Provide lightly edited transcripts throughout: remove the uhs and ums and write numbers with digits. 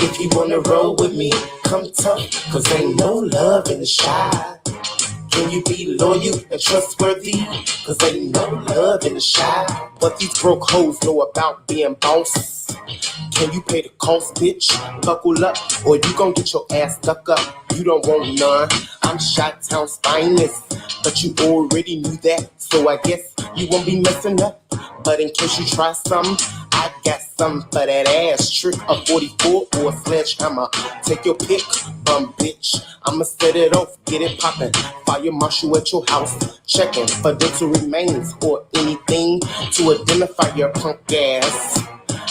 If you wanna roll with me, come tough, cause ain't no love in the shy. Can you be loyal and trustworthy? Cause ain't no love in the shy. What these broke hoes know about being boss? Can you pay the cost, bitch? Buckle up, or you gon' get your ass stuck up. You don't want none. I'm Chi-Town's finest, but you already knew that, so I guess you won't be messing up. But in case you try some, I got some for that ass trick. A 44 or a sledgehammer. Take your pick, bum bitch. I'ma set it off, get it poppin'. Fire marshal at your house, checking for dental remains or anything to identify your punk ass.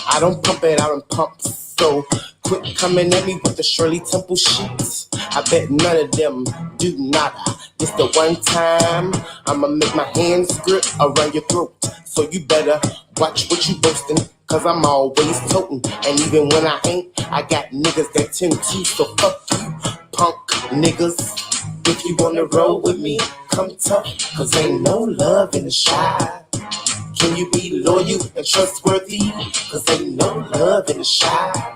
I don't pump it out in pumps, so quit coming at me with the Shirley Temple shit. I bet none of them do nada. This the one time I'ma make my hands grip around your throat. So you better watch what you boasting, cause I'm always toting. And even when I ain't, I got niggas that tend to. So fuck you, punk niggas. If you wanna roll with me, come tough, cause ain't no love in the shy. Can you be loyal and trustworthy? Cause ain't no love in the shy.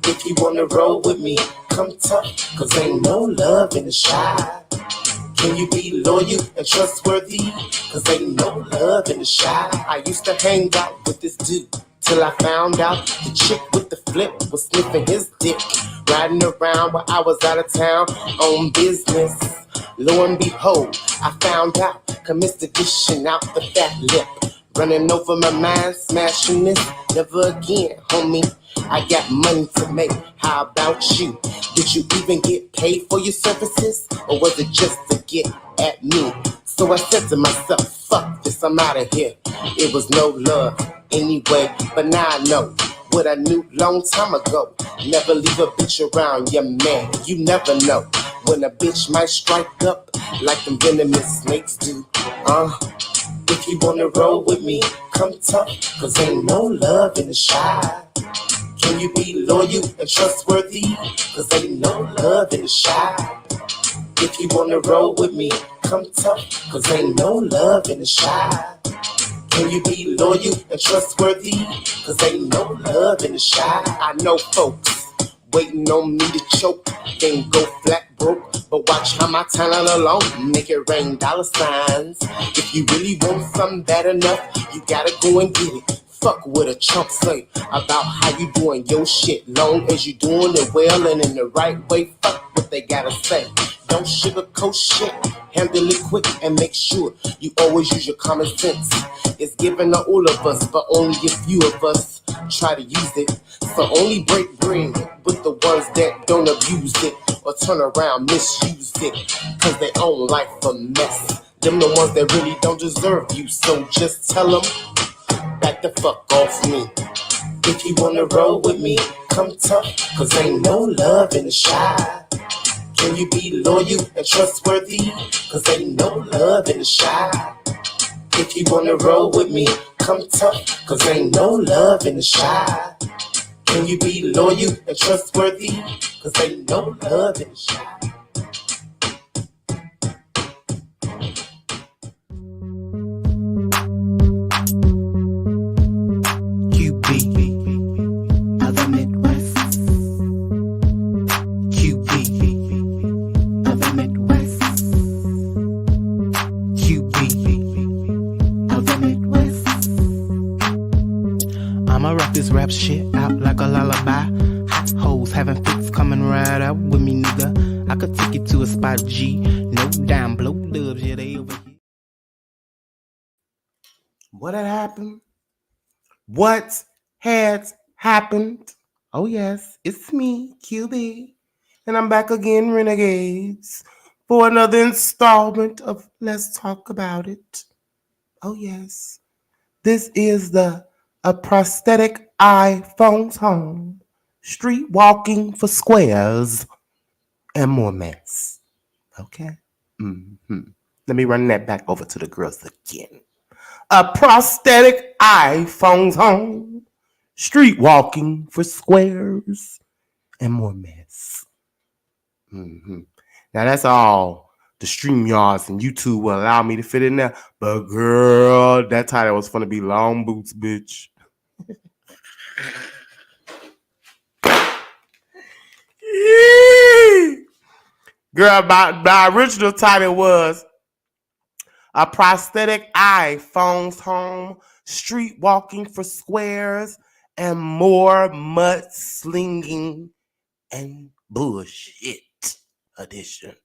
If you wanna roll with me, come tough, cause ain't no love in the shy. Can you be loyal and trustworthy? Cause ain't no love in the shy. I used to hang out with this dude till I found out the chick with the flip was sniffing his dick, riding around while I was out of town on business. Lo and behold, I found out, commenced dishing out the fat lip, running over my mind, smashing this. Never again, homie. I got money to make. How about you? Did you even get paid for your services? Or was it just to get at me? So I said to myself, fuck this, I'm out of here. It was no love anyway, but now I know what I knew long time ago. Never leave a bitch around your man. You never know when a bitch might strike up like them venomous snakes do. If you wanna roll with me, come tough, cause ain't no love in the shy. Can you be loyal and trustworthy? Cause ain't no love in the shy. If you wanna roll with me, come tough, cause ain't no love in the shy. Can you be loyal and trustworthy? Cause ain't no love in the shy. I know folks waiting on me to choke, then go flat broke. But watch how my talent alone make it rain dollar signs. If you really want something bad enough, you gotta go and get it. Fuck what a chump say about how you doing your shit. Long as you doing it well and in the right way, fuck what they gotta say. Don't sugarcoat shit, handle it quick and make sure you always use your common sense. It's given to all of us, but only a few of us try to use it. So only break bread with the ones that don't abuse it or turn around, misuse it, cause they own life a mess. Them the ones that really don't deserve you, so just tell them, back the fuck off me. If you wanna roll with me, come tough, cause ain't no love in the shy. Can you be loyal and trustworthy? Cause ain't no love in the shy. If you wanna roll with me, come tough, cause ain't no love in the shy. Can you be loyal and trustworthy? Cause ain't no love in the shy. This rap shit out like a lullaby. Hot hoes having fits coming right out with me, nigga. I could take you to a spot G. No dime, blow dubs, yeah, they over here. What had happened? What had happened? Oh yes, it's me, QB. And I'm back again, Renegades, for another installment of Let's Talk About It. Oh yes, this is a prosthetic iPhone's home, streetwalking for squares and more mess. Okay? Let me run that back over to the girls again. A prosthetic iPhone's home, streetwalking for squares and more mess. Now that's all the StreamYards and YouTube will allow me to fit in there. But girl, that title was gonna be long boots, bitch. Girl, my original title was A Prosthetic Eye Phones Home, Streetwalking for Squares, and More Mudslinging and Bullshit edition.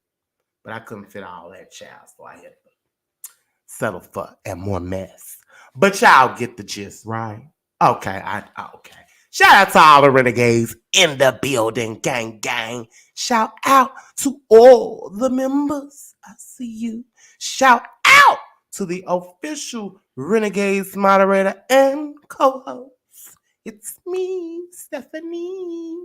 But I couldn't fit all that, child, so I had to settle for and more mess. But y'all get the gist, right? Okay, okay. Shout out to all the renegades in the building, gang, gang. Shout out to all the members. I see you. Shout out to the official Renegades moderator and co-host. It's me, Stephanie.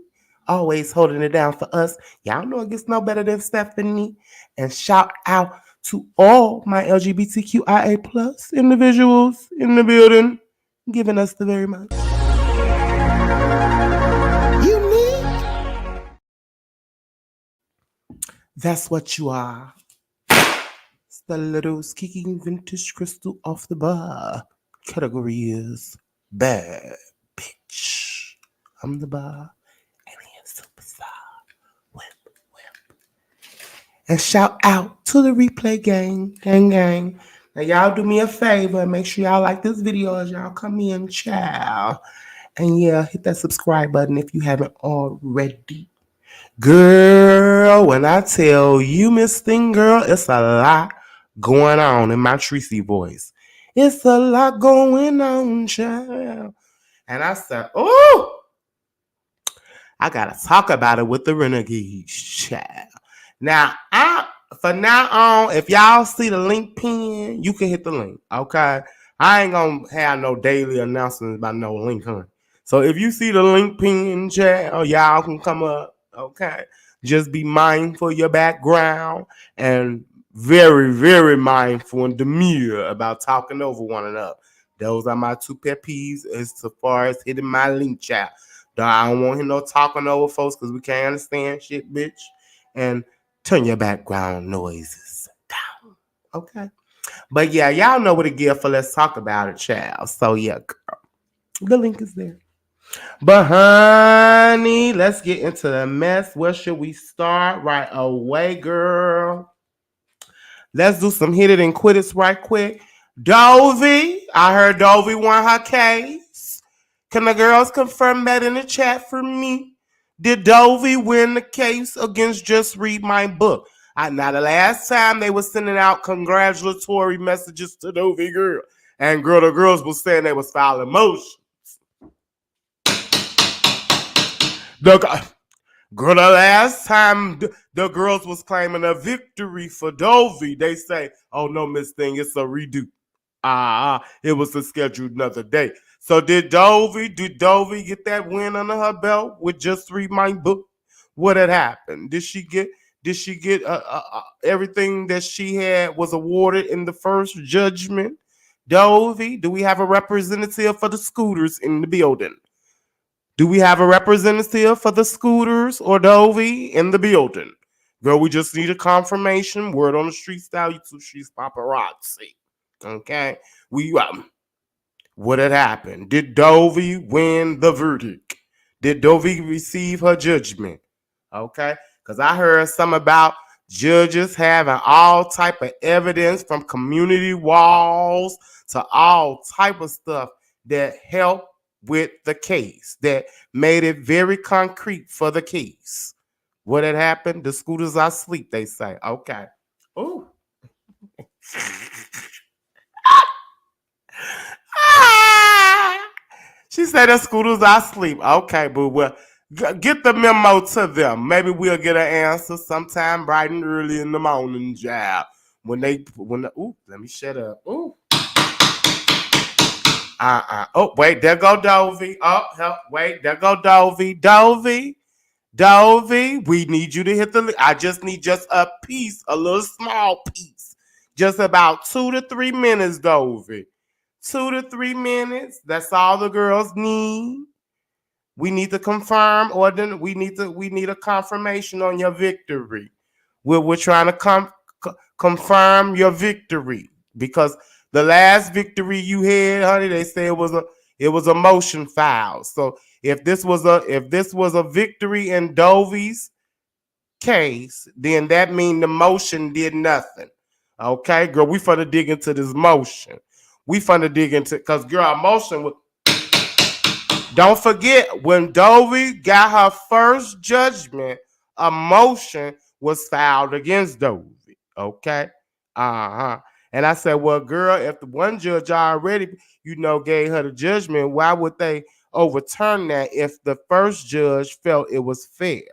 Always holding it down for us. Y'all know it gets no better than Stephanie. And shout out to all my LGBTQIA plus individuals in the building, giving us the very much. Unique. That's what you are. It's the little kicking vintage crystal off the bar. Category is bad bitch. I'm the bar. Alien superstar. Whip. And shout out to the replay gang. Now y'all do me a favor and make sure y'all like this video as y'all come in, child. And yeah, hit that subscribe button if you haven't already. Girl, when I tell you, Miss Thing Girl, it's a lot going on in my Tracy voice. It's a lot going on, child. And I said, oh, I got to talk about it with the Renegades, child. Now, from now on, if y'all see the link pin, you can hit the link, okay? I ain't going to have no daily announcements about no link, honey. So if you see the link pin, child, y'all can come up, okay? Just be mindful of your background and very, very mindful and demure about talking over one another. Those are my two pet peeves as far as hitting my link, child. I don't want to hear no talking over folks because we can't understand shit, bitch. And turn your background noises down, okay? But yeah, y'all know what to give for Let's Talk About It, child. So yeah, girl, the link is there. But honey, let's get into the mess. Where should we start? Right away, girl. Let's do some hit it and quit it right quick. Dovie, I heard Dovie won her case. Can the girls confirm that in the chat for me? Did Dovie win the case against Just Read My Book? Now, the last time they were sending out congratulatory messages to Dovie girl, and girl, the girls were saying they was filing motions. Girl, the last time the girls was claiming a victory for Dovie, they say, oh no, Miss Thing, it's a redo. It was a scheduled another day. So did Dovie get that win under her belt with Just Read My Book? What had happened? Did she get everything that she had was awarded in the first judgment? Dovie, do we have a representative for the scooters in the building? Do we have a representative for the scooters or Dovie in the building? Girl, we just need a confirmation. Word on the street style, you two streets paparazzi. Okay? What had happened? Did Dovie win the verdict? Did Dovie receive her judgment? Okay? Because I heard something about judges having all type of evidence from community walls to all type of stuff that helped with the case, that made it very concrete for the case. What had happened? The scooters are asleep, they say. Okay. Oh. She said the scooters are asleep. Okay, boo. Well, get the memo to them. Maybe we'll get an answer sometime bright and early in the morning, child. Let me shut up. Ooh. Oh, wait, there go Dovie. Wait, there go Dovie. Dovie, we need you to hit the. I just need just a piece, a little small piece. Just about 2 to 3 minutes, Dovie. 2 to 3 minutes. That's all the girls need. We need to confirm, or then we need a confirmation on your victory. We're trying to confirm your victory because the last victory you had, honey, they say it was a motion file. So if this was a victory in Dovie's case, then that mean the motion did nothing. Okay, girl, we finna dig into this motion. We finna dig into, cause girl, our motion was. Don't forget when Dovie got her first judgment, a motion was filed against Dovie. Okay, And I said, well, girl, if the one judge already, gave her the judgment, why would they overturn that if the first judge felt it was fair?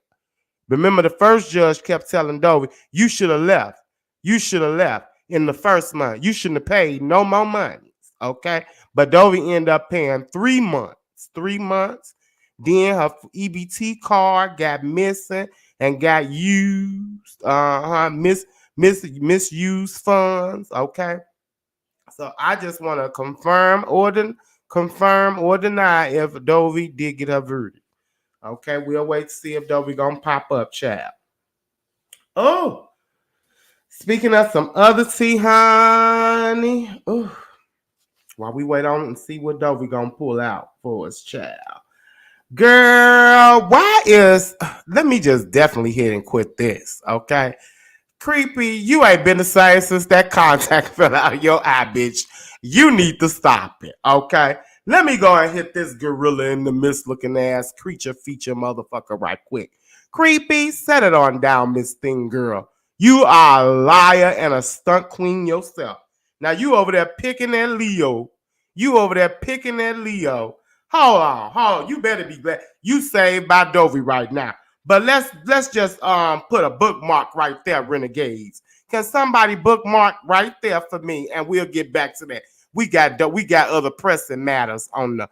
Remember, the first judge kept telling Dovie, you should have left. You should have left in the first month. You shouldn't have paid no more money. Okay. But Dovie ended up paying 3 months. 3 months. Then her EBT card got missing and got used. Misused funds. Okay. So I just want to confirm or deny if Dovie did get her verdict. Okay, we'll wait to see if Dovie gonna pop up, child. Oh, speaking of some other tea, honey. Oh, while we wait on and see what Dovie gonna pull out for us, child. Girl, let me just definitely hit and quit this, okay? Creepy, you ain't been the same since that contact fell out of your eye, bitch. You need to stop it, okay? Let me go and hit this gorilla in the mist looking ass creature feature motherfucker right quick. Creepy, set it on down, Miss Thing Girl. You are a liar and a stunt queen yourself. Now you over there picking at Leo. Hold on. You better be glad you saved by Dovie right now. But let's just put a bookmark right there, Renegades. Can somebody bookmark right there for me, and we'll get back to that. We got other pressing matters on the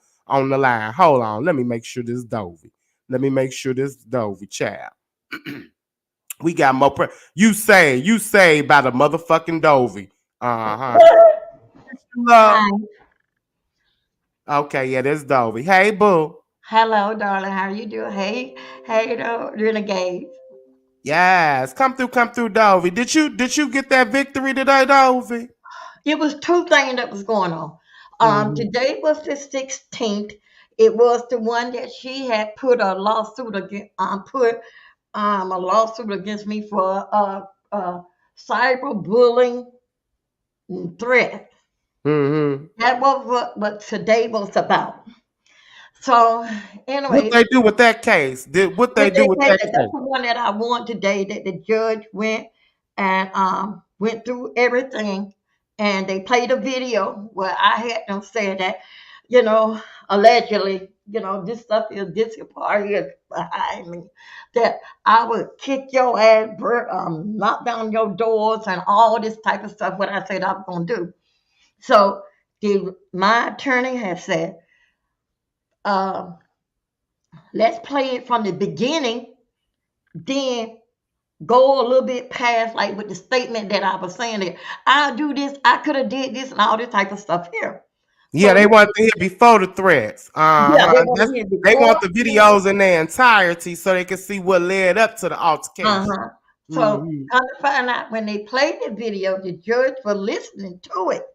line. Hold on, let me make sure this Dovie. Child. We got more You say by the motherfucking Dovie. Hi. Okay, yeah, this Dovie. Hey, boo. Hello, darling. How you doing? Hey, renegade. Yes, come through, Dovie. Did you get that victory today, Dovie? It was two things that was going on. Today was the 16th. It was the one that she had put a lawsuit against a lawsuit against me for cyberbullying threat. That was what today was about. So anyway, what they do with that case? What they do with that case? That's the one that I won today. That the judge went and went through everything, and they played a video where I had them say that, allegedly, this stuff is this part here behind me, that I would kick your ass, knock down your doors, and all this type of stuff. What I said I was gonna do. So my attorney has said. Let's play it from the beginning, then go a little bit past, like with the statement that I was saying that I'll do this, I could have did this, and all this type of stuff here. Yeah, so, they want to hear before the threats. Yeah, they want the videos in their entirety so they can see what led up to the altercation. So come to find out, when they played the video, the judge was listening to it,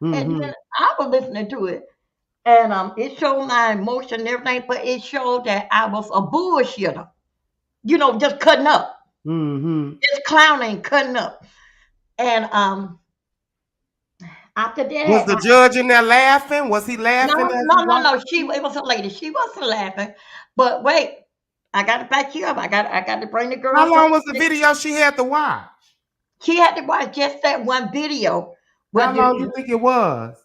and then I was listening to it. And it showed my emotion and everything, but it showed that I was a bullshitter. Just cutting up. Just clowning, cutting up. And after that, was the judge in there laughing? Was he laughing? No. It was a lady. She wasn't laughing. But wait, I got to back you up. I got to bring the girl. How long was the video she had to watch? She had to watch just that one video. How long do you think it was?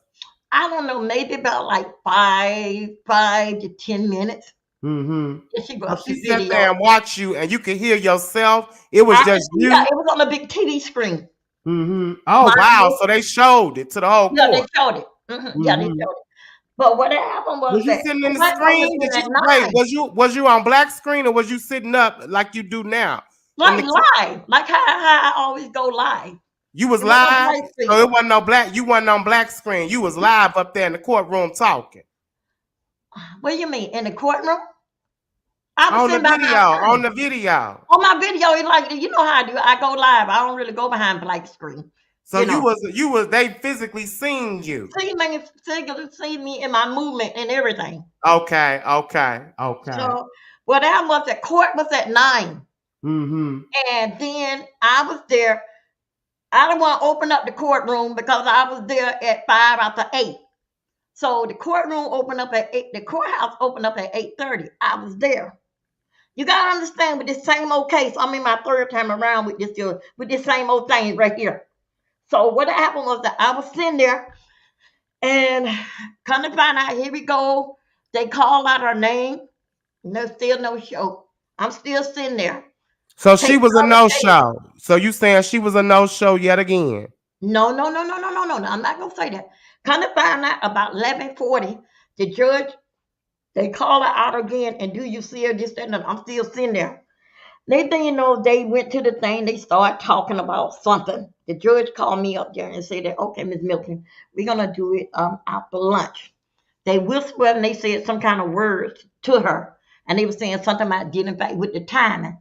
I don't know, maybe about like 5 to 10 minutes. She sat there and watched you, and you could hear yourself. It was just you. Yeah, it was on a big TV screen. Oh, wow! So they showed it to the whole court. Yeah, they showed it. Yeah, they showed it. But what happened was you sitting in the screen? Was you on black screen, or was you sitting up like you do now? Like live, like how I always go live. You was live, so it wasn't no black. You wasn't on black screen. You was live up there in the courtroom talking. What do you mean, in the courtroom? On the video. On my video, it's like, you know how I do. I go live. I don't really go behind black screen. So you was they physically seen you. See me in my movement and everything. Okay. So what happened was the court was at 9. And then I was there. I didn't want to open up the courtroom because I was there at 8:05. So the courtroom opened up at 8. The courthouse opened up at 8:30. I was there. You gotta understand, with this same old case, I'm in my third time around with this same old thing right here. So what happened was that I was sitting there, and come to find out, here we go. They call out her name. No, still no show. I'm still sitting there. So she was a no-show. So you saying she was a no-show yet again? No. I'm not gonna say that. Come to find out, about 11:40, the judge, they call her out again, and do you see her? This, that, and that. I'm still sitting there. Next thing you know, they went to the thing. They started talking about something. The judge called me up there and said that, okay, Ms. Milton, we're gonna do it after lunch. They whispered and they said some kind of words to her, and they were saying something about dealing back with the timing.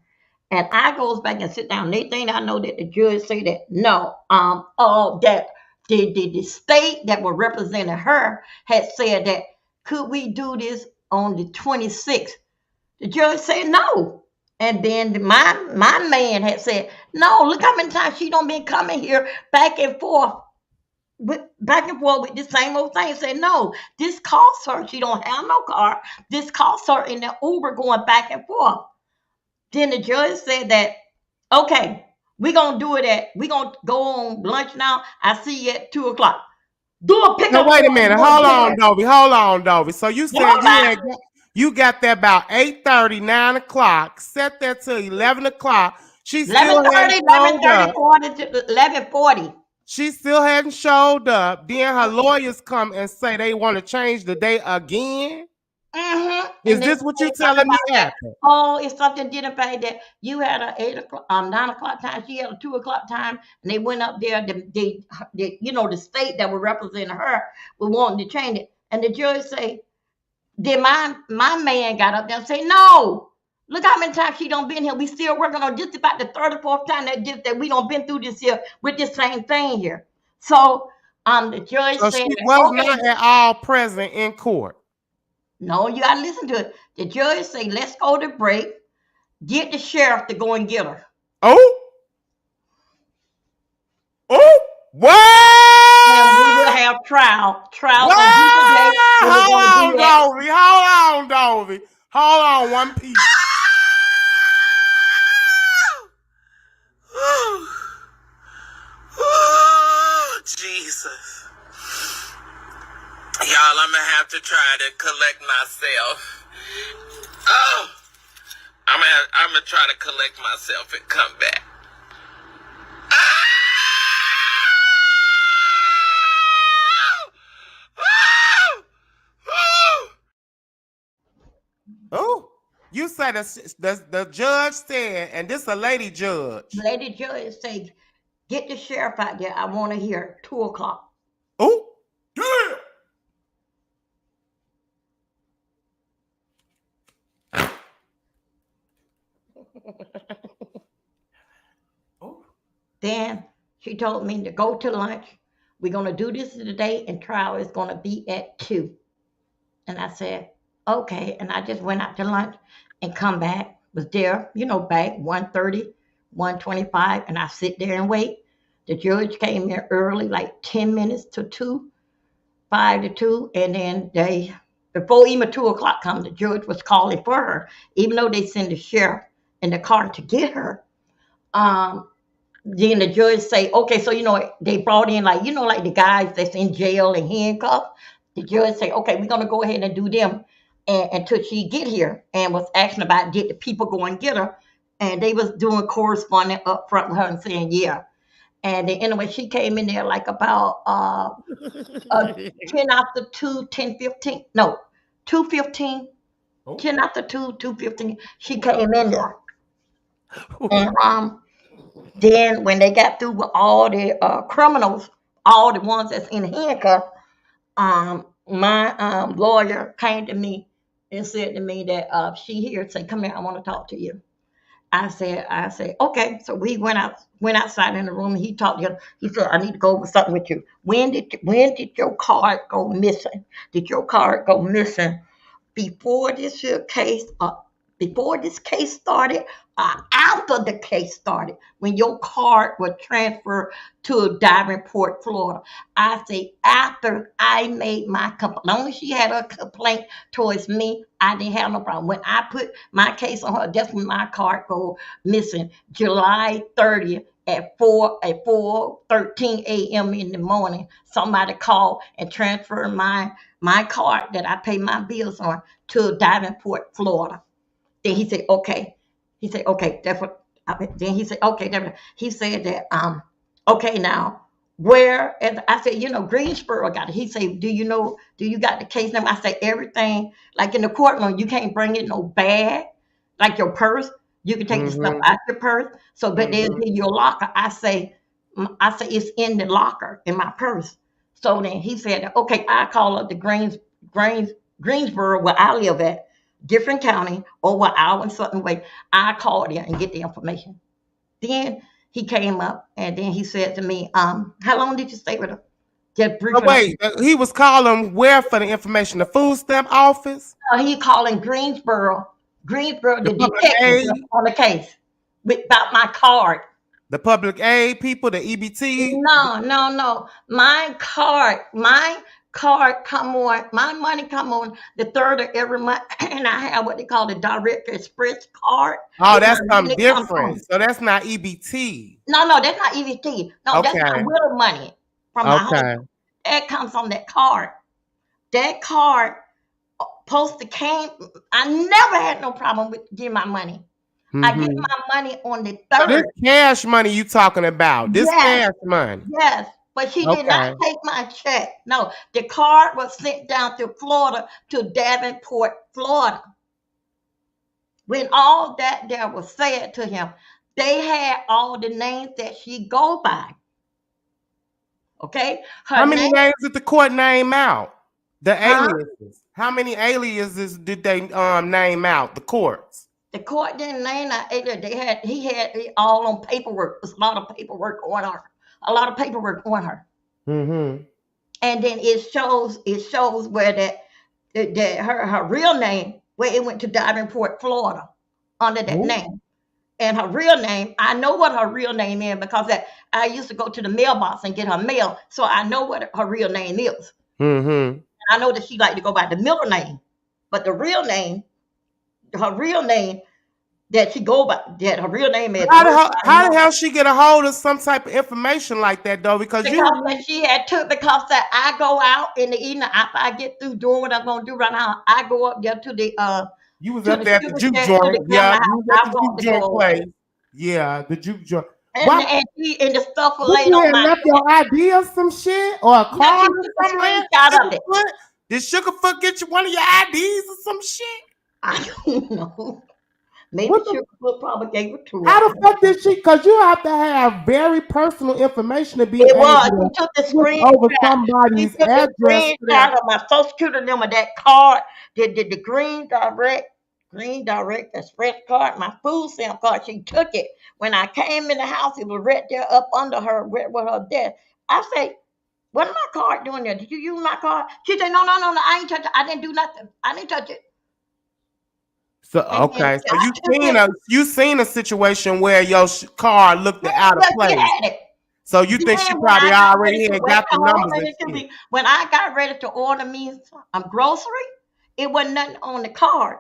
And I goes back and sit down. Next thing I know, that the judge said that no, that the state that was representing her had said that, could we do this on the 26th? The judge said no. And then my man had said, no, look how many times she don't been coming here back and forth with the same old thing. Said, no, this costs her. She don't have no car. This costs her in the Uber going back and forth. Then the judge said that, okay, we're going to go on lunch now. I see you at 2:00. Do a pickup. Now, wait a minute. Hold on, Dovie. So you said you got there about 8:30, 9 o'clock, set that to 11 o'clock. She still 11:40. She still hadn't showed up. Then her lawyers come and say they want to change the day again. Is this what you're telling me happened? Oh, it's something didn't pay that you had a 9 o'clock time. She had a 2 o'clock time, and they went up there. The state that would represent her was wanting to change it, and the judge say, then my man got up there and say, no. Look how many times she don't been here. We still working on just about the 34th time that we don't been through this here with this same thing here. So the judge said she was not at all present in court. No, you gotta listen to it. The judge say, let's go to break. Get the sheriff to go and get her. Oh, what? And we will have trial. Hold on, Dovie. Hold on, one piece. Jesus. Y'all, I'm gonna have to try to collect myself. Oh, I'm gonna try to collect myself and come back. Oh, you said the judge said, and this a lady judge. Lady judge say, get the sheriff out there. I want to hear 2 o'clock. Oh, yeah. Then she told me to go to lunch. We're going to do this today, and trial is going to be at 2. And I said, okay. And I just went out to lunch and come back. Was there, back 1:30, 1:25, and I sit there and wait. The judge came here early, like 10 minutes to 2, 5 to 2, and then before even 2 o'clock come, the judge was calling for her, even though they sent the sheriff in the car to get her. Then the judge say, okay, so they brought in like the guys that's in jail and handcuffed. The judge say, okay, we're gonna go ahead and do them until she get here, and was asking about, did the people go and get her, and they was doing corresponding up front with her and saying yeah. And then anyway, she came in there like about 10 after 2, 10:15. No, 2:15. 10 after 2, 2:15. She came in there, and then when they got through with all the criminals, all the ones that's in handcuffs, my lawyer came to me and said to me that she here, said, come here, I want to talk to you. I said, okay. So we went outside in the room, and he talked to him. He said, I need to go over something with you. When did your card go missing? Did your card go missing before this here case, before this case started or after the case started, when your card was transferred to Davenport, Florida. I say after I made my complaint. As long as she had a complaint towards me, I didn't have no problem. When I put my case on her, that's when my card go missing. July 30th at 4:13 a.m. in the morning, somebody called and transferred my card that I pay my bills on to Davenport, Florida. Then he said, okay. He said, okay, that's what. Then he said, okay. He said that, okay, now where? And I said, Greensboro got it. He said, do you got the case number? I said, everything. Like in the courtroom, you can't bring in no bag, like your purse. You can take the stuff out your purse. So, but there's in your locker. I say it's in the locker in my purse. So then he said, okay, I call up the Greensboro where I live at, different county, over an hour and something away. I called there and get the information. Then he came up and then he said to me, how long did you stay with her? Wait, he was calling where for the information? The food stamp office? He calling Greensboro, the detective on the case about my card. The public aid people, the EBT? No. My card come on, my money come on the 3rd of every month, and I have what they call the Direct Express card. Oh, that's something different. So that's not EBT. No, that's not EBT. No, okay. That's my widow money from my husband. That comes on that card. That card posted came. I never had no problem with getting my money. I get my money on the 3rd. So this cash money you talking about? This cash money? Yes. But she did not take my check. No, the card was sent down to Florida, to Davenport, Florida. When all that there was said to him, they had all the names that she go by. Okay? How many names did the court name out? The aliases. How many aliases did they name out, the courts? The court didn't name out. He had it all on paperwork. There's a lot of paperwork on her. And then it shows where that her real name, where it went to Davenport, Florida, under that name. And her real name, I know what her real name is because I used to go to the mailbox and get her mail, so I know what her real name is. I know that she liked to go by the middle name, but the real name, her real name that she go by, that her real name is. How the hell she get a hold of some type of information like that though? Because she had to, because that I go out in the evening after I get through doing what I'm gonna do right now. I go up there to the you was up there at the juke joint. Yeah, you was at the juke joint place. Yeah, the juke joint. And the stuff was laid on my left your ID or some shit or a card or something. Did Sugarfoot get you one of your IDs or some shit? I don't know. Maybe Sugarfoot probably gave it to her. How the fuck did she? Because you have to have very personal information to be able to took the screen over somebody's address. Out of my Social Security number, that card, the Green Direct Express card, my food stamp card. She took it when I came in the house. It was right there up under her with her desk. I say, "What is my card doing there? Did you use my card?" She said, "No, I ain't touch it. I didn't do nothing. I didn't touch it." So okay, so you seen a situation where your car looked out of place. So you think she probably already had got the numbers? When I got ready to order me some grocery, it wasn't nothing on the card.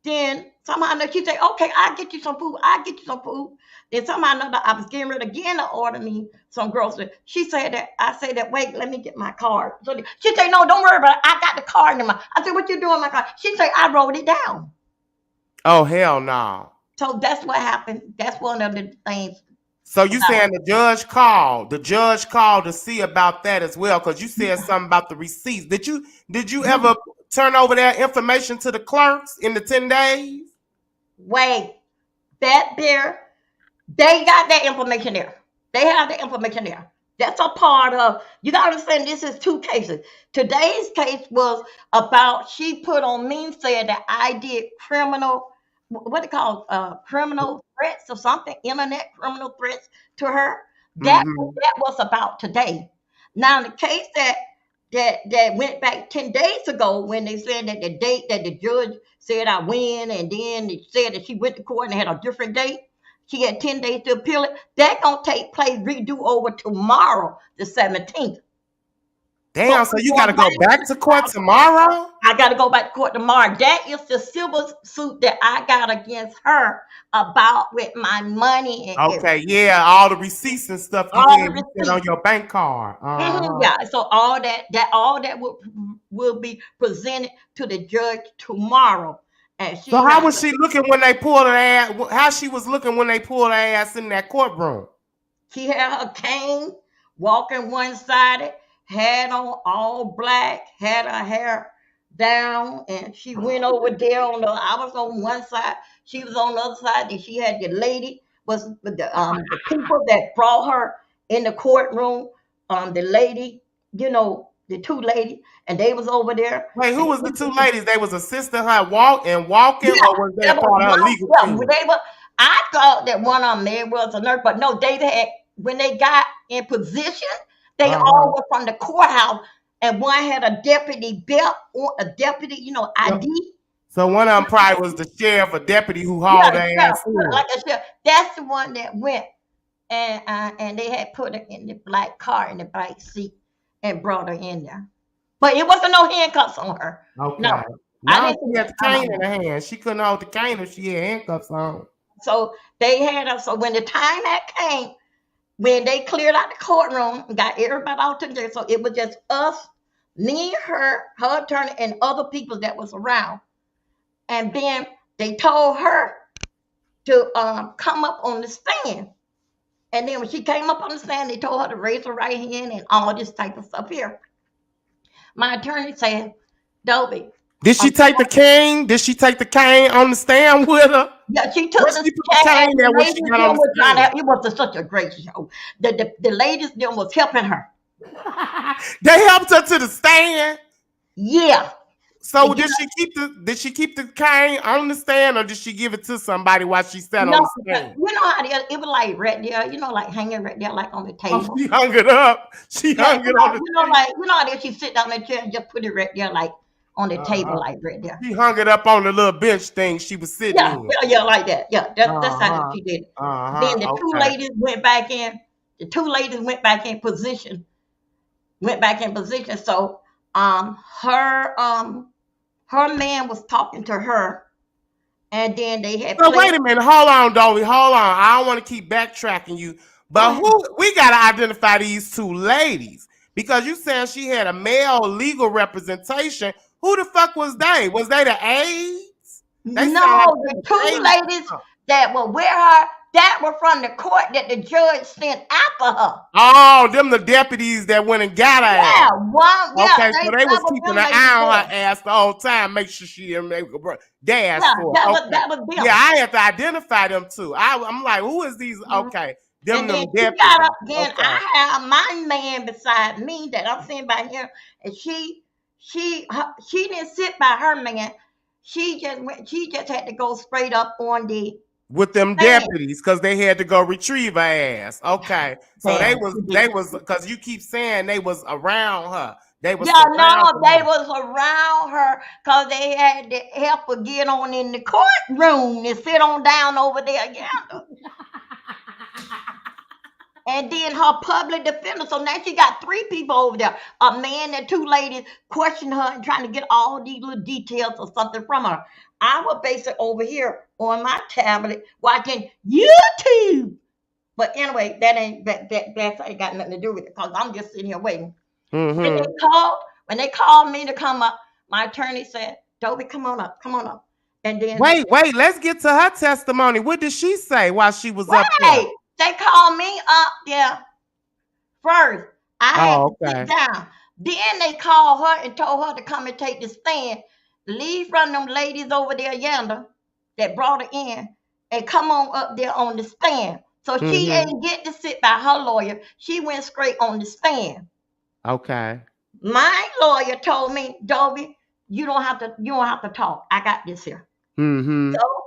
Then somehow she said, "Okay, I'll get you some food. Then somehow another, I was getting ready again to order me some groceries. She said that, I said that, wait, let me get my card. So she said, "No, don't worry about it. I got the card in my." I said, "What you doing with my card?" She said, "I wrote it down." Oh, hell no. So that's what happened. That's one of the things. So you saying the judge called to see about that as well, because you said something about the receipts. Did you ever turn over that information to the clerks in the 10 days? Wait, that there, they got that information there. They have the information there. That's a part of, you got to understand, this is two cases. Today's case was about, she put on me, said that I did criminal threats or something, internet criminal threats to her. That was about today. Now the case that that went back 10 days ago when they said that the date that the judge said I win, and then it said that she went to court and had a different date. She had 10 days to appeal it. That gonna take place, redo over tomorrow, the 17th. Damn, so you got to go back to court tomorrow? I got to go back to court tomorrow. That is the civil suit that I got against her about with my money. And okay, yeah, all the receipts and stuff you had on your bank card. Yeah, so all that will be presented to the judge tomorrow. And so how was she looking when they pulled her ass? How she was looking when they pulled her ass in that courtroom? She had her cane, walking one-sided, had on all black, had her hair down, and she went over there I was on one side, she was on the other side, and she had the lady, was the people that brought her in the courtroom, the lady, the two ladies, and they was over there. Wait, who was the two ladies? They was assisting her walking, or was they a part of her legal team? I thought that one of them was a nurse, but no, they had, when they got in position, they all were from the courthouse, and one had a deputy belt, or a deputy, ID. So one of them probably was the sheriff, a deputy who hauled their ass. Like I said, that's the one that went, and they had put her in the black car, in the black seat, and brought her in there. But it wasn't no handcuffs on her. Okay. No. She had the cane in her hand. She couldn't hold the cane if she had handcuffs on. So they had her. So when the time had came, when they cleared out the courtroom and got everybody out to there, so it was just us, me, her attorney, and other people that was around. And then they told her to come up on the stand. And then when she came up on the stand, they told her to raise her right hand and all this type of stuff here. My attorney said, Dovie. Did she take the cane? Did she take the cane on the stand with her? Yeah, she took the cane. It was such a great show. The ladies them was helping her. They helped her to the stand? Yeah. So did she keep the cane on the stand, or did she give it to somebody while she sat on the stand? You know how it was like right there, like hanging right there, like on the table. Oh, she hung it up. She hung it on the table. You know how she sit down in the chair and just put it right there, like on the table, like right there. She hung it up on the little bench thing she was sitting in. Yeah, like that. Yeah, that's how she did it. Then the two ladies went back in. The two ladies went back in position. So her man was talking to her, and then they had. So wait a minute, hold on, Dovie, hold on. I don't want to keep backtracking you, but we gotta identify these two ladies, because you said she had a male legal representation. Who the fuck was they? Was they the aides? No, the two ladies that were with her, that were from the court that the judge sent after her. Oh, them the deputies that went and got her. Yeah, okay, so they was keeping an eye on her ass the whole time, make sure she didn't make a dash for her. That was them. Yeah, I have to identify them too. I'm like, who is these? Okay. Them deputies. I have my man beside me that I'm sitting by here, and she didn't sit by her man. She just had to go straight up on the with them deputies, because they had to go retrieve her ass. Okay, so they was because you keep saying they was around her. They was they was around her because they had to help her get on in the courtroom and sit on down over there again. And then her public defender. So now she got three people over there. A man and two ladies questioning her and trying to get all these little details or something from her. I was basically over here on my tablet watching YouTube. But anyway, that ain't got nothing to do with it, because I'm just sitting here waiting. Mm-hmm. When they called me to come up, my attorney said, Dovie, come on up. And then wait, let's get to her testimony. What did she say while she was up there? They called me up there first. I had to sit down. Then they called her and told her to come and take the stand. Leave from them ladies over there yonder that brought her in and come on up there on the stand. So she didn't get to sit by her lawyer. She went straight on the stand. Okay. My lawyer told me, Dovie, you don't have to talk. I got this here. Mm-hmm. So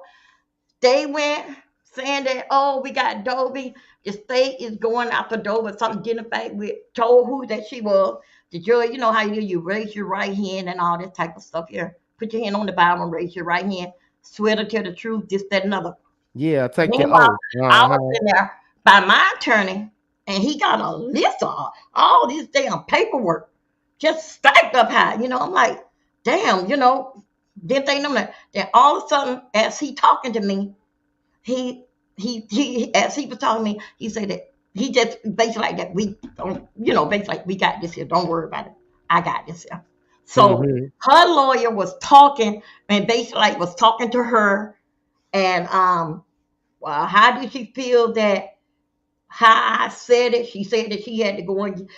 they went saying that, we got Dovie. The state is going after Dovie. Something identified with, told who that she was. the judge, you know how you raise your right hand and all that type of stuff here. Put your hand on the Bible and raise your right hand. Swear to tell the truth, this, that, and other. Yeah, take your Meanwhile, oath. I was in there by my attorney, and he got a list of all this damn paperwork just stacked up high. You know, I'm like, damn, you know, didn't they know that? Then all of a sudden, as he talking to me, as he was talking to me, he said that he just basically like that, we don't, you know, basically like, we got this here. Don't worry about it. I got this here. So her lawyer was talking and basically like was talking to her, and well, how did she feel that how I said it? She said that she had to go and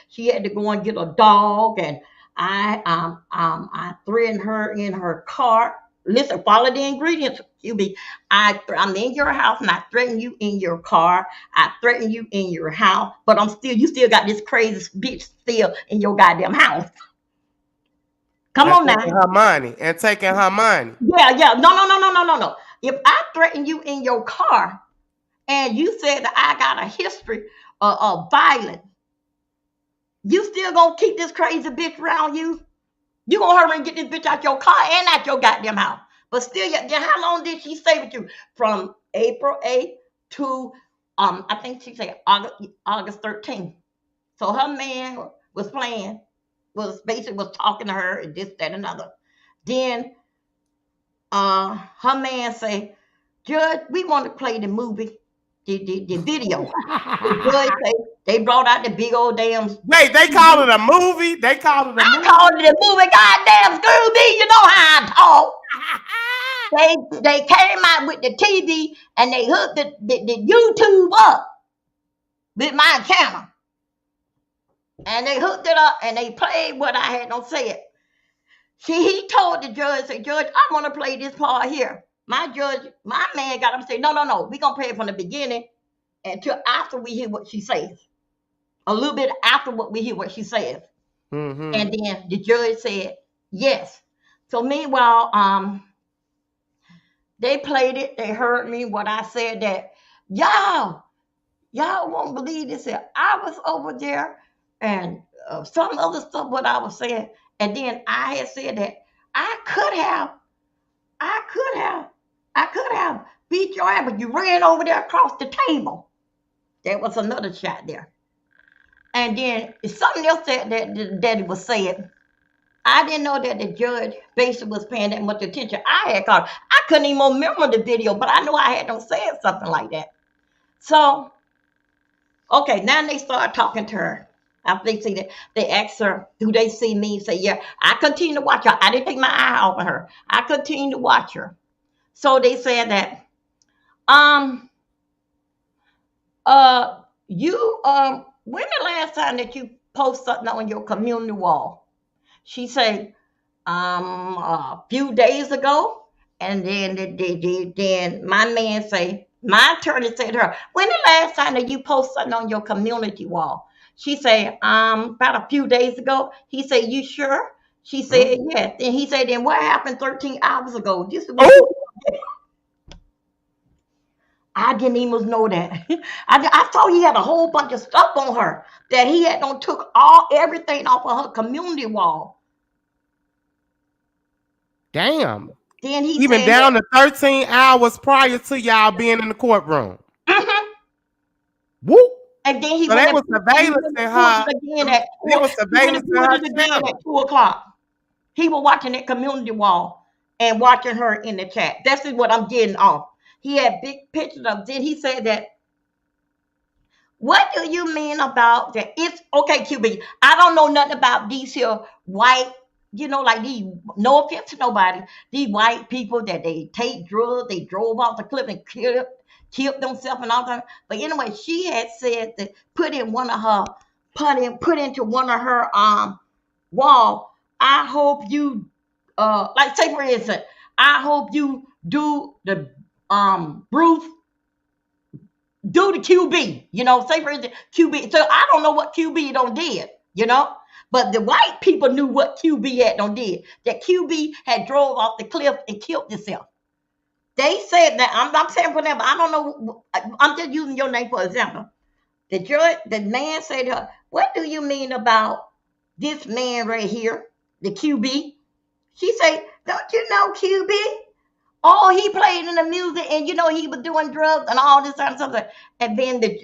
get a dog, and I threatened her in her car. Listen, follow the ingredients, QB. I'm in your house and I threaten you in your car. I threaten you in your house, but you still got this crazy bitch still in your goddamn house. Come on now. Taking her money. Yeah. No. If I threaten you in your car and you said that I got a history of violence, you still gonna keep this crazy bitch around you? You gonna hurry and get this bitch out your car and out your goddamn house. But still, how long did she stay with you? From April 8th to, I think she said August 13th. So her man was basically talking to her and this, that, and another. Then her man say, Judge, we want to play the movie, the video. The judge say, they brought out the big old damn. Wait, they call it a movie? I called it a movie. Goddamn, Scooby, you know how I talk. They came out with the TV and they hooked the YouTube up with my channel. And they hooked it up and they played what I had on say it. He told the judge, say, Judge, I want to play this part here. My man got up and said, no, we're going to play it from the beginning until after we hear what she says. A little bit after what we hear what she says. And then the judge said, yes. So meanwhile, they played it. They heard me, what I said, that y'all won't believe this. I was over there and some other stuff, what I was saying. And then I had said that I could have beat your ass, but you ran over there across the table. There was another shot there. And then something else that was said. I didn't know that the judge basically was paying that much attention. I couldn't even remember the video, but I know I had them saying something like that. So, okay, now they start talking to her. After they see that, they ask her, do they see me? Say, yeah. I continue to watch her. I didn't take my eye off of her. I continue to watch her. So they said that, when the last time that you post something on your community wall? She said, a few days ago. And then my man say, my attorney said to her, when the last time that you post something on your community wall? She said, about a few days ago. He said, you sure? She said, yes. And he said, then what happened 13 hours ago? This is what I didn't even know that. I thought he had a whole bunch of stuff on her that he had took everything off of her community wall. Damn. Then he even said down to 13 hours prior to y'all being in the courtroom. Whoop. And then he so they was surveillance in her. They was surveillance in her channel. At 2:00. He was watching that community wall and watching her in the chat. That's what I'm getting off. He had big pictures of. Then he said that. What do you mean about that? It's okay, QB. I don't know nothing about these here white, like these. No offense to nobody. These white people that they take drugs, they drove off the cliff and killed themselves and all that. But anyway, she had said that put into one of her wall. I hope you like say for instance, I hope you do the Bruce do the QB, say for instance QB. So I don't know what QB done did, but the white people knew what QB had done did. That QB had drove off the cliff and killed himself. They said that I'm saying for them, but I don't know. I'm just using your name for example. The man said to her, what do you mean about this man right here, the QB. She say, don't you know QB? Oh, he played in the music, and he was doing drugs and all this kind of stuff. And then the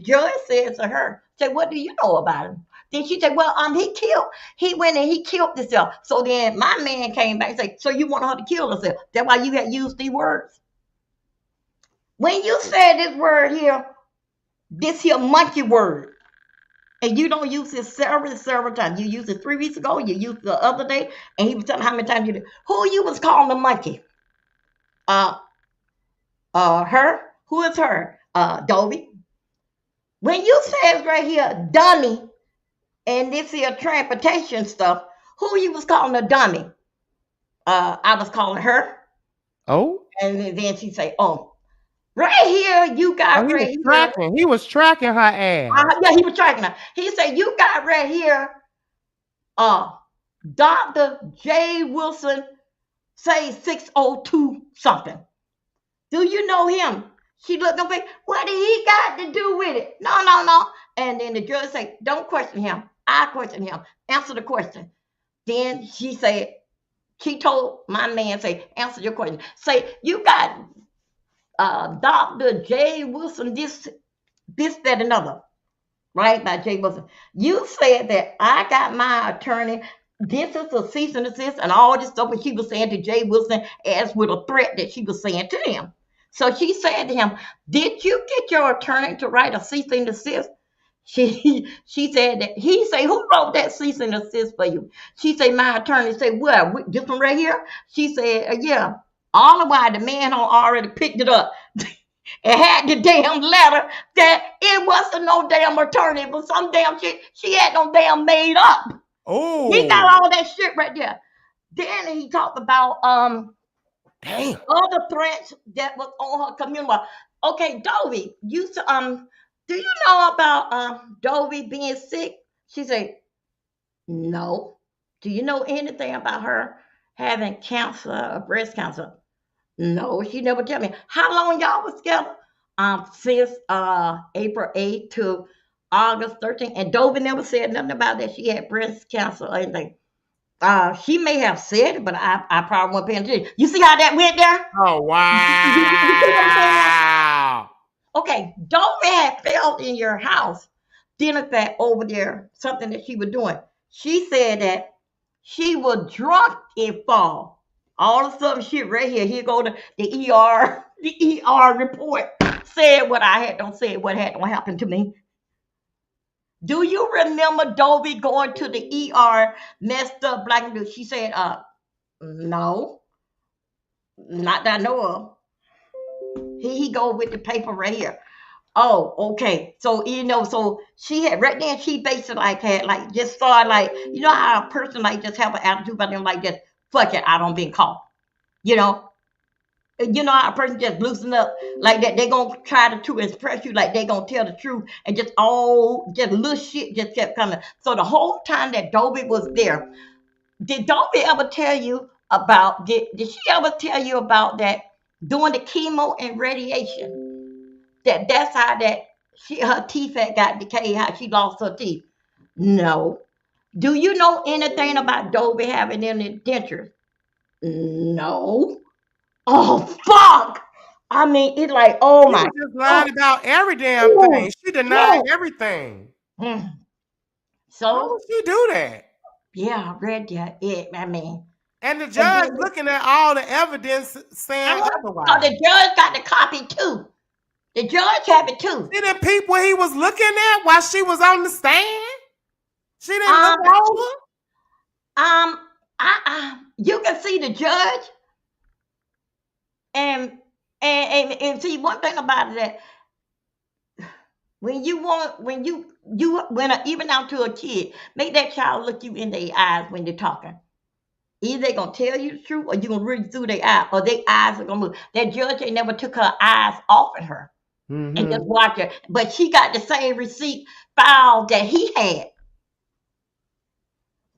judge said to her, "Say, what do you know about him?" Then she said, "Well, he went and he killed himself." So then my man came back and said, "So you want her to kill herself? That's why you had used these words. When you said this word here, this here monkey word." And you don't use it several times. You used it 3 weeks ago. You used it the other day. And he was telling how many times you did. Who you was calling a monkey? Her. Who is her? Dovie. When you says right here, dummy, and this here transportation stuff, who you was calling a dummy? I was calling her. Oh. And then she say, "Oh, right here, you got right here." He was tracking her ass. Yeah, he was tracking her. He said, "You got right here, Dr. J. Wilson, say 602 something. Do you know him?" She looked up, "What did he got to do with it?" No. And then the judge said, "Don't question him. I question him. Answer the question." Then she said, she told my man, say, "Answer your question. Say, you got Dr. J. Wilson, this, that, another." Right, by J. Wilson. "You said that I got my attorney. This is a cease and desist," and all this stuff. And she was saying to J. Wilson as with a threat that she was saying to him. So she said to him, "Did you get your attorney to write a cease and desist?" She said that he say, "Who wrote that cease and desist for you?" She said, "My attorney." Said, "Well, this one right here?" She said, "Yeah." All the while the man already picked it up. It had the damn letter that it wasn't no damn attorney, but some damn shit she had no damn made up. Oh, he got all that shit right there. Then he talked about other threats that was on her community. Okay, Dovie, do you know about Dovie being sick? She said, "No." "Do you know anything about her having cancer or breast cancer?" "No, she never tell me." "How long y'all was together?" Since April 8th to August 13th. And Dovie never said nothing about that she had breast cancer or anything. She may have said it, but I probably wasn't paying attention. You see how that went there? Oh, wow. Okay, Dovie had failed in your house dinner that over there, something that she was doing. She said that she was drunk and fall. All of a sudden, shit right here. Here go the ER, the ER report. Said what I had don't say what had don't happen to me. Do you remember Dovie going to the ER, messed up black and blue? She said, "No, not that I know of." Here he go with the paper right here. Oh, okay. So so she had right then. She basically had just started how a person just have an attitude about them just fuck it, I don't been caught. You know how a person just loosen up like that. They gonna try to impress you, like they gonna tell the truth, and just little shit just kept coming. So the whole time that Dovie was there, did Dovie ever tell you about? Did she ever tell you about that doing the chemo and radiation? That's how her teeth had got decayed. How she lost her teeth? No. Do you know anything about Dovie having any dentures? No. Oh, fuck. I mean, it's like, oh my. She was just lying about every damn thing. She denied everything. So how would she do that? Yeah, I read that. I mean, and the judge looking at all the evidence saying otherwise. So the judge got the copy too. The judge have it too. See the people he was looking at while she was on the stand? She didn't look over? You can see the judge. And see one thing about it, that when even down to a kid, make that child look you in their eyes when they're talking. Either they're gonna tell you the truth, or you're gonna read through their eyes, or their eyes are gonna move. That judge ain't never took her eyes off of her and just watch her. But she got the same receipt file that he had.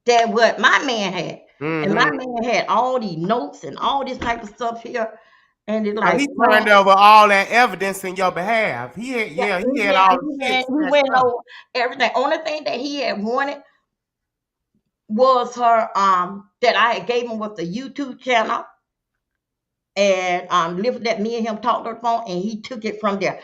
That what my man had. And my man had all these notes and all this type of stuff here. And it's So like, he turned over all that evidence in your behalf. He had, yeah, he had all the shit. he went over everything. Only thing that he had wanted was her that I had gave him was the YouTube channel. And let me and him talked on the phone, and he took it from there.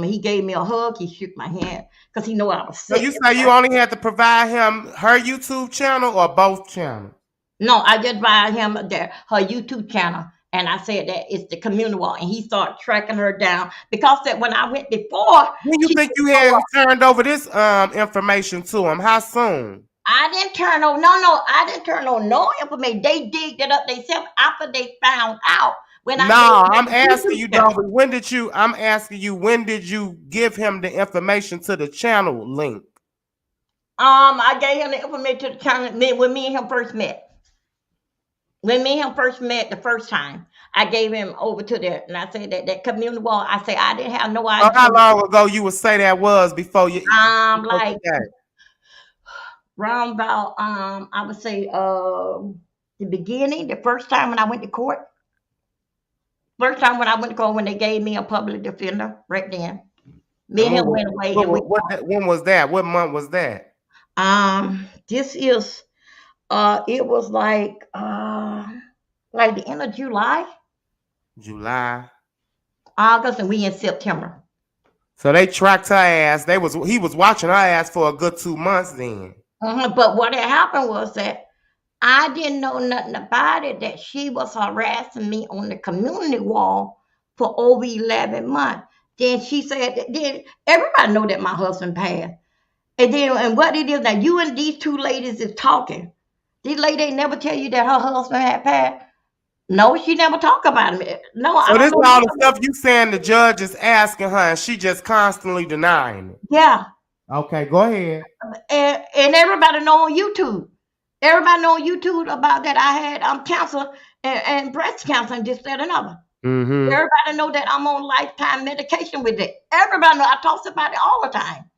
He gave me a hug, he shook my hand because he know I was sick. So you say you only had to provide him her YouTube channel or both channels? No, I just provided him her YouTube channel, and I said that it's the community wall, and he started tracking her down because that when I went before. When you think you had turned over this information to him? How soon? I didn't turn on I didn't turn on no information. They digged it up themselves after they found out. I'm asking you, Dovie, I'm asking you, when did you give him the information to the channel link? I gave him the information to the channel when me and him first met. When me and him first met the first time, I gave him over to there, and I said that community wall. I said I didn't have no idea. So how long ago you would say that was before you? Like round about I would say the beginning, the first time when I went to court. First time when I went to court, when they gave me a public defender, right then. Me and him went away. When was that? What month was that? This is it was like the end of July. August, and we in September. So they tracked her ass. He was watching her ass for a good 2 months then. But what had happened was that I didn't know nothing about it, that she was harassing me on the community wall for over 11 months. Then she said, then everybody know that my husband passed. And what it is now, you and these two ladies is talking. These ladies never tell you that her husband had passed. No, she never talk about it. No, so this is all the stuff you saying the judge is asking her, and she just constantly denying it. Yeah. Okay, go ahead. And everybody know on YouTube. Everybody know on YouTube about that I had cancer and breast cancer and this, that, and other. Mm-hmm. Everybody know that I'm on lifetime medication with it. Everybody know I talk about it all the time.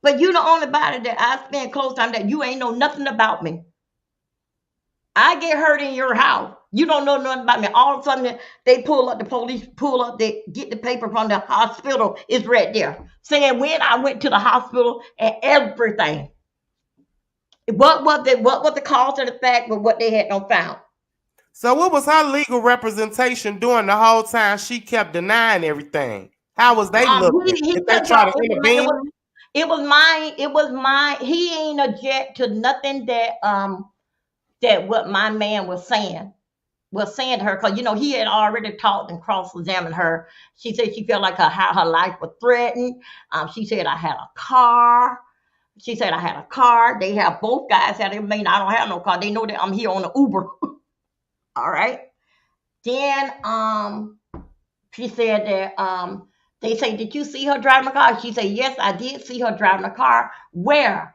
But you the only body that I spend close time that you ain't know nothing about me. I get hurt in your house. You don't know nothing about me. All of a sudden, they pull up, the police pull up, they get the paper from the hospital. It's right there. Saying when I went to the hospital and everything. What was the cause of the fact, but what they had not found. So what was her legal representation doing the whole time she kept denying everything? How was they looking? Did they try to intervene? It was mine. He ain't object to nothing that what my man was saying to her, because he had already talked and cross-examined her. She said she felt like her life was threatened. She said I had a car. They have both guys had it. I don't have no car. They know that I'm here on the Uber. All right. Then she said that they say, did you see her driving a car? She said, yes, I did see her driving a car. Where?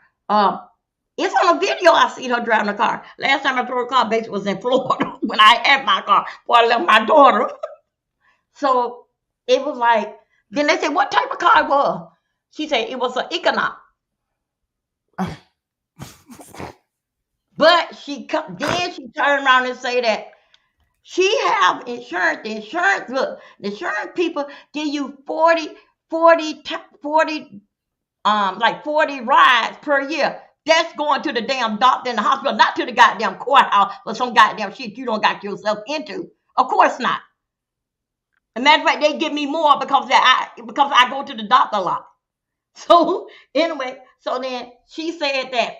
It's on a video. I see her driving a car. Last time I drove a car, basically was in Florida when I had my car before I left my daughter. So it was like, then they said, what type of car it was? She said it was an Econoc. But she turned around and say that she have insurance. The insurance people give you 40 rides per year. That's going to the damn doctor in the hospital, not to the goddamn courthouse or some goddamn shit you don't got yourself into. Of course not. As a matter of fact, they give me more because I go to the doctor a lot. So anyway, then she said that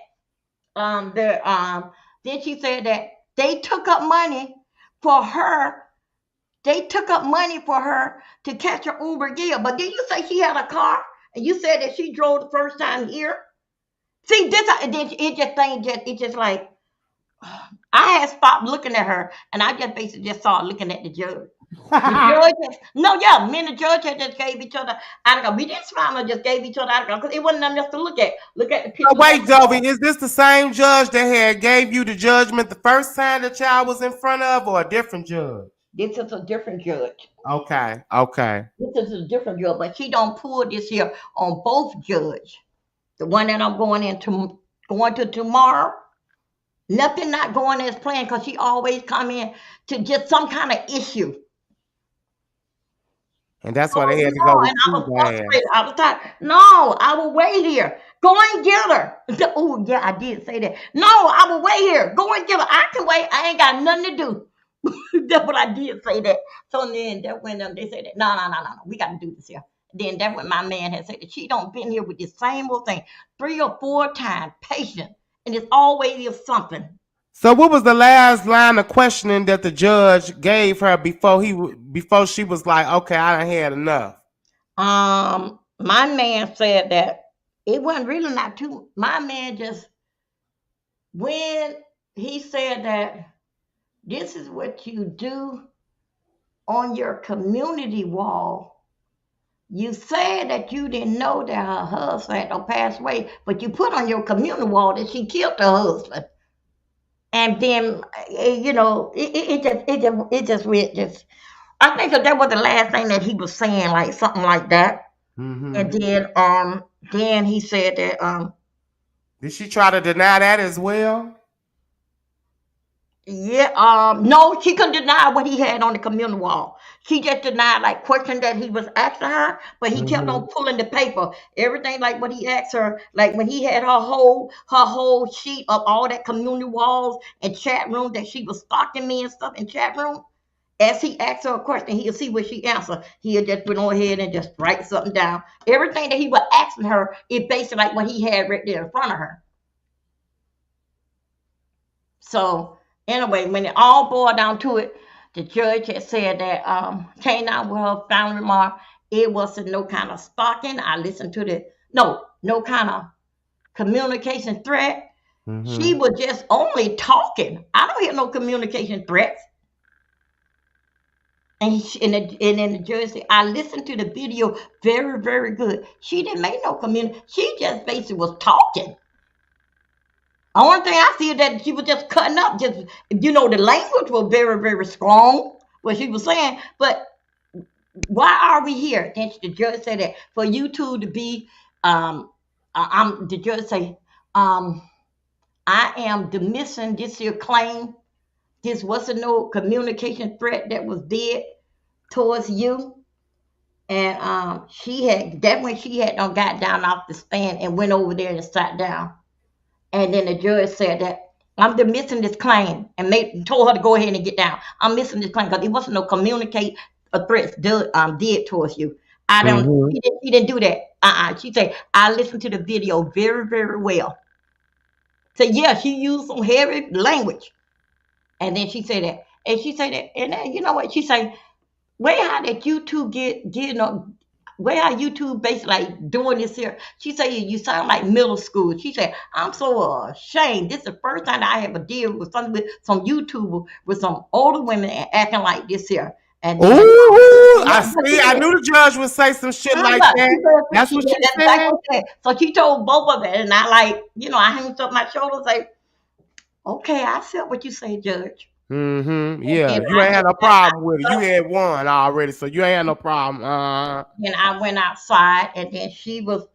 then she said that they took up money for her. They took up money for her to catch her Uber deal. But did you say she had a car? And you said that she drove the first time here? See, it just like, I had stopped looking at her, and I just basically just started looking at the judge. Me and the judge had just gave each other article. We didn't smile, just gave each other article because it wasn't nothing else to look at. Look at the picture. Wait, Dovie, is this the same judge that had gave you the judgment the first time that y'all was in front of, or a different judge? This is a different judge. Okay. This is a different judge, but she don't pull this here on both judge. The one that I'm going to tomorrow. Nothing not going as planned because she always come in to just some kind of issue. And that's why Oh, they had to go no, and I was retrieve her ass. frustrated. I was tired. No, I will wait here. Go and get her. Oh, yeah, I did say that. No, I will wait here. Go and get her. I can wait. I ain't got nothing to do. That's what I did say that. So then that when they said that, no, we got to do this here. Then that when my man had said that she don't been here with this same old thing 3 or 4 times, patient, and it's always something. So what was the last line of questioning that the judge gave her before she was like, okay, I done had enough? My man said that it wasn't really not too. My man just when he said that this is what you do on your community wall. You said that you didn't know that her husband had passed away, but you put on your community wall that she killed her husband. And then, it just went just. I think that was the last thing that he was saying, like something like that. Mm-hmm. And then he said that. Did she try to deny that as well? Yeah, no, she couldn't deny what he had on the community wall. She just denied like questions that he was asking her, but he kept on pulling the paper. Everything like what he asked her, like when he had her whole sheet of all that community walls and chat room that she was stalking me and stuff in chat room. As he asked her a question, he'll see what she answered. He'll just went on ahead and just write something down. Everything that he was asking her, it basically like what he had right there in front of her. So anyway, when it all boiled down to it, the judge had said that came out with her final remark. It wasn't no kind of stalking. I listened to no kind of communication threat. Mm-hmm. She was just only talking. I don't hear no communication threats. And then the judge said, I listened to the video very, very good. She didn't make no communication. She just basically was talking. The only thing I see is that she was just cutting up. Just, the language was very, very strong, what she was saying. But why are we here? Then the judge said that for you two to be, the judge say, I am dismissing this here claim. This wasn't no communication threat that was dead towards you. And she had got down off the stand and went over there and sat down. And then the judge said that I'm dismissing this claim and told her to go ahead and get down. I'm missing this claim because it wasn't no communicate threats did towards you. I don't. Mm-hmm. He didn't do that. She said I listened to the video very, very well. So yeah, she used some heavy language. And then she said that, and then you know what she said? Where how did you two where are you two basically like doing this here? She said, you sound like middle school. She said, I'm so ashamed. This is the first time I have a deal with some YouTuber with some older women and acting like this here. And I knew the judge would say some shit like that. That's what she said. So she told both of them, and I I hanged up my shoulders like, okay, I said what you say, Judge. Mm-hmm. Yeah, you ain't had no problem with it. You had won already, so you ain't had no problem. And I went outside, and then she was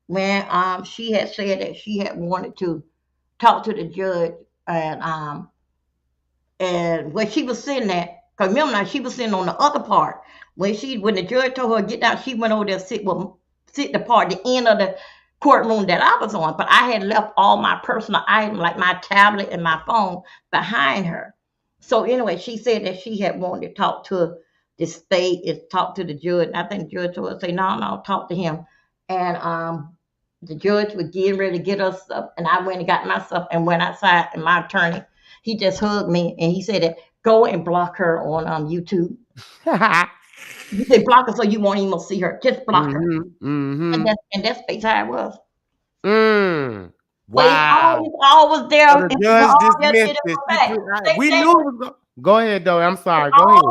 when she had said that she had wanted to talk to the judge, and where she was sitting at, because remember now she was sitting on the other part. When the judge told her to get down, she went over there sit the part the end of the courtroom that I was on, but I had left all my personal items like my tablet and my phone behind her. So anyway, she said that she had wanted to talk to the state and talk to the judge. And I think the judge told her, say, no, talk to him. And the judge was getting ready to get us stuff. And I went and got my stuff and went outside. And my attorney, he just hugged me. And he said that go and block her on YouTube. He said block her so you won't even see her. Just block her. Mm-hmm. And that's basically how it was. Wow. It's always there. So the judge dismissed it. We knew it was going. Go ahead, though. I'm sorry. Go ahead.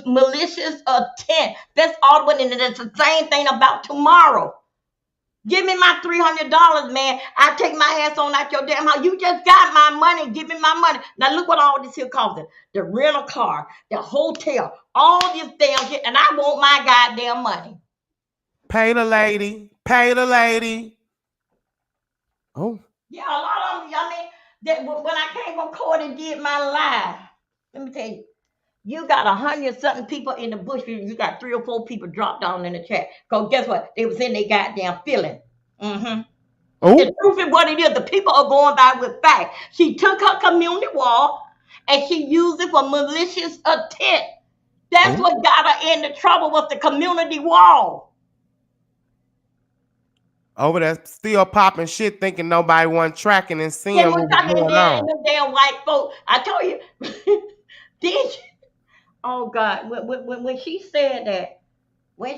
Malicious intent. That's all what, and that's the same thing about tomorrow. Give me my $300, man. I take my ass on out your damn house. You just got my money. Give me my money. Now look what all this here costing. The rental car, the hotel, all this damn shit, and I want my goddamn money. Pay the lady. Pay the lady. Oh. Yeah, a lot of them, I mean, that when I came from court and did my live, let me tell you, You got 100-something people in the bush. You got 3 or 4 people dropped down in the chat. Because guess what? They was in their goddamn feeling. Mm-hmm. The truth is what it is. The people are going by with fact. She took her community wall and she used it for malicious intent. That's what got her into trouble with the community wall. Over there still popping shit, thinking nobody wasn't tracking and seeing what was going on. Them damn white folks. I told you. Did you? Oh God. When she said that, when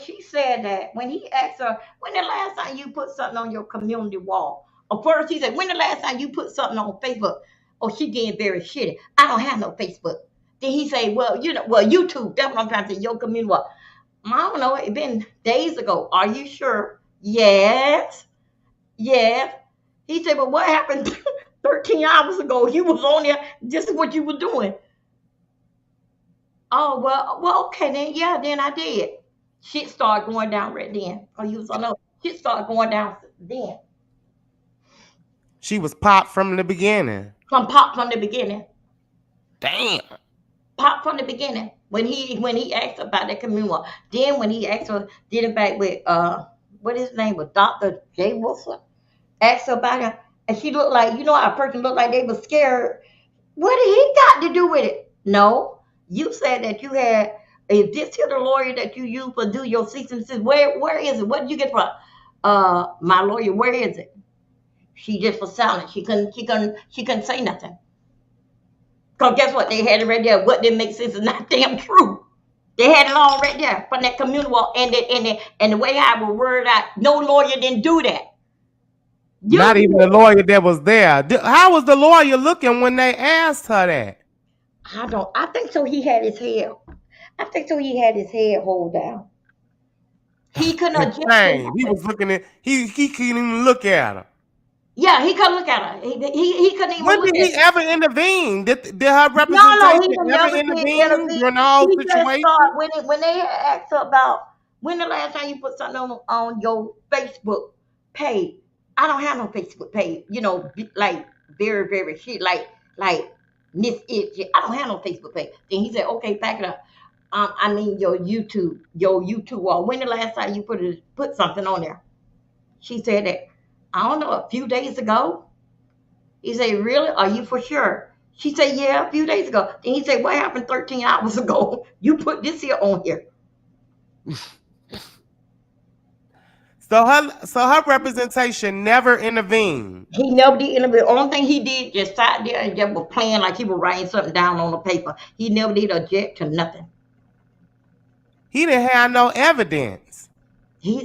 he asked her, when the last time you put something on your community wall? Or first he said, when the last time you put something on Facebook? Oh, she getting very shitty. I don't have no Facebook. Then he say, well, YouTube. That's what I'm trying to say. Your community wall. I don't know. It been days ago. Are you sure? Yes. Yes. He said, but what happened 13 hours ago? You was on there. This is what you were doing. Oh, well, okay then. Yeah, then I did. Shit started going down right then. Oh, you was on no. Shit started going down then. She was popped from the beginning. Popped from the beginning. Damn. Popped from the beginning. When he asked about that community wall. Then when he asked her, did it back with what his name was, Dr. J. Wilson. Asked her about it, and she looked like, you know how a person looked like they was scared. What did he got to do with it? No. You said that you had. Is this here the lawyer that you use for do your cease and desist? Where is it? What did you get from? My lawyer. Where is it? She just was silent. She couldn't say nothing. Cause guess what? They had it right there. What didn't make sense is not damn true. They had it all right there from that community wall, and the way I would word out, no lawyer didn't do that. Not even the lawyer that was there. How was the lawyer looking when they asked her that? I think so. He had his hair. I think so. He had his head hold down. He couldn't adjust. He was looking at. He couldn't even look at her. Yeah, he couldn't look at her. He couldn't even. When did he ever intervene? Did her representation ever intervene during the whole situation? When they asked her about when the last time you put something on your Facebook page. I don't have no Facebook page. You know, like very very shit. Like Miss It. I don't have no Facebook page. Then he said, okay, back it up. I mean your YouTube wall. When the last time you put something on there? She said that, I don't know, a few days ago. He said, really? Are you for sure? She said, yeah, a few days ago. Then he said, what happened 13 hours ago? You put this here on here. So her representation never intervened. He never did intervene. The only thing he did just sat there and just was playing like he was writing something down on the paper. He never did object to nothing. He didn't have no evidence. He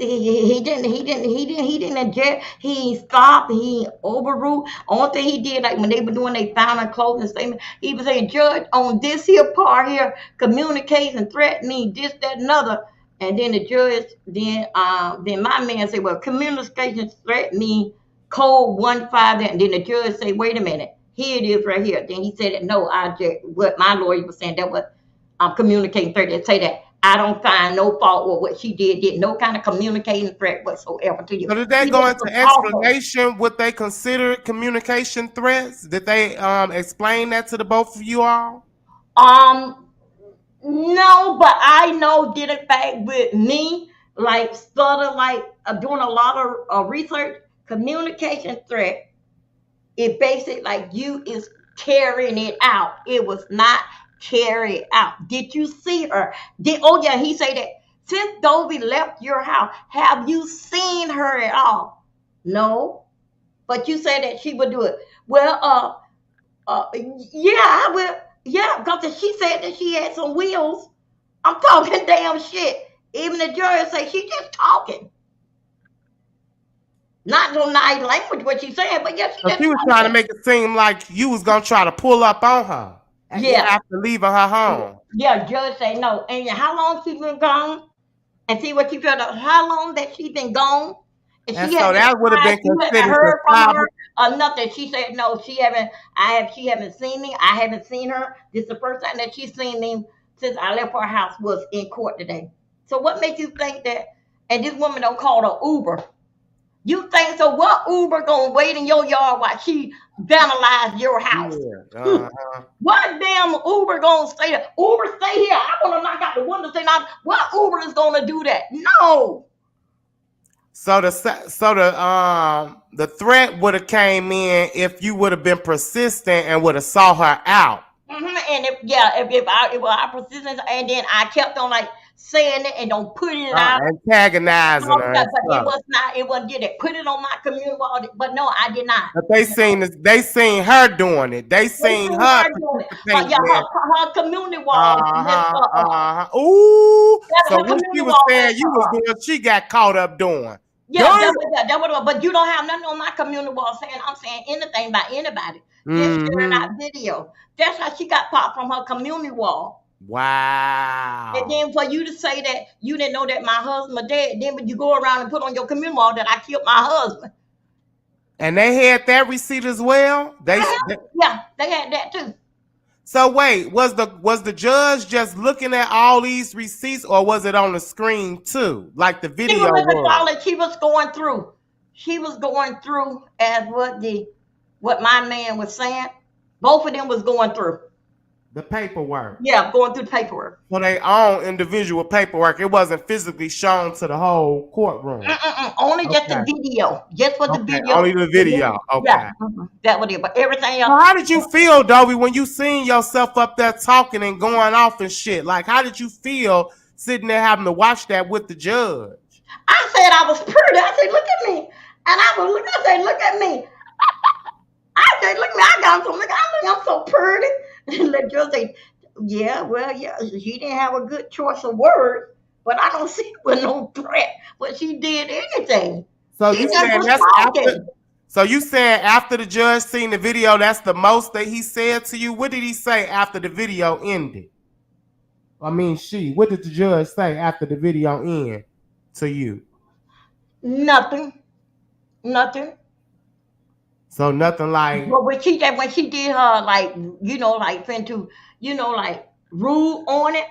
didn't object. He stopped. He overruled. Only thing he did, like when they were doing their final closing statement, he was saying, Judge, on this here part here, communication, threatening, this, that, and other. And then the judge, then my man said, well, communication threatening code 15. And then the judge said, wait a minute, here it is right here. Then he said that no, what my lawyer was saying, that was communicating threat. They say that I don't find no fault with what she did no kind of communicating threat whatsoever to you. So did they go into explanation what they considered communication threats? Did they explain that to the both of you all? No, but I know did it back with me, like sort of like doing a lot of research. Communication threat, it basically like you is carrying it out. It was not carried out. Did you see her? He said that since Dovie left your house, have you seen her at all? No, but you said that she would do it. Well, yeah, I will. Yeah, because she said that she had some wheels. I'm talking damn shit. Even the judge say she just talking. Not no nice language what she said, but yes, she was trying to make it seem like you was gonna try to pull up on her. Yeah, after leaving her home. Yeah, judge say no. And how long she been gone? And see what you felt. How long that she been gone? And so that would have been considered heard from her or nothing. She said no. She haven't seen me. I haven't seen her. This is the first time that she's seen me since I left her house was in court today. So what makes you think that? And this woman don't call her Uber. You think so? What Uber gonna wait in your yard while she vandalized your house? Yeah. What damn Uber gonna stay there? Uber stay here. I wanna knock out the window. Say now, what Uber is gonna do that? No. So the threat would have came in if you would have been persistent and would have saw her out. And if I persistent, and then I kept on like saying it and don't put it out, antagonizing her. But it was not. It wasn't did it. Put it on my community wall. But no, I did not. But they seen her doing it. They seen her doing it. But yeah, her community wall. Ooh. So what she was saying you was doing, she got caught up doing. Yeah, but you don't have nothing on my community wall saying I'm saying anything about anybody. Just sharing that video. That's how she got popped from her community wall. Wow. And then for you to say that you didn't know that my husband dead, then when you go around and put on your community wall that I killed my husband. And they had that receipt as well? They had that too. So wait, was the judge just looking at all these receipts, or was it on the screen too, like the video? She was going through. She was going through as what my man was saying. Both of them was going through the paperwork. Yeah, going through the paperwork. So they own individual paperwork. It wasn't physically shown to the whole courtroom. Only just the video, just for the video. Only the video. Okay. Yeah, that was it. But everything else. So how did you feel, Dovie, when you seen yourself up there talking and going off and shit? Like, how did you feel sitting there having to watch that with the judge? I said I was pretty. I said, look at me, and I said, look at me. I said, look at me. I got some. Look, I'm so pretty. And the judge say, yeah, she didn't have a good choice of words, but I don't see it with no threat. But she did anything. So you saying that's after? So you saying after the judge seen the video, that's the most that he said to you? What did he say after the video ended? I mean, what did the judge say after the video ended to you? Nothing. So nothing like. But when she did her like to like rule on it.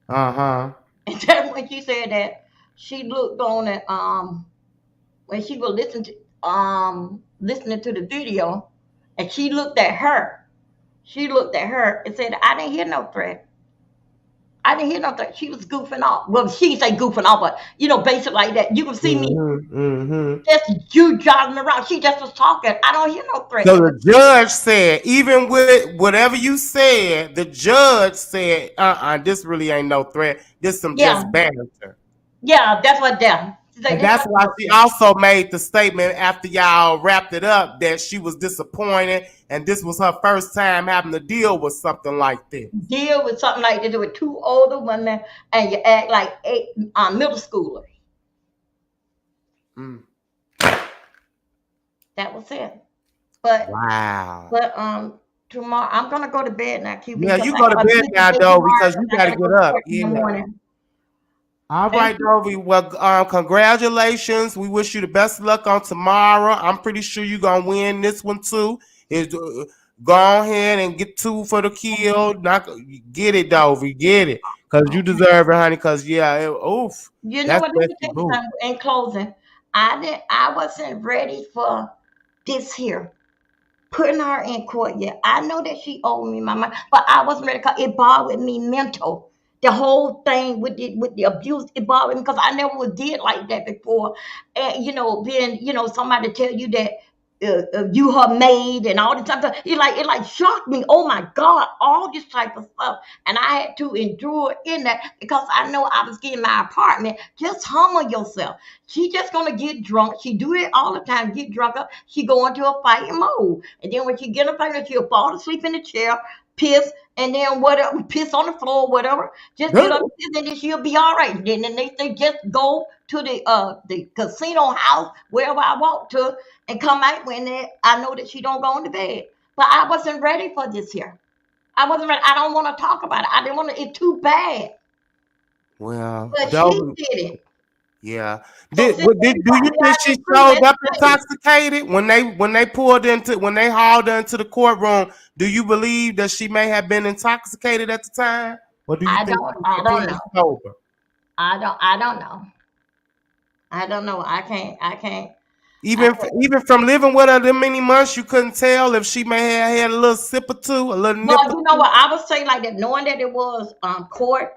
And then when she said that she looked on it when she was listening to the video, and she looked at her and said, I didn't hear no threat. She was goofing off. Well, she didn't say goofing off, but basically like that. You can see me just you jogging around. She just was talking. I don't hear no threat. So the judge said, even with whatever you said, the judge said, this really ain't no threat. This some just banter. Yeah, that's what that. And that's why she also made the statement after y'all wrapped it up that she was disappointed, and this was her first time having to deal with something like this. Deal with something like this with two older women, and you act like middle schoolers. That was it. But wow. But tomorrow I'm gonna go to bed now, QB. Yeah, you go to bed now, though, because you gotta get up. Yeah. All right, Dovie. Well, congratulations. We wish you the best of luck on tomorrow. I'm pretty sure you're going to win this one, too. Go ahead and get 2 for the kill. Get it, Dovie. Get it. Because you deserve it, honey. Because, oof. You know what? In closing, I wasn't ready for this here. Putting her in court yet. I know that she owed me my money, but I wasn't ready because it bothered me mental. The whole thing with the abuse, it bothered me because I never was did like that before. And being somebody tell you that you her maid and all this type of stuff, it shocked me. Oh my God, all this type of stuff, and I had to endure in that because I know I was getting my apartment. Just humble yourself. She just gonna get drunk. She do it all the time. Get drunk up. She go into a fighting mode, and then when she get in a fight, she'll fall asleep in the chair, piss. And then whatever, piss on the floor, whatever. Just get up and then she'll be all right. Then they just go to the casino house, wherever I walk to, and come out when I know that she don't go into bed. But I wasn't ready for this here. I wasn't ready. I don't want to talk about it. I didn't want to. It's too bad. Well, but she did it. Yeah. Do you think she showed up intoxicated when they hauled her into the courtroom? Do you believe that she may have been intoxicated at the time? Or do you think I don't know. Sober? I don't know. I don't know. I can't. Even from living with her them many months, you couldn't tell if she may have had a little sip or two, a little nip. Well, you know what? I would say like that, knowing that it was court,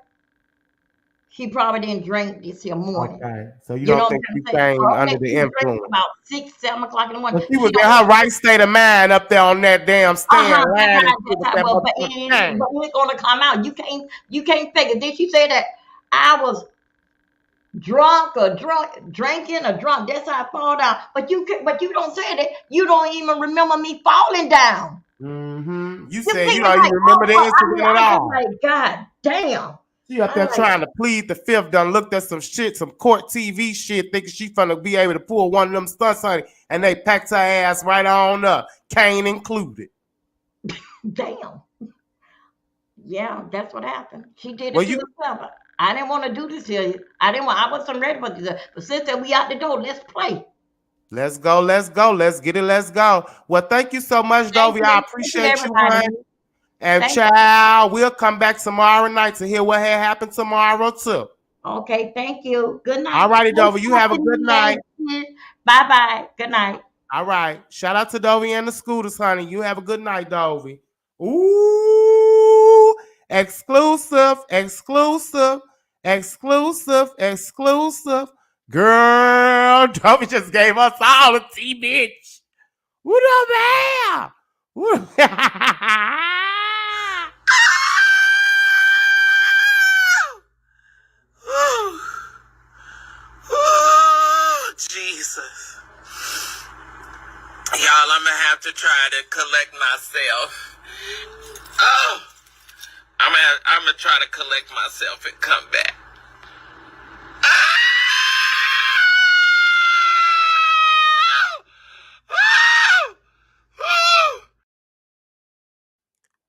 she probably didn't drink this here morning. Okay, so you You know don't what think I'm she saying? came under Okay, the she drank influence? about 6, 7 o'clock in the morning. But she was in her right state of mind up there on that damn stand, lying and shit with that But motherfucking cane. it's gonna come out. You can't fake it. Then she said that I was drinking or drunk. That's how I fall down. But you don't say that. You don't even remember me falling down. You said you don't don't even remember the incident at all. Like, God damn. She up there trying to plead the fifth, done looked at some shit, some court TV shit, thinking she finna be able to pull one of them stunts, honey, and they packed her ass right on up, cane included. Damn. Yeah, that's what happened. She did it to herself. I didn't want to do this here. I wasn't ready for this. But since that we out the door, let's play. Let's go. Let's get it. Let's go. Well, thank you so much, Dovie. I appreciate you, honey. And child, we'll come back tomorrow night to hear what had happened tomorrow too. Okay, thank you. Good night. All righty, Dovie. You have a good night. Bye-bye. Good night. All right. Shout out to Dovie and the Scooters, honey. You have a good night, Dovie. Ooh, exclusive. Girl, Dovie just gave us all the tea, bitch. What up, man? Jesus. Y'all, I'm gonna have to try to collect myself. Oh, I'm gonna try to collect myself and come back.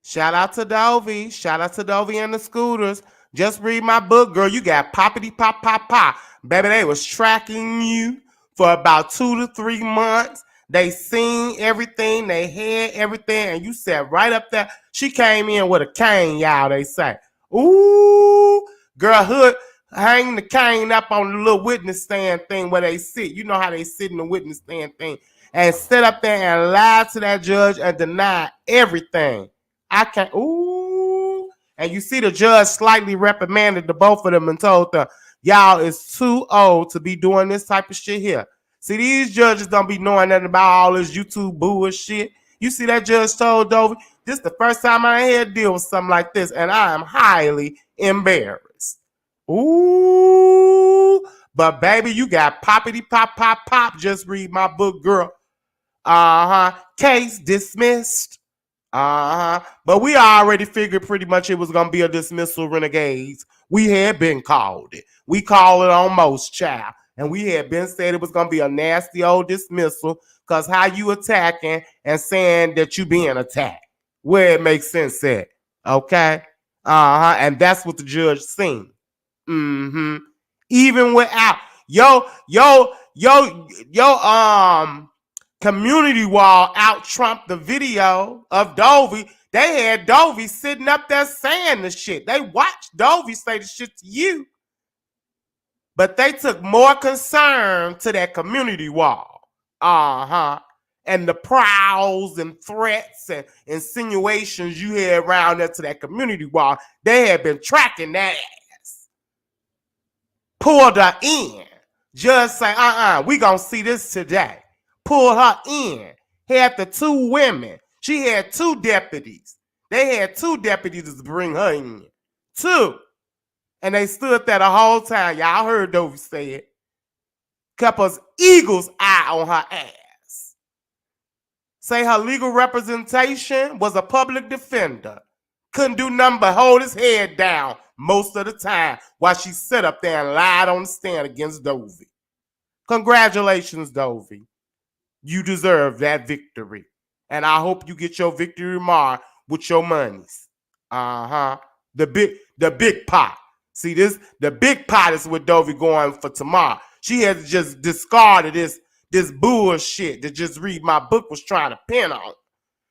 Shout out to Dovie. Shout out to Dovie and the Scooters. Just read my book, girl. You got poppity pop pop pop. Baby, they was tracking you for about 2 to 3 months. They seen everything. They had everything. And you sat right up there. She came in with a cane, y'all, they say. Ooh, girl, hood, hang the cane up on the little witness stand thing where they sit. You know how they sit in the witness stand thing. And sit up there and lie to that judge and deny everything. I can't. Ooh. And you see the judge slightly reprimanded the both of them and told them, y'all is too old to be doing this type of shit here. See, these judges don't be knowing nothing about all this YouTube bullshit. You see that judge told Dovie, this is the first time I had to deal with something like this, and I am highly embarrassed. Ooh. But baby, you got poppity pop pop pop. Just read my book, girl. Case dismissed. But we already figured pretty much it was gonna be a dismissal, renegades. We had been called it. We call it on most, child. And we had been said it was gonna be a nasty old dismissal, because how you attacking and saying that you being attacked, where it makes sense at. Okay? And that's what the judge seen. Even without community wall out trumped the video of Dovie. They had Dovie sitting up there saying the shit. They watched Dovie say the shit to you. But they took more concern to that community wall. And the prowls and threats and insinuations you had around there to that community wall. They had been tracking that ass. Pulled her in. Judge say, we gonna see this today. Pull her in. Had the 2 women. She had 2 deputies. They had 2 deputies to bring her in. 2. And they stood there the whole time. Y'all heard Dovie say it. Kept us eagle's eye on her ass. Say her legal representation was a public defender. Couldn't do nothing but hold his head down most of the time while she sat up there and lied on the stand against Dovie. Congratulations, Dovie. You deserve that victory. And I hope you get your victory tomorrow with your monies. The big pot. See, the big pot is what Dovie going for tomorrow. She has just discarded this bullshit that just read my book was trying to pin on.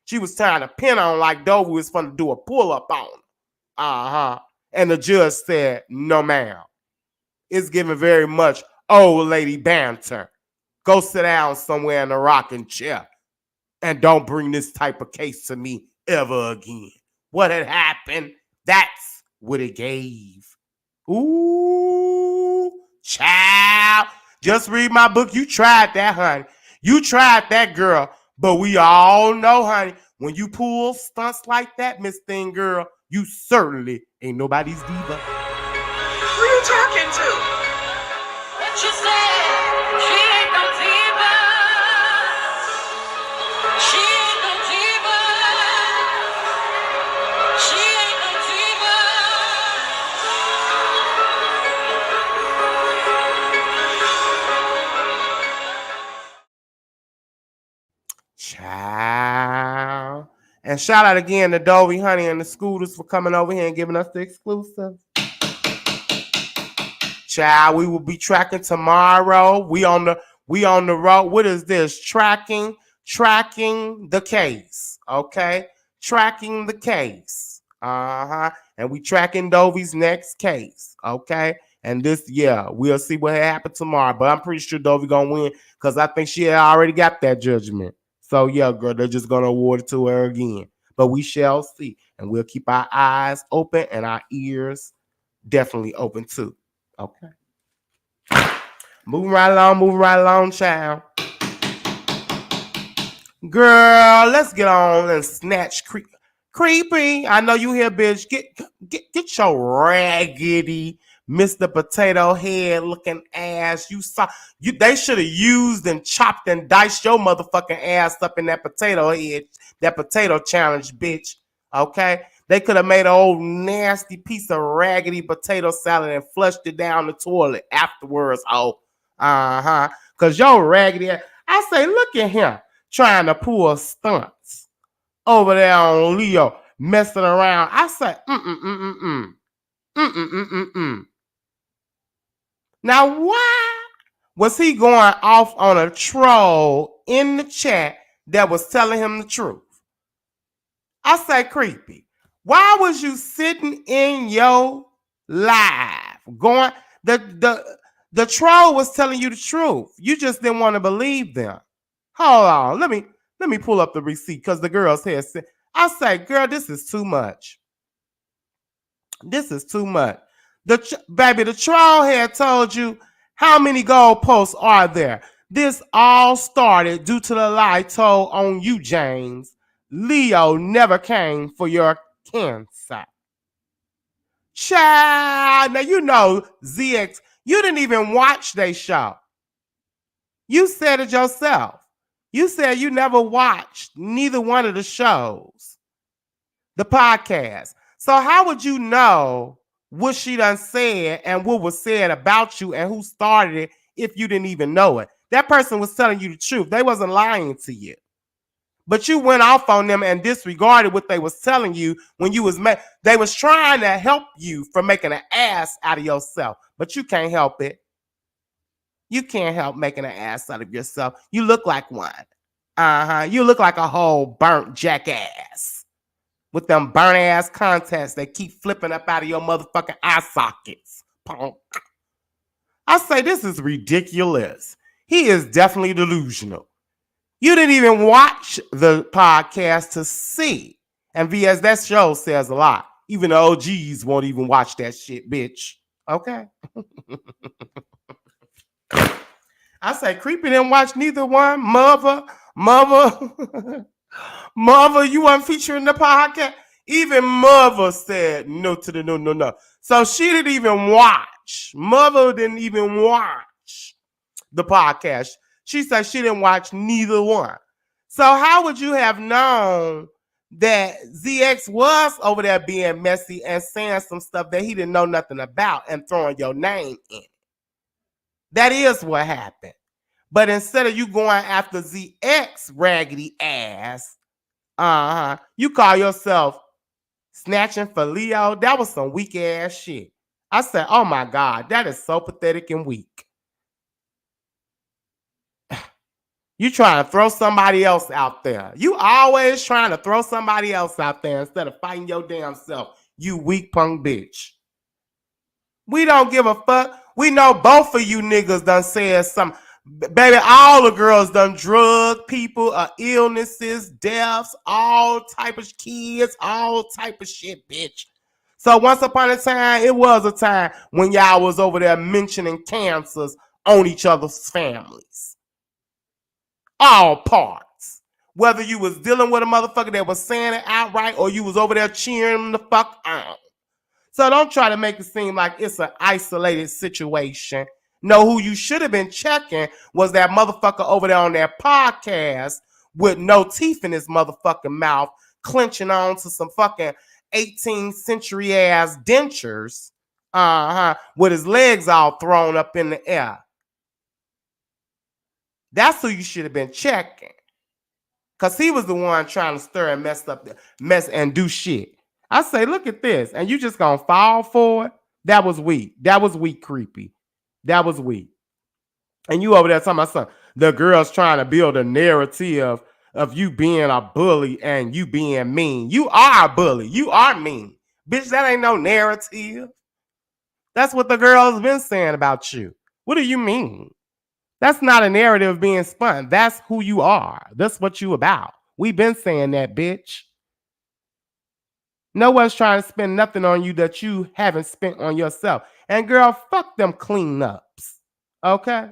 She was trying to pin on like Dovie was going to do a pull-up on. And the judge said, no, ma'am. It's giving very much old lady banter. Go sit down somewhere in a rocking chair and don't bring this type of case to me ever again. What had happened, that's what it gave. Ooh, child. Just read my book. You tried that, honey. You tried that, girl. But we all know, honey, when you pull stunts like that, Miss Thing Girl, you certainly ain't nobody's diva. Who you talking to? What you said? She ain't no diva. She ain't no diva. She ain't no diva. Child. And shout out again to Dovie, honey, and the scooters for coming over here and giving us the exclusive. Child, we will be tracking tomorrow. We on the road. What is this? Tracking the case. Okay? Tracking the case. And we tracking Dovie's next case. Okay? And this, we'll see what happens tomorrow. But I'm pretty sure Dovie gonna win because I think she already got that judgment. So yeah, girl, they're just gonna award it to her again. But we shall see. And we'll keep our eyes open and our ears definitely open too. Okay. Moving right along, child. Girl, let's get on and snatch creepy. I know you here, bitch. Get your raggedy Mr. Potato Head looking ass. They should have used and chopped and diced your motherfucking ass up in that potato head, that potato challenge, bitch. Okay? They could have made an old nasty piece of raggedy potato salad and flushed it down the toilet afterwards. Cause your raggedy ass. I say, look at him trying to pull stunts over there on Leo, messing around. I say, Now, why was he going off on a troll in the chat that was telling him the truth? I say, creepy. Why was you sitting in your live going? The troll was telling you the truth. You just didn't want to believe them. Hold on. Let me pull up the receipt because the girl said, I say, girl, this is too much. This is too much. Baby, the troll had told you how many goalposts are there. This all started due to the lie told on you, James. Leo never came for your cancer. Child, now you know ZX, you didn't even watch their show. You said it yourself. You said you never watched neither one of the shows, the podcast. So how would you know what she done said and what was said about you and who started it if you didn't even know it? That person was telling you the truth. They wasn't lying to you. But you went off on them and disregarded what they was telling you when you was they was trying to help you from making an ass out of yourself. But you can't help it. You can't help making an ass out of yourself. You look like one. You look like a whole burnt jackass with them burnt ass contacts that keep flipping up out of your motherfucking eye sockets. Punk. I say this is ridiculous. He is definitely delusional. You didn't even watch the podcast to see. And VS, that show says a lot. Even the OGs won't even watch that shit, bitch. Okay? I say, Creepy didn't watch neither one. Mother, you weren't featuring the podcast. Even Mother said no to the no. So she didn't even watch. Mother didn't even watch the podcast. She said she didn't watch neither one. So how would you have known that ZX was over there being messy and saying some stuff that he didn't know nothing about and throwing your name in? That is what happened. But instead of you going after ZX raggedy ass, you call yourself snatching for Leo. That was some weak ass shit. I said, oh my God, that is so pathetic and weak. You trying to throw somebody else out there. You always trying to throw somebody else out there instead of fighting your damn self. You weak punk bitch. We don't give a fuck. We know both of you niggas done said something. Baby, all the girls done drug people, illnesses, deaths, all type of kids, all type of shit, bitch. So once upon a time, it was a time when y'all was over there mentioning cancers on each other's families. All parts. Whether you was dealing with a motherfucker that was saying it outright or you was over there cheering them the fuck on. So don't try to make it seem like it's an isolated situation. No, who you should have been checking was that motherfucker over there on that podcast with no teeth in his motherfucking mouth, clenching on to some fucking 18th century ass dentures, with his legs all thrown up in the air. That's who you should have been checking. Cause he was the one trying to stir and mess and do shit. I say, look at this, and you just gonna fall for it? That was weak. That was weak, creepy. That was weak. And you over there talking about something. The girl's trying to build a narrative of you being a bully and you being mean. You are a bully. You are mean. Bitch, that ain't no narrative. That's what the girl's been saying about you. What do you mean? That's not a narrative being spun. That's who you are. That's what you about. We've been saying that, bitch. No one's trying to spend nothing on you that you haven't spent on yourself. And girl, fuck them cleanups. Okay?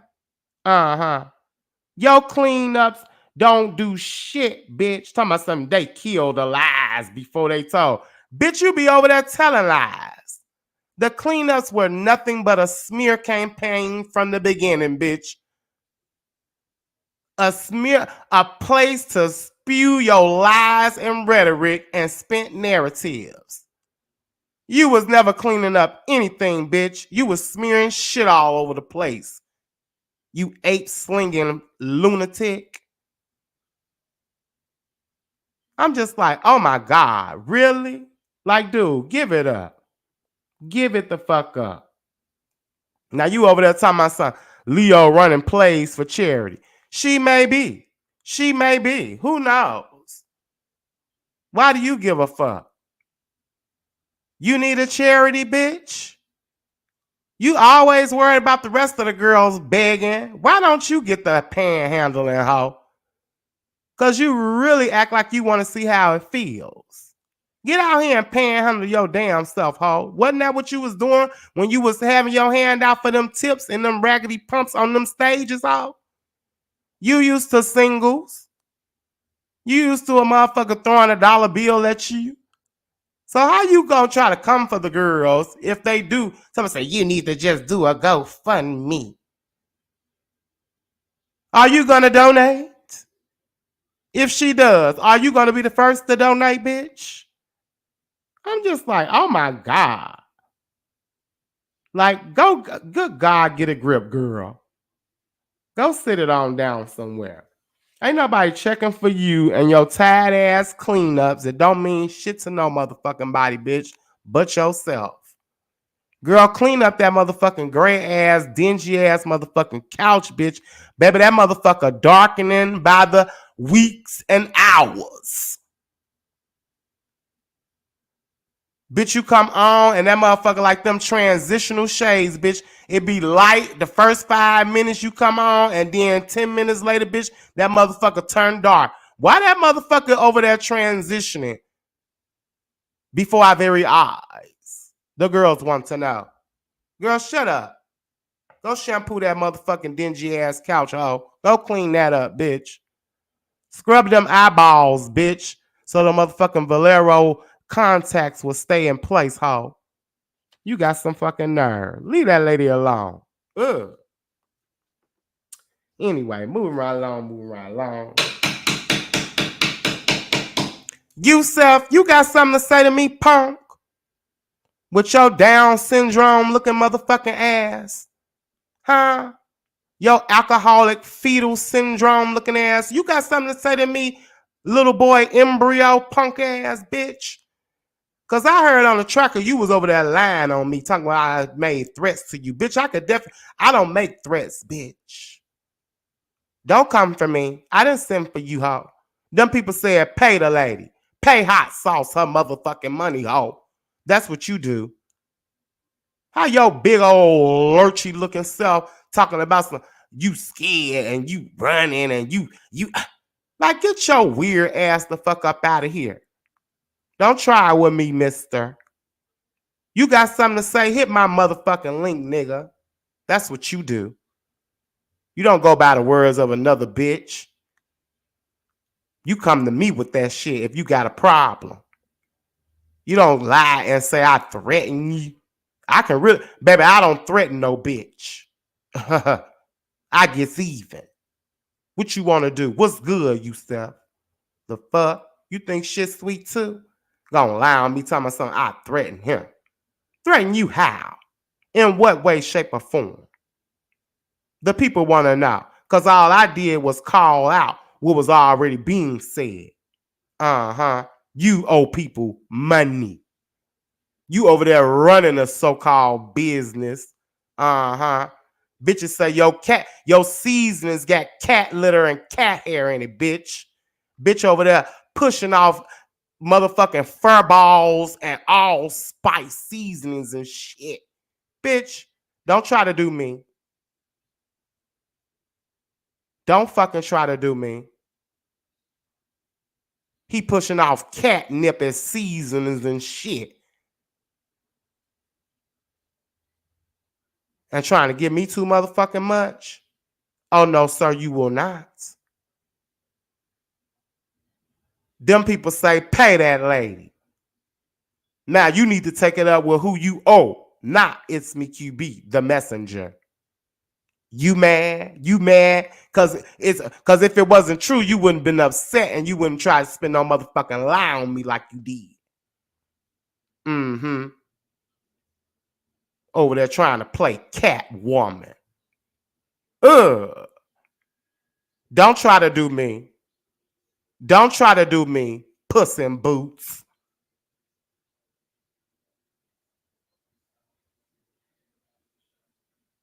Your cleanups don't do shit, bitch. Talking about something they killed the lies before they told. Bitch, you be over there telling lies. The cleanups were nothing but a smear campaign from the beginning, bitch. A place to spew your lies and rhetoric and spent narratives. You was never cleaning up anything, bitch. You was smearing shit all over the place. You ape-slinging lunatic. I'm just like, oh my God, really? Like, dude, give it up. Give it the fuck up. Now you over there talking about something. Leo running plays for charity. She may be. She may be. Who knows? Why do you give a fuck? You need a charity, bitch? You always worried about the rest of the girls begging. Why don't you get the panhandling hoe? Because you really act like you want to see how it feels. Get out here and panhandle your damn self, hoe. Wasn't that what you was doing when you was having your hand out for them tips and them raggedy pumps on them stages, hoe? You used to singles. You used to a motherfucker throwing $1 bill at you. So how you gonna try to come for the girls if they do? Someone say, you need to just do a GoFundMe. Are you gonna donate? If she does, are you gonna be the first to donate, bitch? I'm just like, oh my God. Like, go, good God, get a grip, girl. Go sit it on down somewhere. Ain't nobody checking for you and your tired ass cleanups that don't mean shit to no motherfucking body, bitch, but yourself. Girl, clean up that motherfucking gray ass, dingy ass motherfucking couch, bitch. Baby, that motherfucker darkening by the weeks and hours. Bitch, you come on and that motherfucker like them transitional shades, bitch. It be light the first 5 minutes you come on and then 10 minutes later, bitch, that motherfucker turn dark. Why that motherfucker over there transitioning before our very eyes? The girls want to know. Girl, shut up. Go shampoo that motherfucking dingy ass couch, ho. Go clean that up, bitch. Scrub them eyeballs, bitch, so the motherfucking Valero contacts will stay in place, ho. You got some fucking nerve. Leave that lady alone. Ugh. Anyway, moving right along. Yusef, you got something to say to me, punk? With your Down syndrome looking motherfucking ass. Huh? Your alcoholic fetal syndrome looking ass. You got something to say to me, little boy embryo punk ass bitch? Because I heard on the tracker you was over there lying on me, talking about I made threats to you. Bitch, I don't make threats, bitch. Don't come for me. I didn't send for you, ho. Them people said pay the lady. Pay hot sauce her motherfucking money, ho. That's what you do. How your big old lurchy looking self talking about some you scared and you running and you like get your weird ass the fuck up out of here. Don't try with me, mister. You got something to say, hit my motherfucking link, nigga. That's what you do. You don't go by the words of another bitch. You come to me with that shit if you got a problem. You don't lie and say I threaten you. I can really, baby, I don't threaten no bitch. I get even. What you want to do? What's good, you Steph? The fuck? You think shit sweet too? Gonna lie on me telling me something I threaten him. Threaten you how? In what way, shape, or form? The people want to know. Because all I did was call out what was already being said. You owe people money. You over there running a so-called business. Bitches say your seasonings got cat litter and cat hair in it, bitch. Bitch over there pushing off motherfucking fur balls and allspice seasonings and shit. Bitch, don't try to do me. Don't fucking try to do me. He pushing off catnip as seasonings and shit. And trying to give me too motherfucking much? Oh no, sir, you will not. Them people say, pay that lady. Now you need to take it up with who you owe, not It's Me QB, the messenger. You mad? You mad? Cause if it wasn't true, you wouldn't been upset and you wouldn't try to spend no motherfucking lie on me like you did. Over there trying to play Catwoman. Don't try to do me. Don't try to do me, Puss in Boots.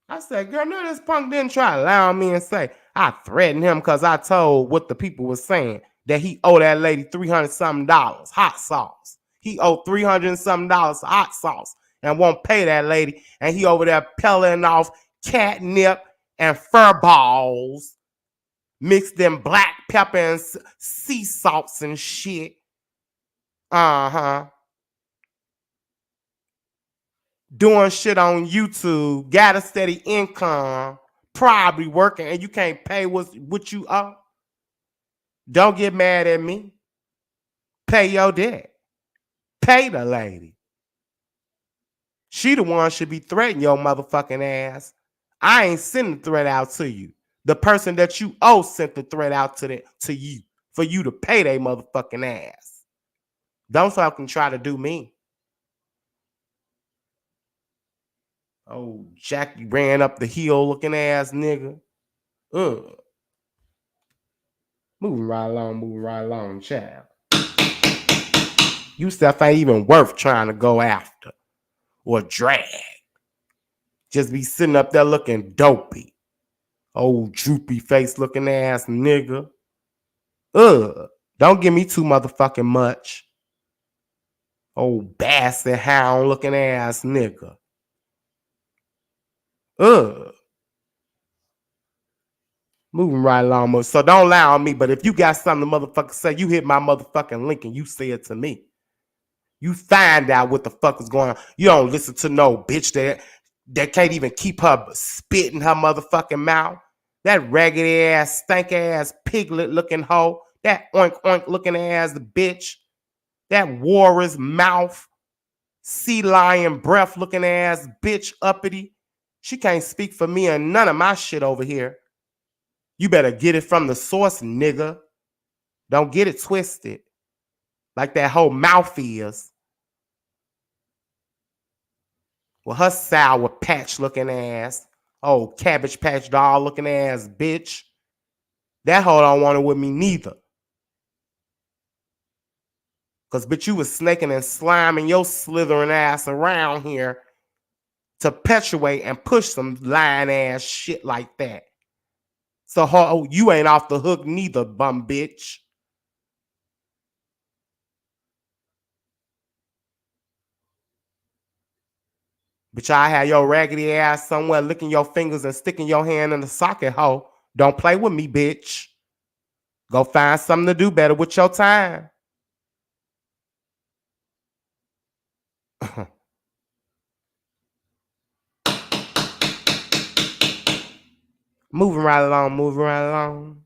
I said, girl, no, this punk didn't try to lie on me and say I threatened him because I told what the people were saying, that he owed that lady $300-something hot sauce. He owed $300-something hot sauce and won't pay that lady. And he over there pelling off catnip and fur balls, mixed in black pepper and sea salts and shit. Doing shit on YouTube, got a steady income, probably working, and you can't pay what you owe. Don't get mad at me. Pay your debt. Pay the lady. She the one should be threatening your motherfucking ass. I ain't sending the threat out to you. The person that you owe sent the threat out to you for you to pay their motherfucking ass. Don't fucking try to do me. Oh, Jackie ran up the hill looking ass nigga. Moving right along, child. You stuff ain't even worth trying to go after or drag. Just be sitting up there looking dopey. Old droopy face looking ass nigga. Don't give me too motherfucking much. Old bastard hound looking ass nigga. Moving right along. So don't lie on me, but if you got something to motherfucker say, you hit my motherfucking link and you say it to me. You find out what the fuck is going on. You don't listen to no bitch that can't even keep her spit in her motherfucking mouth. That raggedy ass, stank ass, piglet looking hoe. That oink oink looking ass bitch. That warrior's mouth, sea lion breath looking ass bitch uppity. She can't speak for me and none of my shit over here. You better get it from the source, nigga. Don't get it twisted. Like that whole mouth is. Well, her sour patch looking ass. Oh, Cabbage Patch doll looking ass bitch. That hoe don't want it with me neither. Because, bitch, you was snaking and sliming your slithering ass around here to perpetuate and push some lying ass shit like that. So, you ain't off the hook neither, bum bitch. Bitch, I had your raggedy ass somewhere licking your fingers and sticking your hand in the socket, hoe. Don't play with me, bitch. Go find something to do better with your time. Moving right along.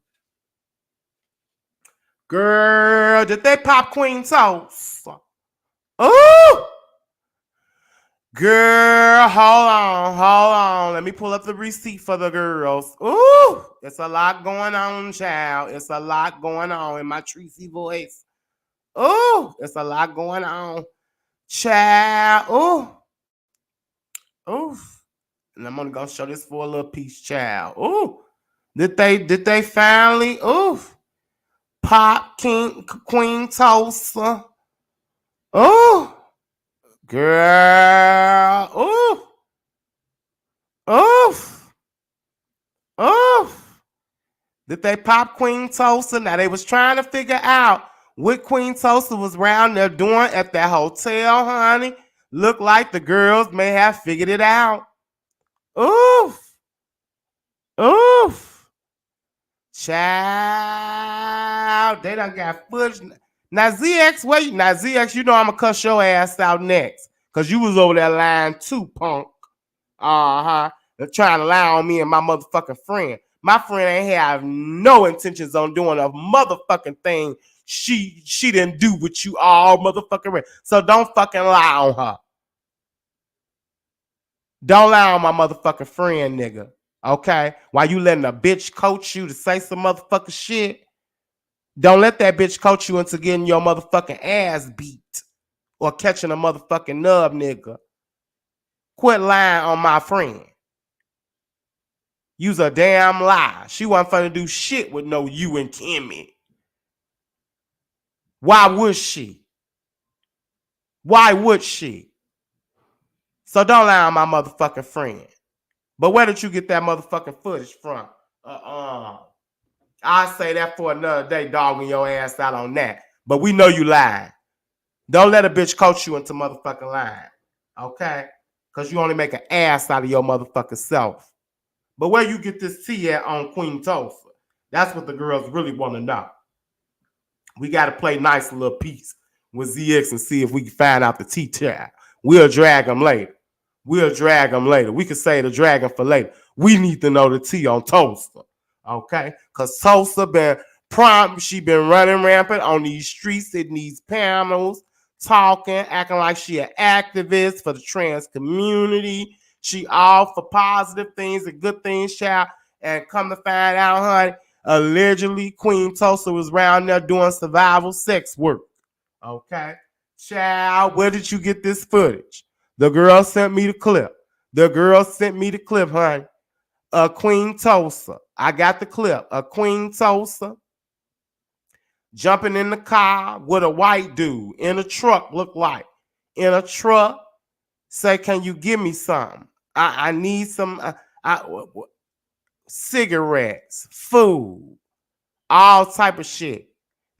Girl, did they pop Queen Toast? Ooh! Girl, hold on. Let me pull up the receipt for the girls. Ooh! It's a lot going on, child. It's a lot going on in my Tracy voice. Ooh! It's a lot going on, child. Ooh! Ooh! And I'm only gonna show this for a little piece, child. Ooh! Did they finally, ooh, pop Queen Toasa? Ooh! Girl, ooh! Oof! Oof! Did they pop Queen Toasa? Now they was trying to figure out what Queen Toasa was around there doing at that hotel, honey. Looked like the girls may have figured it out. Oof! Oof! Child, they done got footage. Now ZX, wait. Now ZX, you know I'm gonna cuss your ass out next, cause you was over there lying too, punk. They're trying to lie on me and my motherfucking friend. My friend ain't have no intentions on doing a motherfucking thing she didn't do with you all motherfucking right. So don't fucking lie on her. Don't lie on my motherfucking friend, nigga. Okay? While you letting a bitch coach you to say some motherfucking shit, don't let that bitch coach you into getting your motherfucking ass beat or catching a motherfucking nub, nigga. Quit lying on my friend. Use a damn lie. She wasn't finna do shit with no you and Kimmy. Why would she? Why would she? So don't lie on my motherfucking friend. But where did you get that motherfucking footage from? I'll say that for another day, dogging your ass out on that. But we know you lying. Don't let a bitch coach you into motherfucking lying. Okay? Because you only make an ass out of your motherfucking self. But where you get this tea at on Queen Toasa? That's what the girls really want to know. We got to play nice little piece with ZX and see if we can find out the tea child. We'll drag them later. We can say the dragon for later. We need to know the tea on Toasa. Okay? Because Toasa she been running rampant on these streets in these panels, talking, acting like she an activist for the trans community. She all for positive things and good things, child. And come to find out, honey, allegedly Queen Toasa was around there doing survival sex work. Okay? Child, where did you get this footage? The girl sent me the clip. Honey. Queen Toasa. I got the clip. Queen Toasa jumping in the car with a white dude in a truck, look like. In a truck, say, can you give me something? I need some cigarettes, food, all type of shit.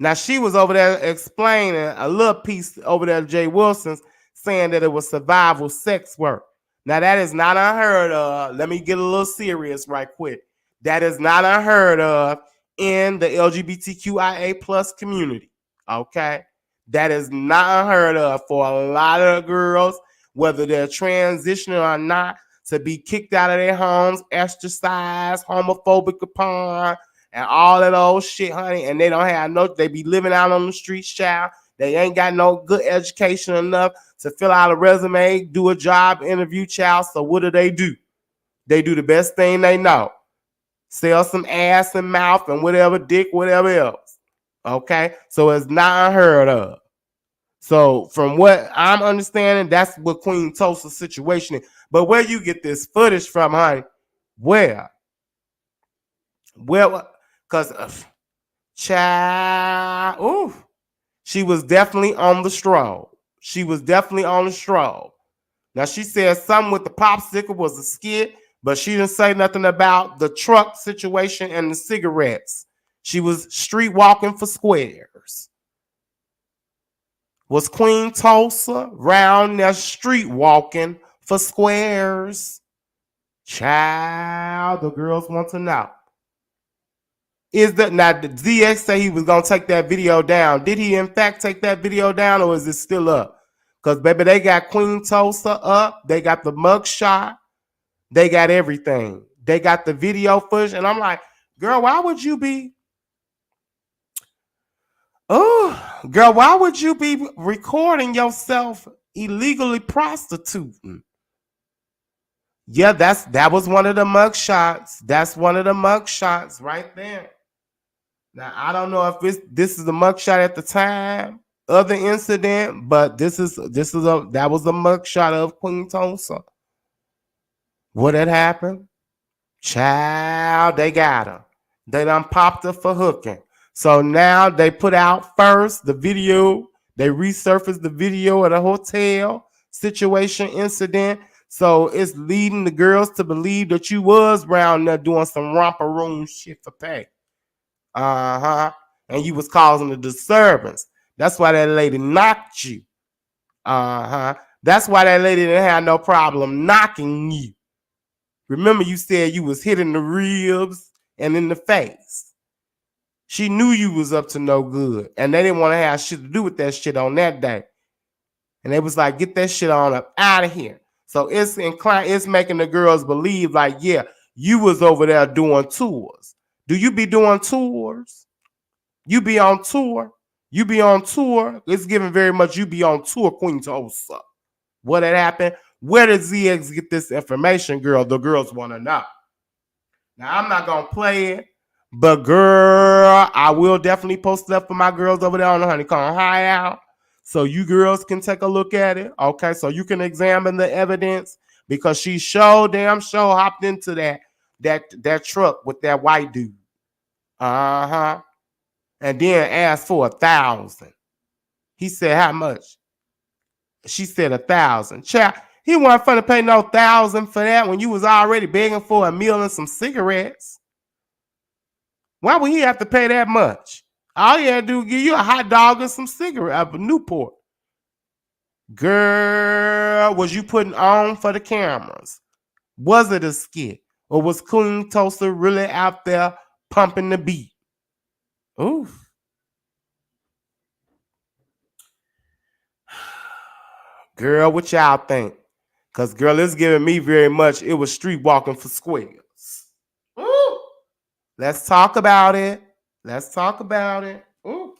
Now, she was over there explaining a little piece over there to Jay Wilson's saying that it was survival sex work. Now, that is not unheard of. Let me get a little serious right quick. That is not unheard of in the LGBTQIA plus community. Okay? That is not unheard of for a lot of girls, whether they're transitioning or not, to be kicked out of their homes, ostracized, homophobic upon, and all that old shit, honey. And they don't have they be living out on the streets, child. They ain't got no good education enough to fill out a resume, do a job interview, child. So what do? They do the best thing they know. Sell some ass and mouth and whatever, dick, whatever else. Okay? So it's not unheard of. So from what I'm understanding, that's what Queen Toasa's situation is. But where you get this footage from, honey? Where? Well, because child, ooh, she was definitely on the stroll. Now, she said something with the popsicle was a skit, but she didn't say nothing about the truck situation and the cigarettes. She was street walking for squares. Was Queen Toasa round there street walking for squares. Child, the girls want to know. Is that now the DX say he was gonna take that video down? Did he in fact take that video down, or is it still up? Because baby, they got Queen Toasa up, they got the mugshot, they got everything. They got the video footage, and I'm like, girl, why would you be? Oh, girl, why would you be recording yourself illegally prostituting? Yeah, that was one of the mugshots. That's one of the mugshots right there. Now I don't know if this is a mugshot at the time of the incident, but that was a mugshot of Queen Toasa. What had happened? Child, they got her. They done popped her for hooking. So now they put out first the video. They resurfaced the video at a hotel situation incident. So it's leading the girls to believe that you was around there doing some romper room shit for pay. And you was causing a disturbance. That's why that lady knocked you. That's why that lady didn't have no problem knocking you. Remember, you said you was hit in the ribs and in the face. She knew you was up to no good, and they didn't want to have shit to do with that shit on that day. And they was like, get that shit on up out of here. So it's making the girls believe like, yeah, you was over there doing tours. Do you be doing tours? You be on tour. You be on tour. It's giving very much you be on tour, Queen Toasa. What had happened? Where did ZX get this information, girl? The girls want to know. Now, I'm not going to play it, but girl, I will definitely post it up for my girls over there on the Honeycomb Hideout, so you girls can take a look at it, okay? So you can examine the evidence, because she damn sure hopped into that truck with that white dude. And then asked for 1,000. He said, how much? She said 1,000. Child, he wasn't finna pay no 1,000 for that when you was already begging for a meal and some cigarettes. Why would he have to pay that much? All he had to do was give you a hot dog and some cigarette, a Newport. Girl, was you putting on for the cameras? Was it a skit? Or was Queen Toasa really out there pumping the beat? Oof. Girl, what y'all think? Because, girl, it's giving me very much, it was streetwalking for squares. Ooh. Let's talk about it. Let's talk about it. Ooh.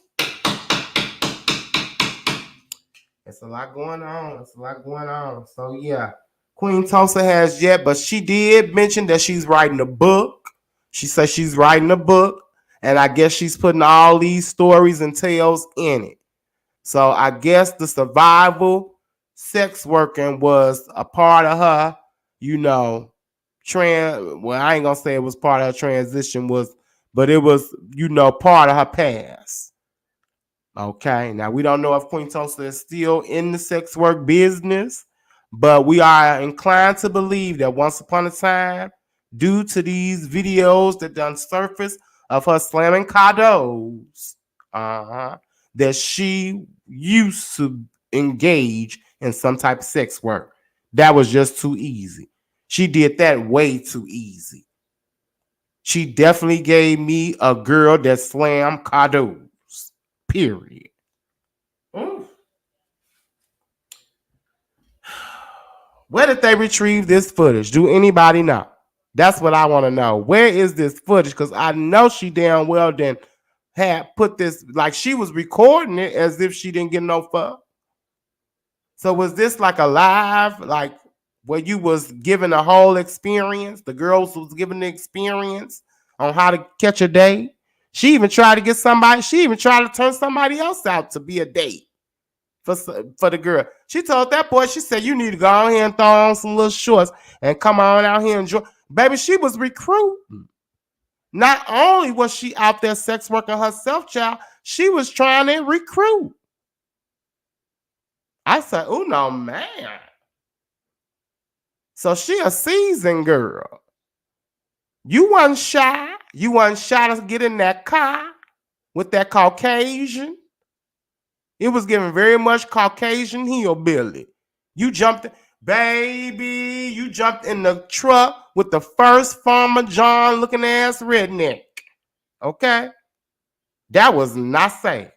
It's a lot going on. It's a lot going on. So, yeah. Queen Toasa has yet, but she did mention that she's writing a book. She says she's writing a book, and I guess she's putting all these stories and tales in it. So I guess the survival sex working was a part of her, well, I ain't gonna say it was part of her transition, but it was, part of her past. Okay, now we don't know if Queen Toasa is still in the sex work business, but we are inclined to believe that once upon a time, due to these videos that done surfaced of her slamming condos, that she used to engage in some type of sex work. That was just too easy. She did that way too easy. She definitely gave me a girl that slammed condos. Period. Where did they retrieve this footage? Do anybody know? That's what I want to know. Where is this footage? Because I know she damn well didn't had put this, like she was recording it as if she didn't get no fuck. So was this like a live, like where you was given a whole experience? The girls was given the experience on how to catch a date. She even tried to turn somebody else out to be a date for the girl. She told that boy, she said, you need to go out here and throw on some little shorts and come on out here and enjoy. Baby, she was recruiting. Not only was she out there sex working herself, child, she was trying to recruit. I said, oh no, man. So she a seasoned girl. You wasn't shy. You wasn't shy to get in that car with that Caucasian. It was giving very much Caucasian hillbilly. You jumped. Baby, you jumped in the truck with the first Farmer John looking ass redneck. Okay? That was not safe.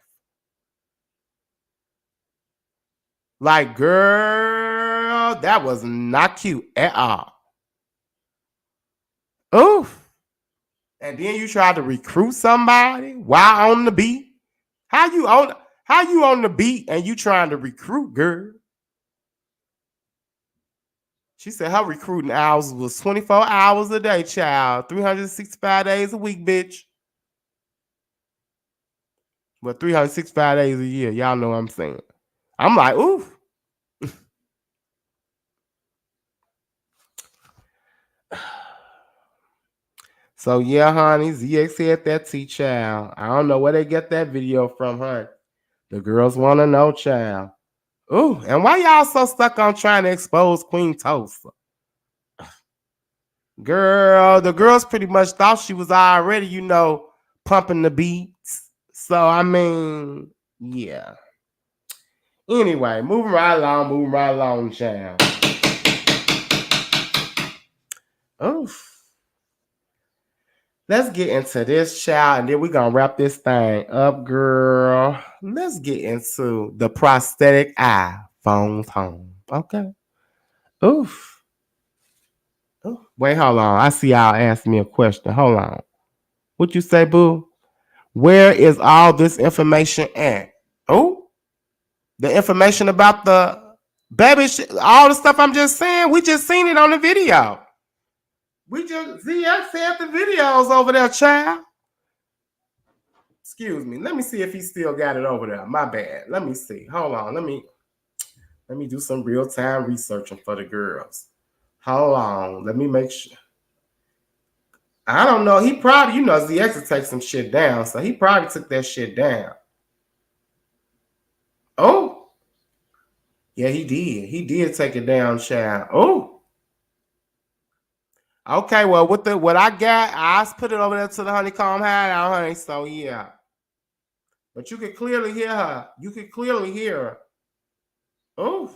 Like, girl, that was not cute at all. Oof. And then you tried to recruit somebody while on the beat. How you on the beat and you trying to recruit, girl? She said her recruiting hours was 24 hours a day, child. 365 days a week, bitch. But 365 days a year. Y'all know what I'm saying. I'm like, oof. So yeah, honey, ZX had that T-child. I don't know where they get that video from, honey. The girls want to know, child. Ooh, and why y'all so stuck on trying to expose Queen Toasa? Girl, the girls pretty much thought she was already, pumping the beats. So, I mean, yeah. Anyway, moving right along, child. Oof. Let's get into this, child, and then we're going to wrap this thing up, girl. Let's get into the prosthetic iPhone's home. Okay. Oof. Oof. Wait, hold on. I see y'all asking me a question. Hold on. What you say, boo? Where is all this information at? Oh, the information about the baby, all the stuff I'm just saying, we just seen it on the video. ZX had the videos over there, child. Excuse me. Let me see if he still got it over there. My bad. Let me see. Hold on. Let me do some real-time researching for the girls. Hold on. Let me make sure. I don't know. He probably, ZX will take some shit down. So he probably took that shit down. Oh. Yeah, he did. He did take it down, child. Oh. Okay, well, what I got, I put it over there to the honeycomb hideout, honey. So yeah. But you can clearly hear her. You can clearly hear her. Oh.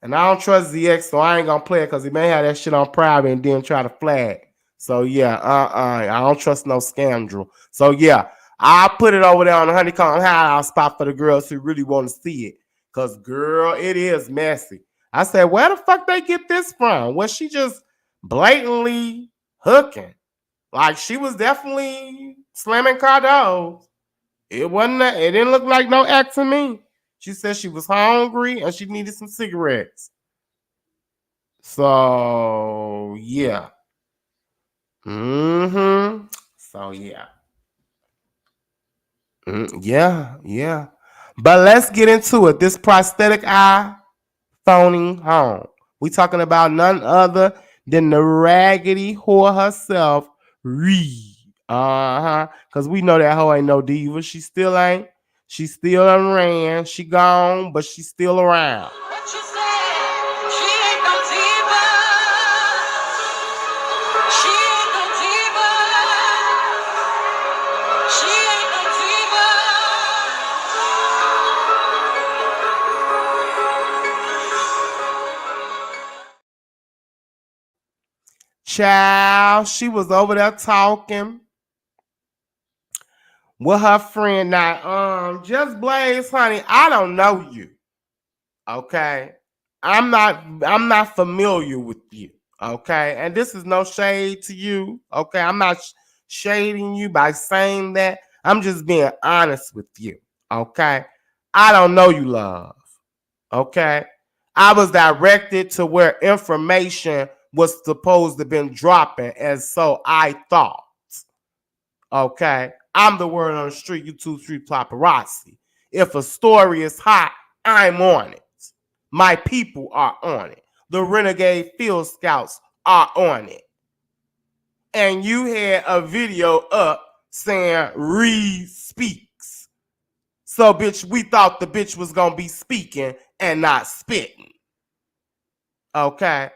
And I don't trust ZX, so I ain't gonna play it because he may have that shit on private and then try to flag. So yeah, I don't trust no scoundrel. So yeah, I'll put it over there on the honeycomb hideout spot for the girls who really want to see it. Cause girl, it is messy. I said, where the fuck they get this from? Was she just blatantly hooking? Like she was definitely slamming cardos. It didn't look like no act to me. She said she was hungry and she needed some cigarettes. So yeah. So yeah. Yeah. But let's get into it. This prosthetic eye phoning home. We talking about none other than the raggedy whore herself, Reed. Because we know that hoe ain't no diva. She still ain't. She still ran. She gone, but she still around. What you say? She ain't no diva. She ain't no diva. She ain't no diva. Child, she was over there talking with her friend. Now, Just Blaze, honey, I don't know you. Okay. I'm not familiar with you. Okay. And this is no shade to you. Okay. I'm not shading you by saying that. I'm just being honest with you. Okay. I don't know you, love. Okay. I was directed to where information was supposed to have been dropping, and so I thought. Okay. I'm the word on the street, YouTube street paparazzi. If a story is hot, I'm on it. My people are on it. The Renegade Field Scouts are on it. And you had a video up saying Reed speaks. So, bitch, we thought the bitch was going to be speaking and not spitting. Okay?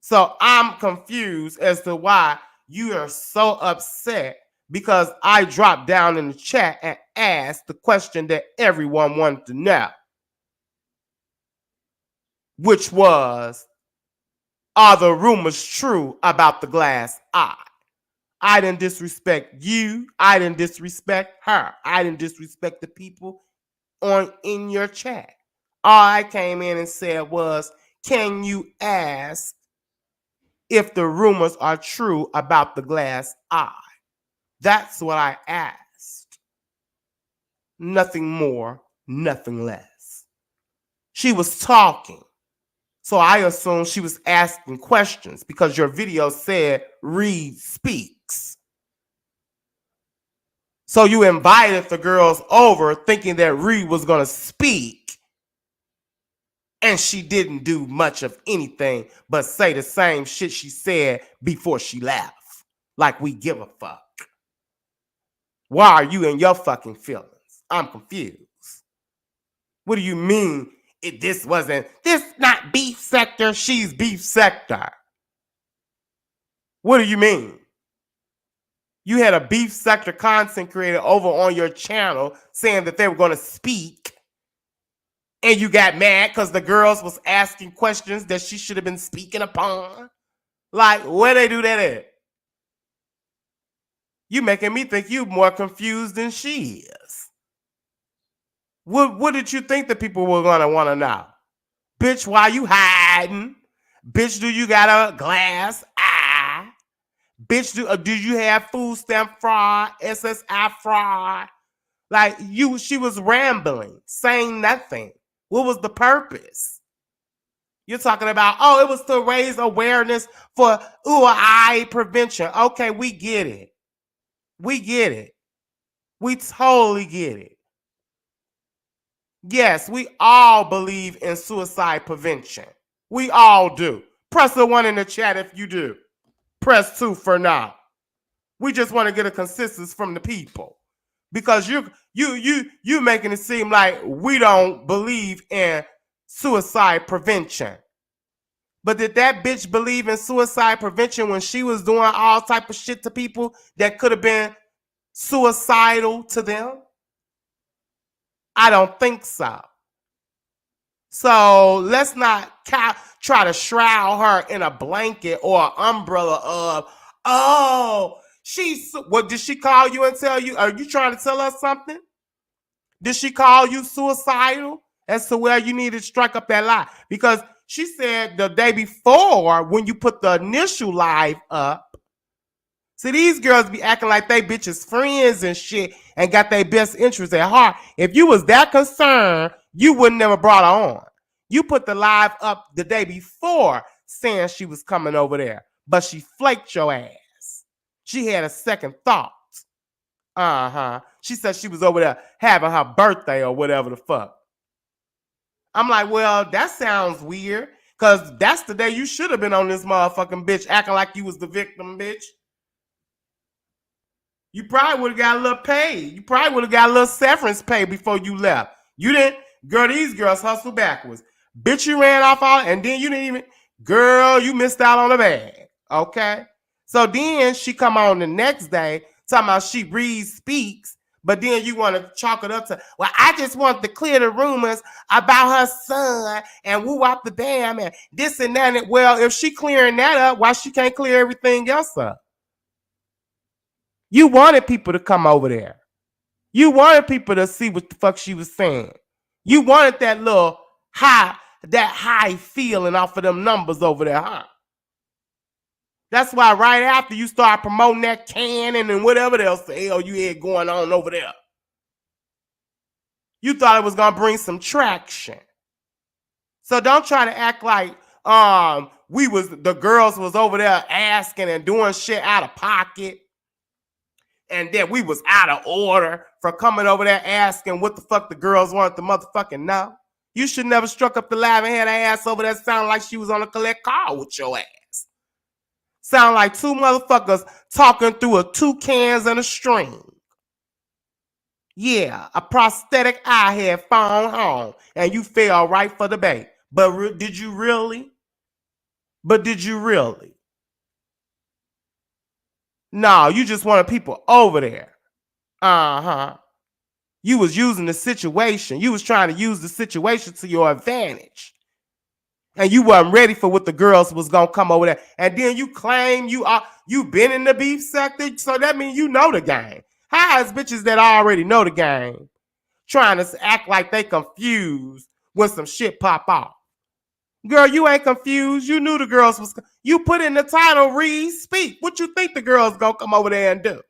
So, I'm confused as to why you are so upset because I dropped down in the chat and asked the question that everyone wanted to know. which was, are the rumors true about the glass eye? I didn't disrespect you. I didn't disrespect her. I didn't disrespect the people in your chat. All I came in and said was, can you ask if the rumors are true about the glass eye? That's what I asked. Nothing more, nothing less. She was talking. So I assumed she was asking questions because your video said Reed speaks. So you invited the girls over thinking that Reed was going to speak. And she didn't do much of anything but say the same shit she said before she left. Like we give a fuck. Why are you in your fucking feelings? I'm confused. What do you mean this not beef sector, she's beef sector? What do you mean? You had a beef sector content creator over on your channel saying that they were going to speak, and you got mad because the girls was asking questions that she should have been speaking upon. Like, where they do that at? You making me think you more confused than she is. What did you think the people were going to want to know? Bitch, why you hiding? Bitch, do you got a glass eye? Bitch, do you have food stamp fraud, SSI fraud? Like, she was rambling, saying nothing. What was the purpose? You're talking about, oh, it was to raise awareness for eye prevention. Okay, we get it. We get it. We totally get it. Yes, we all believe in suicide prevention. We all do. Press the 1 in the chat if you do. Press 2 for now. We just want to get a consensus from the people. Because you making it seem like we don't believe in suicide prevention. But did that bitch believe in suicide prevention when she was doing all type of shit to people that could have been suicidal to them? I don't think so. So let's not try to shroud her in a blanket or an umbrella of, oh, what did she call you and tell you? Are you trying to tell us something? Did she call you suicidal as to where you need to strike up that lie? Because she said the day before when you put the initial live up, see, these girls be acting like they bitches friends and shit and got their best interests at heart. If you was that concerned, you would never brought her on. You put the live up the day before saying she was coming over there, but she flaked your ass. She had a second thought. She said she was over there having her birthday or whatever the fuck. I'm like, well, that sounds weird, because that's the day you should have been on this motherfucking bitch acting like you was the victim, bitch. You probably would have got a little pay. You probably would have got a little severance pay before you left. You didn't. Girl, these girls hustle backwards. Bitch, you ran off all, and then you didn't even. Girl, you missed out on the bag. Okay? So then she come on the next day talking about she reads, speaks, but then you want to chalk it up to, well, I just want to clear the rumors about her son and woo up the damn and this and that. And well, if she clearing that up, why she can't clear everything else up? You wanted people to come over there. You wanted people to see what the fuck she was saying. You wanted that little high feeling off of them numbers over there, huh? That's why right after you start promoting that cannon and whatever else the hell you had going on over there, you thought it was going to bring some traction. So don't try to act like the girls was over there asking and doing shit out of pocket. And then we was out of order for coming over there asking what the fuck the girls wanted to motherfucking know. You should never struck up the live and had her ass over there sounding like she was on a collect call with your ass. Sound like two motherfuckers talking through a 2 cans and a string. Yeah, a prosthetic eye had found home and you fell right for the bait. But did you really? No, you just wanted people over there. You was using the situation. You was trying to use the situation to your advantage. And you wasn't ready for what the girls was gonna come over there. And then you claim you been in the beef sector, so that means you know the game. How is bitches that already know the game trying to act like they confused when some shit pop off? Girl, you ain't confused. You knew the girls was. You put in the title, read, speak. What you think the girls gonna come over there and do?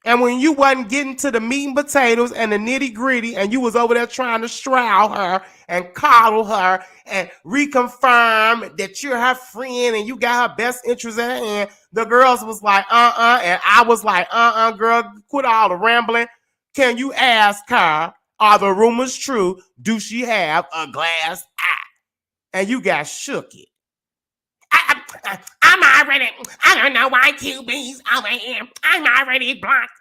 And when you wasn't getting to the meat and potatoes and the nitty gritty, and you was over there trying to straddle her and coddle her and reconfirm that you're her friend and you got her best interest at hand, the girls was like, and I was like, girl, quit all the rambling. Can you ask her, are the rumors true? Do she have a glass eye? And you got shook it. I don't know why QB's over here. I'm already blocked.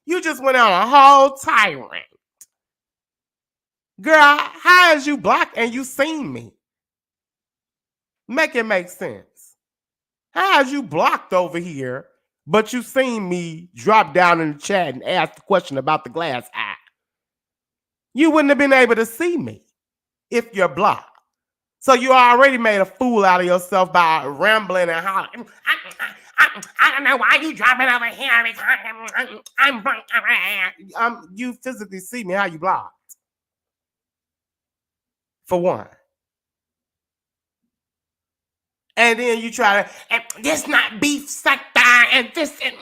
You just went on a whole tirade. Girl, how is you blocked and you seen me? Make it make sense. How is you blocked over here, but you seen me drop down in the chat and ask the question about the glass eye? You wouldn't have been able to see me if you're blocked. So you already made a fool out of yourself by rambling and hollering. I don't know why you dropping over here. You physically see me. How you blocked? For one. And then you try to, this not beef sector, and this is,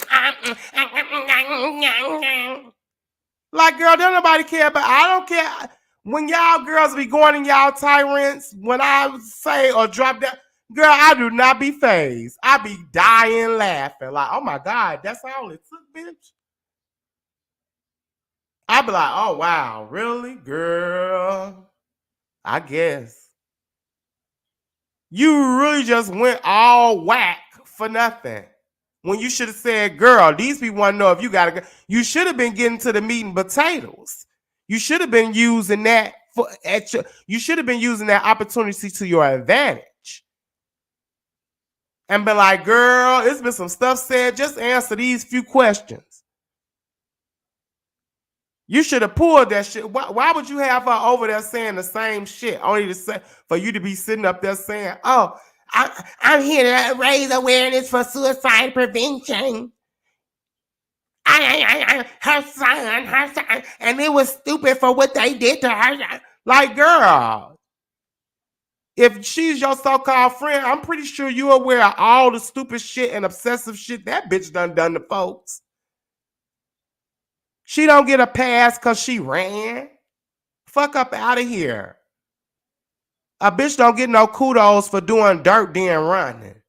like, girl, don't nobody care, but I don't care. When y'all girls be going in y'all tyrants, when I say or drop down, girl, I do not be phased. I be dying laughing. Like, oh my God, that's all it took, bitch. I be like, oh wow, really? Girl, I guess. You really just went all whack for nothing. When you should have said, girl, these people want to know if you got to go. You should have been getting to the meat and potatoes. You should have been using that you should have been using that opportunity to your advantage. And be like, girl, it's been some stuff said. Just answer these few questions. You should have pulled that shit. Why would you have her over there saying the same shit? Only to say for you to be sitting up there saying, oh, I'm here to raise awareness for suicide prevention. Her son, and it was stupid for what they did to her. Like, girl, if she's your so-called friend, I'm pretty sure you're aware of all the stupid shit and obsessive shit that bitch done to folks. She don't get a pass because she ran. Fuck up out of here. A bitch don't get no kudos for doing dirt then running.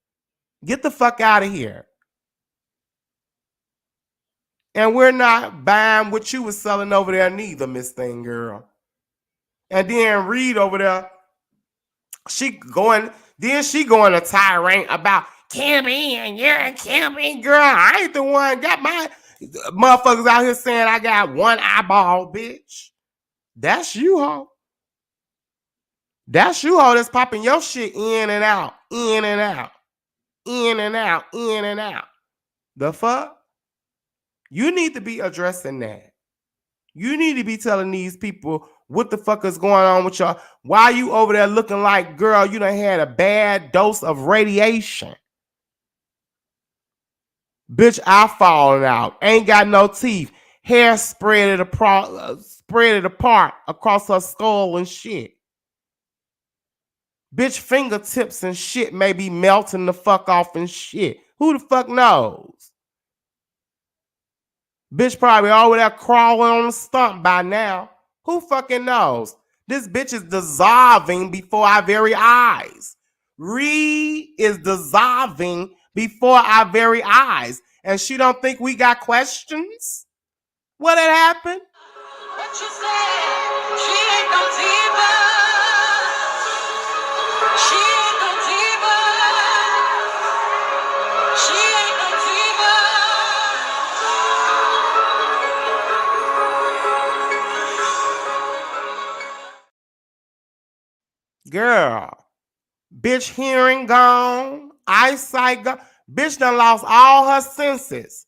Get the fuck out of here. And we're not buying what you was selling over there neither, Miss Thing Girl. And then Reed over there, she going a tirade about Kimmy and you're a Kimmy girl. I ain't the one got my motherfuckers out here saying I got one eyeball, bitch. That's you, ho. That's you, ho, that's popping your shit in and out, in and out, in and out, in and out. The fuck? You need to be addressing that. You need to be telling these people what the fuck is going on with y'all. Why you over there looking like, girl, you done had a bad dose of radiation. Bitch, I falling out. Ain't got no teeth. Hair spread it apart across her skull and shit. Bitch, fingertips and shit may be melting the fuck off and shit. Who the fuck knows? Bitch probably over there crawling on the stump by now. Who fucking knows? This bitch is dissolving before our very eyes. Reed is dissolving before our very eyes. And she don't think we got questions? What had happened? What you say? She ain't no diva. She ain't no diva. She ain't no diva. Girl, bitch hearing gone, eyesight gone. Bitch done lost all her senses.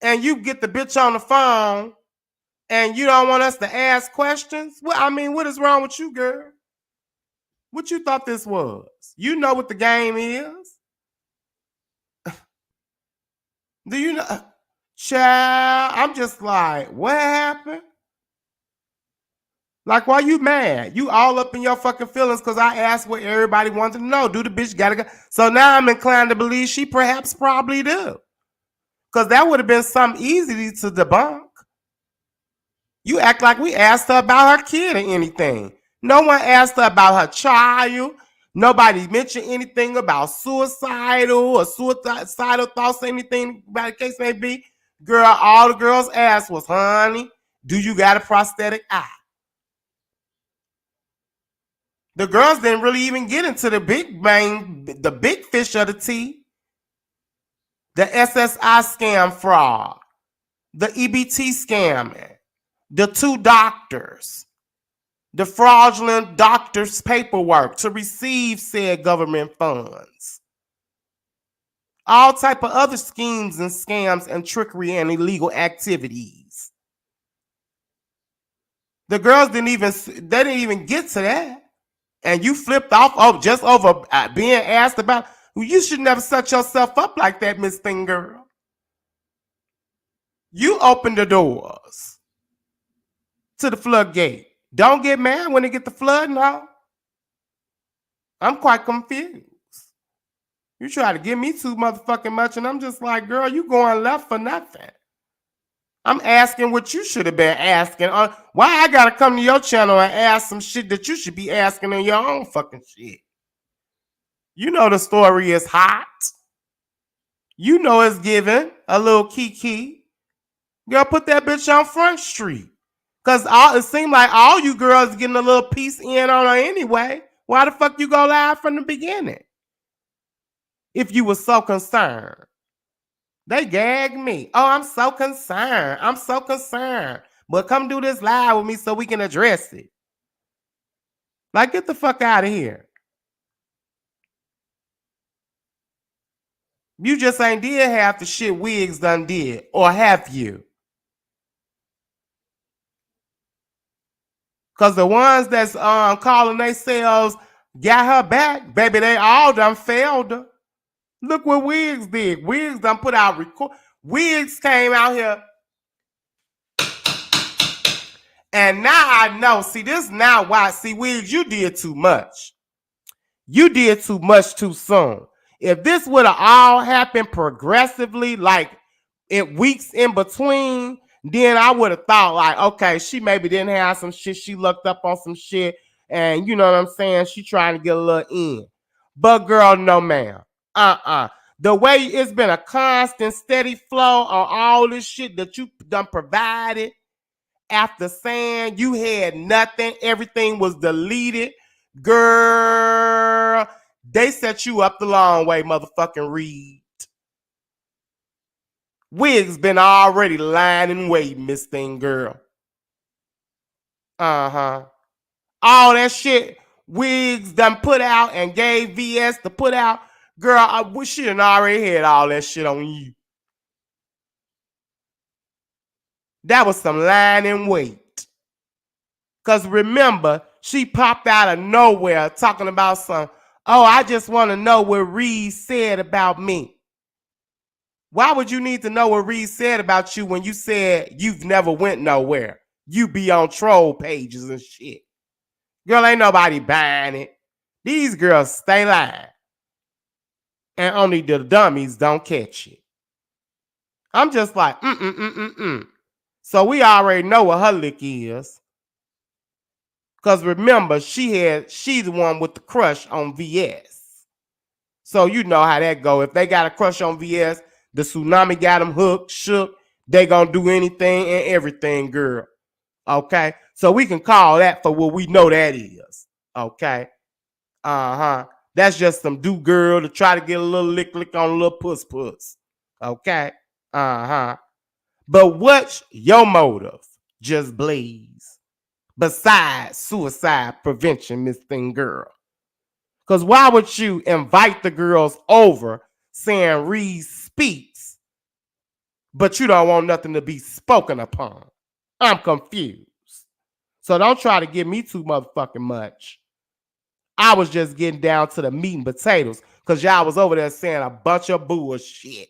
And you get the bitch on the phone And you don't want us to ask questions? Well, I mean, what is wrong with you, girl? What you thought this was? You know what the game is. Do you know? Child, I'm just like, what happened? Like, why you mad? You all up in your fucking feelings because I asked what everybody wanted to know. Do the bitch gotta go? So now I'm inclined to believe she perhaps probably do. Because that would have been something easy to debunk. You act like we asked her about her kid or anything. No one asked her about her child. Nobody mentioned anything about suicidal or suicidal thoughts or anything about the case may be. Girl, all the girls asked was, honey, do you got a prosthetic eye? The girls didn't really even get into the big fish of the tea. The SSI scam fraud, the EBT scamming, the 2 doctors, the fraudulent doctor's paperwork to receive said government funds. All type of other schemes and scams and trickery and illegal activities. The girls didn't even get to that. And you flipped off just over being asked about. You should never set yourself up like that, Miss Thing Girl. You opened the doors to the floodgate. Don't get mad when they get the flood now. I'm quite confused. You try to give me too motherfucking much, and I'm just like, girl, you going left for nothing. I'm asking what you should have been asking. Why I gotta come to your channel and ask some shit that you should be asking in your own fucking shit? You know the story is hot. You know it's given a little kiki. Girl, put that bitch on Front Street. Because it seemed like all you girls getting a little piece in on her anyway. Why the fuck you go live from the beginning? If you were so concerned. They gagged me. Oh, I'm so concerned. I'm so concerned. But come do this live with me so we can address it. Like, get the fuck out of here. You just ain't did half the shit Wigs done did. Or have you? Because the ones that's calling themselves got her back, baby, they all done failed her. Look what Wigs did. Wigs done put out Wigs came out here. And now I know. See, this now why. See, Wigs, you did too much. You did too much too soon. If this would have all happened progressively, like in weeks in between, then I would have thought like, okay, she maybe didn't have some shit. She looked up on some shit. And you know what I'm saying? She trying to get a little in. But girl, no ma'am. The way it's been a constant, steady flow on all this shit that you done provided after saying you had nothing, everything was deleted. Girl, they set you up the long way, motherfucking Reed. Wigs been already lying and waiting, Miss Thing Girl. All that shit Wigs done put out and gave VS to put out. Girl, I wish she done already had all that shit on you. That was some lying and wait. Because remember, she popped out of nowhere talking about some, oh, I just want to know what Reed said about me. Why would you need to know what Reed said about you when you said you've never went nowhere? You be on troll pages and shit. Girl, ain't nobody buying it. These girls stay lying. And only the dummies don't catch it. I'm just like, So we already know what her lick is. Because remember, she's the one with the crush on VS. So you know how that go. If they got a crush on VS, the tsunami got them hooked, shook. They gonna do anything and everything, girl. Okay? So we can call that for what we know that is. Okay? That's just some do girl to try to get a little lick on a little puss. Okay? But what's your motive? Just Blaze. Besides suicide prevention, Miss Thing Girl. Because why would you invite the girls over saying Reed speaks, but you don't want nothing to be spoken upon? I'm confused. So don't try to give me too motherfucking much. I was just getting down to the meat and potatoes because y'all was over there saying a bunch of bullshit.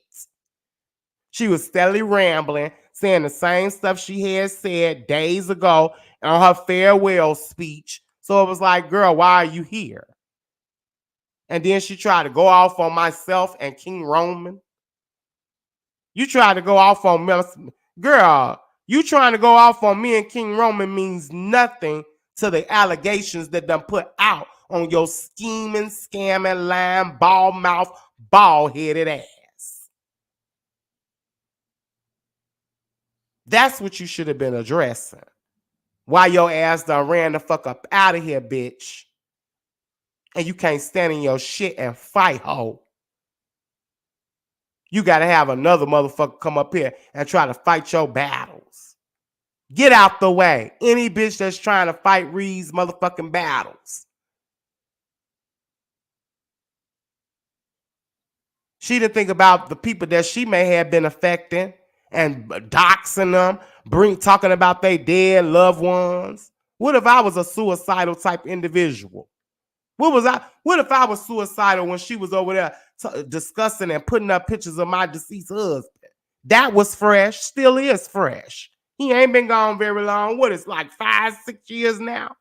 She was steadily rambling, saying the same stuff she had said days ago on her farewell speech. So it was like, girl, why are you here? And then she tried to go off on myself and King Roman. You tried to go off on me. Girl, you trying to go off on me and King Roman means nothing to the allegations that done put out on your scheming, scamming, lying, bald mouth, bald-headed ass. That's what you should have been addressing. Why your ass done ran the fuck up out of here, bitch. And you can't stand in your shit and fight, ho. You got to have another motherfucker come up here and try to fight your battles. Get out the way. Any bitch that's trying to fight Reed's motherfucking battles. She didn't think about the people that she may have been affecting and doxing them, talking about their dead loved ones. What if I was a suicidal type individual? What if I was suicidal when she was over there discussing and putting up pictures of my deceased husband? That was fresh, still is fresh. He ain't been gone very long. What, it's like 5-6 years now?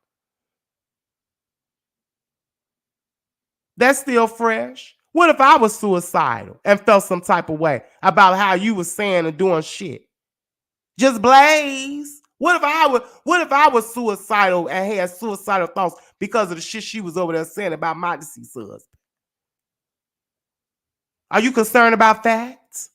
That's still fresh. What if I was suicidal and felt some type of way about how you was saying and doing shit? Just blaze. What if I was suicidal and had suicidal thoughts because of the shit she was over there saying about my deceased husband? Are you concerned about facts?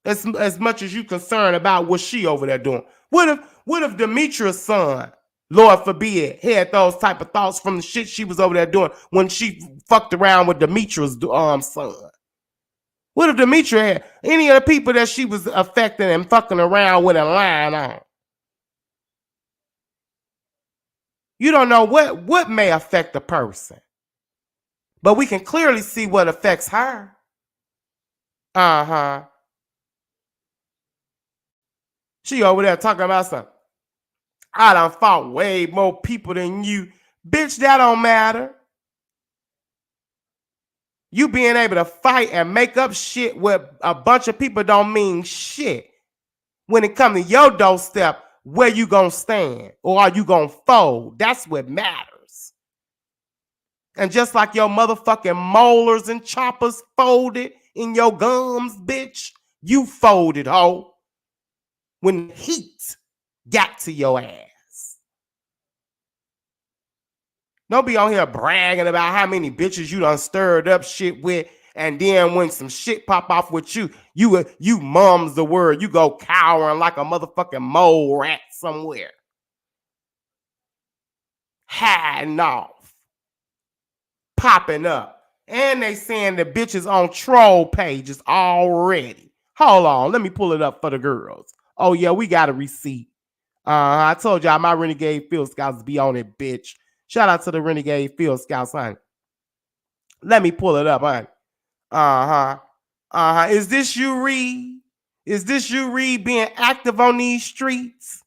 As much as you concerned about what she over there doing. What if Demetria's son, Lord forbid, had those type of thoughts from the shit she was over there doing when she fucked around with Demetria's son? What if Demetria had any of the people that she was affecting and fucking around with and lying on? You don't know what may affect a person. But we can clearly see what affects her. Uh-huh. She over there talking about something. I done fought way more people than you. Bitch, that don't matter. You being able to fight and make up shit with a bunch of people don't mean shit. When it comes to your doorstep, where you gonna stand? Or are you gonna fold? That's what matters. And just like your motherfucking molars and choppers folded in your gums, bitch, you folded, ho. When the heat got to your ass. Don't be on here bragging about how many bitches you done stirred up shit with, and then when some shit pop off with you, you mum's the word. You go cowering like a motherfucking mole rat somewhere. Hiding off. Popping up. And they saying the bitches on troll pages already. Hold on, let me pull it up for the girls. Oh yeah, we got a receipt. I told y'all my Renegade Field Scouts be on it, bitch. Shout out to the Renegade Field Scouts, honey. Let me pull it up, honey. Is this you, Reed? Is this you, Reed, being active on these streets?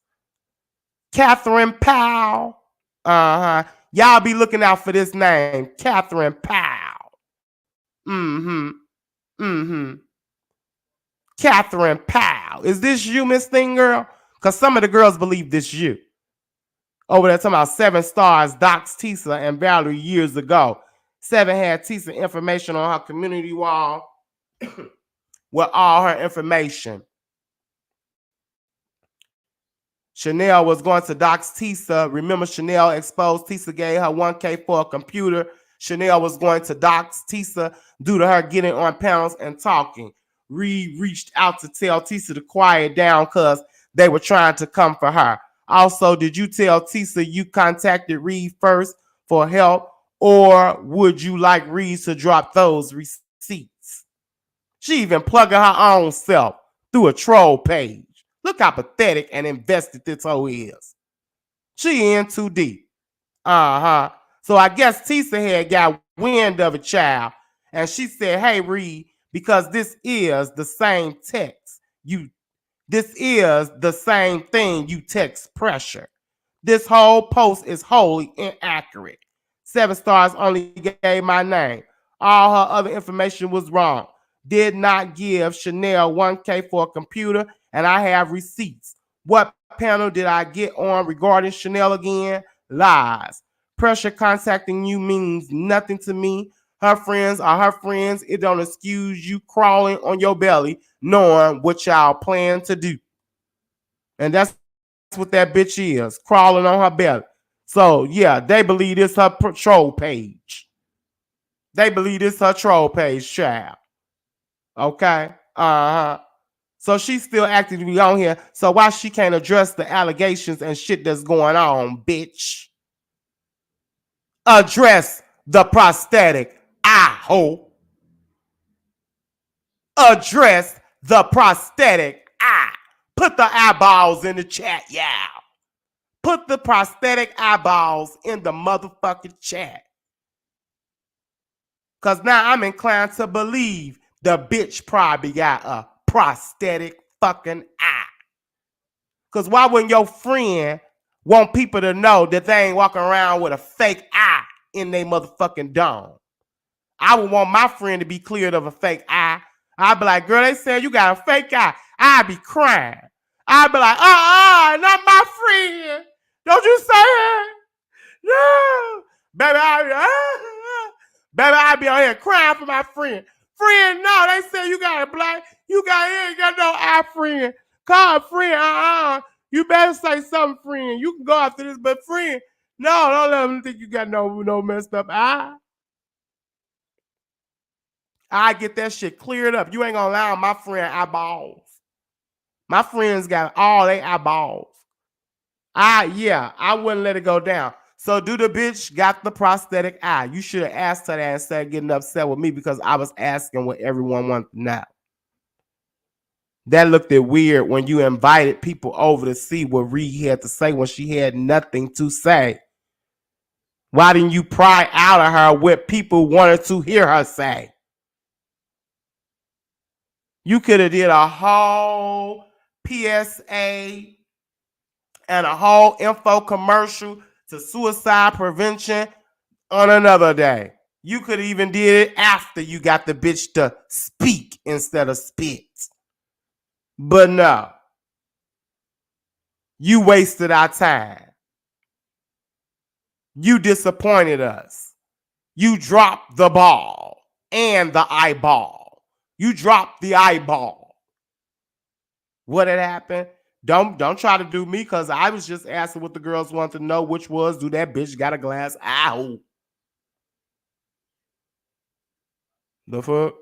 Catherine Powell. Y'all be looking out for this name, Catherine Powell. Catherine Powell. Is this you, Miss Thing Girl? Because some of the girls believe this you. Over there talking about 7 stars, doxed Toasa and Valerie years ago. 7 had Toasa information on her community wall with all her information. Chanel was going to dox Toasa. Remember, Chanel exposed Toasa, gave her $1K for a computer. Chanel was going to dox Toasa due to her getting on panels and talking. Reed reached out to tell Toasa to quiet down because they were trying to come for her. Also, did you tell Toasa you contacted Reed first for help, or would you like Reed to drop those receipts? She even plugging her own self through a troll page. Look how pathetic and invested this hoe is. She in too deep. So I guess Toasa had got wind of a child, and she said, hey, Reed, because this is the same text you This is the same thing you text pressure. This whole post is wholly inaccurate. 7 stars, only gave my name. All her other information was wrong. Did not give Chanel $1K for a computer, and I have receipts. What panel did I get on regarding Chanel again? Lies. Pressure contacting you means nothing to me. Her friends are her friends. It don't excuse you crawling on your belly, knowing what y'all plan to do. And that's what that bitch is, crawling on her belly. So, yeah, they believe it's her troll page. They believe it's her troll page, child. Okay? Uh-huh. So she's still actively on here. So why she can't address the allegations and shit that's going on, bitch? Address the prosthetic, I hope. Address the prosthetic, I. Put the eyeballs in the chat, yeah. Put the prosthetic eyeballs in the motherfucking chat. Because now I'm inclined to believe the bitch probably got a prosthetic fucking eye. Because why wouldn't your friend want people to know that they ain't walking around with a fake eye in their motherfucking dome? I would want my friend to be cleared of a fake eye. I'd be like, girl, they said you got a fake eye. I'd be crying. I'd be like, not my friend. Don't you say it? No. Baby, I'd be out here crying for my friend. Friend, no, they said you got a black, you ain't got no eye friend. Call a friend, You better say something, friend. You can go after this, but friend, no, don't let them think you got no messed up eye. I get that shit cleared up. You ain't gonna allow my friend eyeballs. My friends got all they eyeballs. I wouldn't let it go down. So do the bitch got the prosthetic eye? You should have asked her that instead of getting upset with me because I was asking what everyone wanted to know. That looked weird when you invited people over to see what Reed had to say when she had nothing to say. Why didn't you pry out of her what people wanted to hear her say? You could have did a whole PSA and a whole info commercial to suicide prevention on another day. You could even did it after you got the bitch to speak instead of spit. But no. You wasted our time. You disappointed us. You dropped the ball and the eyeball. You dropped the eyeball. What had happened? Don't try to do me because I was just asking what the girls wanted to know, which was, do that bitch got a glass eye? The fuck?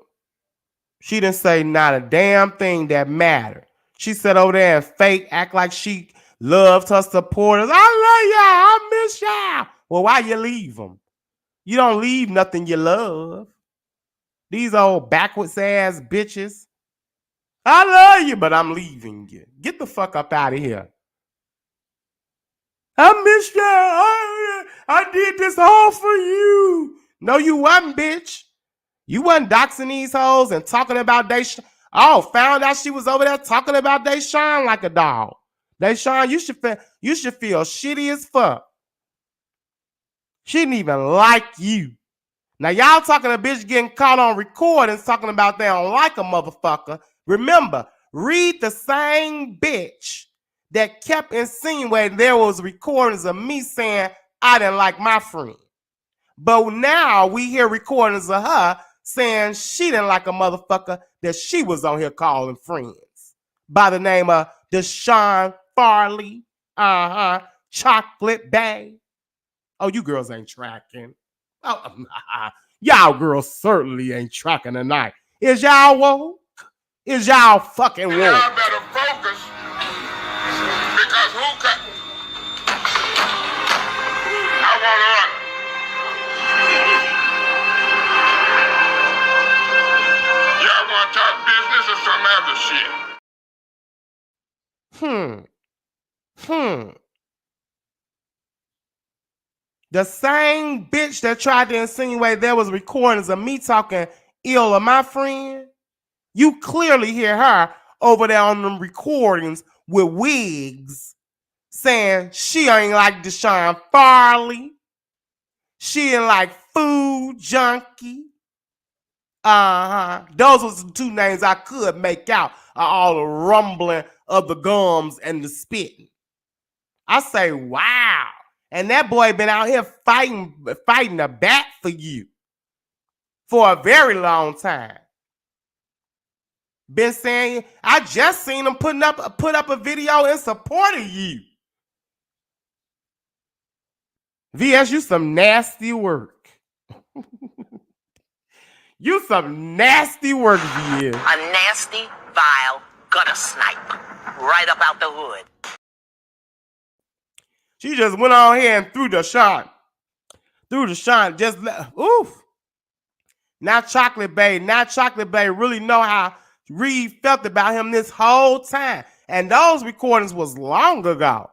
She didn't say not a damn thing that mattered. She sat over there and fake, act like she loved her supporters. I love y'all. I miss y'all. Well, why you leave them? You don't leave nothing you love. These old backwards ass bitches. I love you, but I'm leaving you. Get the fuck up out of here. I miss you. I did this all for you. No, you wasn't, bitch. You wasn't doxing these hoes and talking about found out she was over there talking about Deshaun like a dog. Deshaun, you should feel shitty as fuck. She didn't even like you. Now, y'all talking a bitch getting caught on recordings talking about they don't like a motherfucker. Remember, read the same bitch that kept insinuating there was recordings of me saying I didn't like my friend. But now we hear recordings of her saying she didn't like a motherfucker that she was on here calling friends by the name of Deshaun Farley, Chocolate Bay. Oh, you girls ain't tracking. Oh, y'all girls certainly ain't tracking tonight. Is y'all woke? Is y'all fucking woke? Y'all better focus because who got? I want to run. Y'all want to talk business or some other shit? The same bitch that tried to insinuate there was recordings of me talking ill of my friend, you clearly hear her over there on them recordings with wigs saying she ain't like Deshaun Farley. She ain't like Food Junkie. Those was the two names I could make out of all the rumbling of the gums and the spitting. I say, wow. And that boy been out here fighting the bat for you for a very long time. Been saying, I just seen him put up a video in support of you. VS, you some nasty work. You some nasty work, VS. A nasty, vile gutter snipe. Right up out the hood. She just went on here and threw the shot. Just oof. Now Chocolate Bay really know how Reed felt about him this whole time. And those recordings was long ago.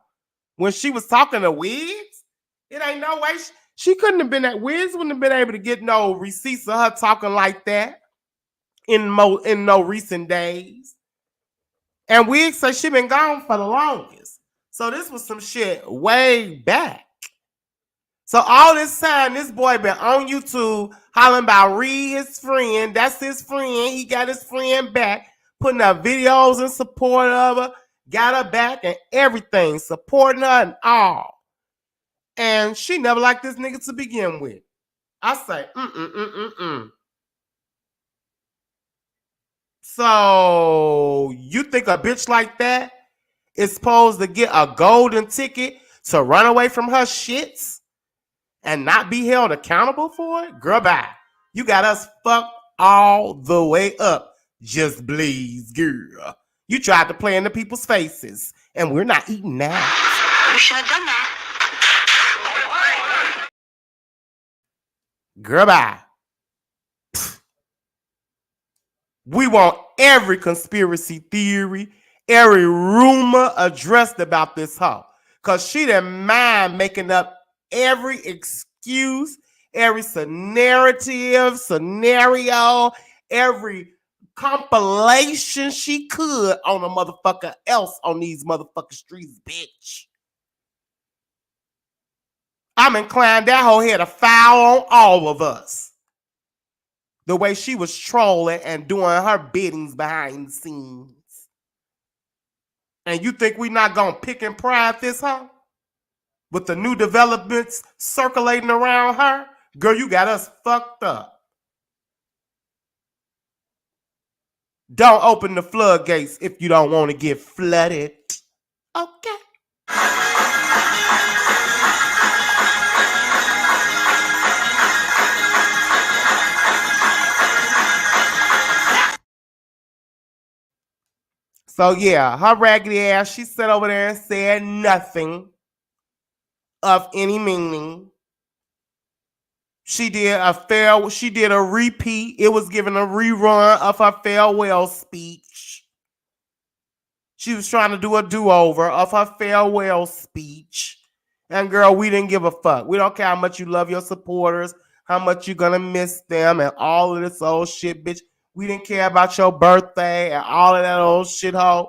When she was talking to Wigs, it ain't no way she couldn't have been at Wigs, wouldn't have been able to get no receipts of her talking like that in no recent days. And Wigs said she been gone for the longest. So this was some shit way back. So all this time, this boy been on YouTube hollering about Reed, his friend. That's his friend. He got his friend back, putting up videos in support of her, got her back and everything, supporting her and all. And she never liked this nigga to begin with. I say, So you think a bitch like that is supposed to get a golden ticket to run away from her shits and not be held accountable for it? Girl, bye. You got us fucked all the way up. Just please, girl. You tried to play in the people's faces, and we're not eating that. You should have done that. Girl, bye. We want every conspiracy theory, every rumor addressed about this hoe. Because she didn't mind making up every excuse, every scenario, every compilation she could on a motherfucker else on these motherfucking streets, bitch. I'm inclined that hoe had a foul on all of us. The way she was trolling and doing her biddings behind the scenes. And you think we not gonna pick and pride this hoe? With the new developments circulating around her? Girl, you got us fucked up. Don't open the floodgates if you don't want to get flooded. Okay. So yeah, her raggedy ass, she sat over there and said nothing of any meaning. She did a repeat. It was given a rerun of her farewell speech. She was trying to do a do-over of her farewell speech. And girl, we didn't give a fuck. We don't care how much you love your supporters, how much you're gonna miss them, and all of this old shit, bitch. We didn't care about your birthday and all of that old shithole.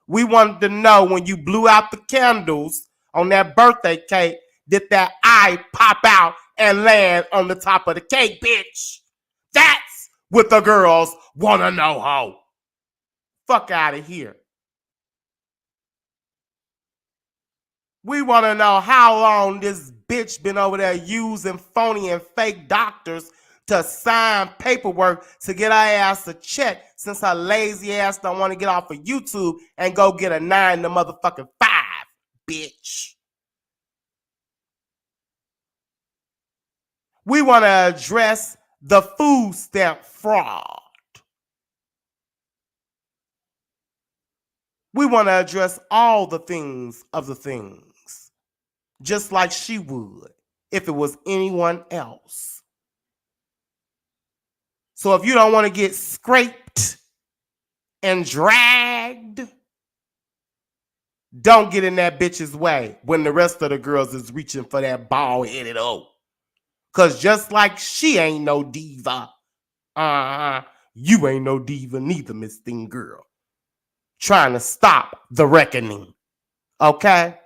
We wanted to know when you blew out the candles on that birthday cake, did that eye pop out and land on the top of the cake, bitch? That's what the girls want to know, ho. Fuck out of here. We want to know how long this bitch been over there using phony and fake doctors to sign paperwork to get her ass a check since her lazy ass don't want to get off of YouTube and go get a 9 to motherfucking 5, bitch. We want to address the food stamp fraud. We want to address all the things of the things, just like she would if it was anyone else. So if you don't want to get scraped and dragged, don't get in that bitch's way when the rest of the girls is reaching for that bald-headed hoe. Because just like she ain't no diva, you ain't no diva neither, Miss Thing Girl. trying to stop the reckoning. Okay?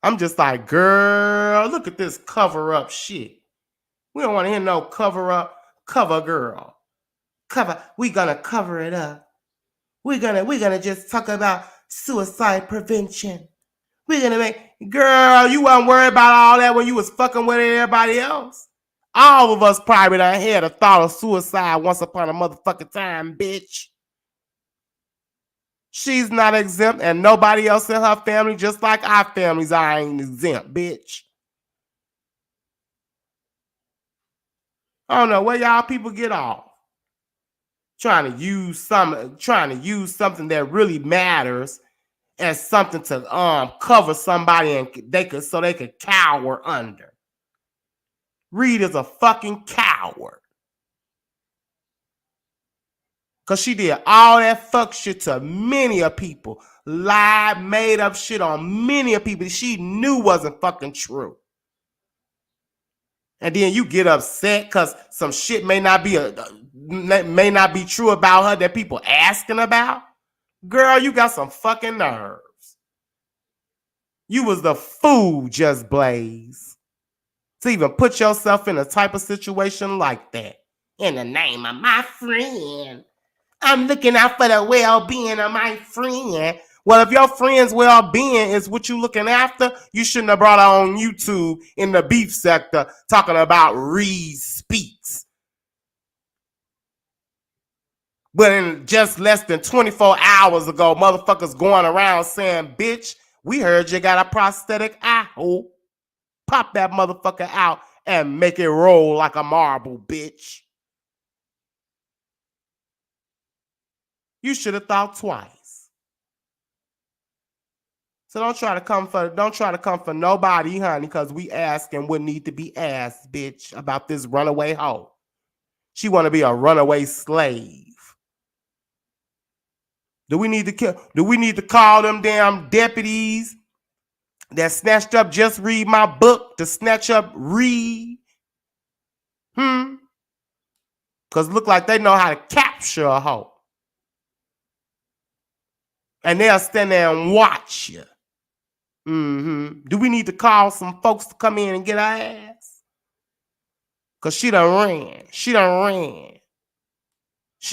I'm just like, girl, look at this cover up shit. We don't want to hear no cover up, cover girl. We gonna cover it up. We're gonna just talk about suicide prevention. We're gonna make, girl, you wasn't worried about all that when you was fucking with everybody else. All of us probably done had a thought of suicide once upon a motherfucking time, bitch. She's not exempt, and nobody else in her family, just like our families, ain't exempt, bitch. I don't know where y'all people get off. Trying to use something that really matters as something to cover somebody and they could cower under. Reed is a fucking coward. Cause she did all that fuck shit to many of people. Lied, made up shit on many of people that she knew wasn't fucking true. And then you get upset because some shit may not be true about her that people asking about. Girl, you got some fucking nerves. You was the fool, Just Blaze, to even put yourself in a type of situation like that. In the name of my friend, I'm looking out for the well-being of my friend. Well, if your friend's well-being is what you looking after, you shouldn't have brought her on YouTube in the beef sector talking about Reed Speaks. But in just less than 24 hours ago, motherfuckers going around saying, bitch, we heard you got a prosthetic eye hole. Pop that motherfucker out and make it roll like a marble, bitch. You should have thought twice. So don't try to come for nobody, honey, because we asking what need to be asked, bitch, about this runaway hoe. She want to be a runaway slave. Do we need to call them damn deputies that snatched up Just Read My Book to snatch up Reed? Because look like they know how to capture a hoe. And they'll stand there and watch you. Do we need to call some folks to come in and get our ass? Because she done ran. She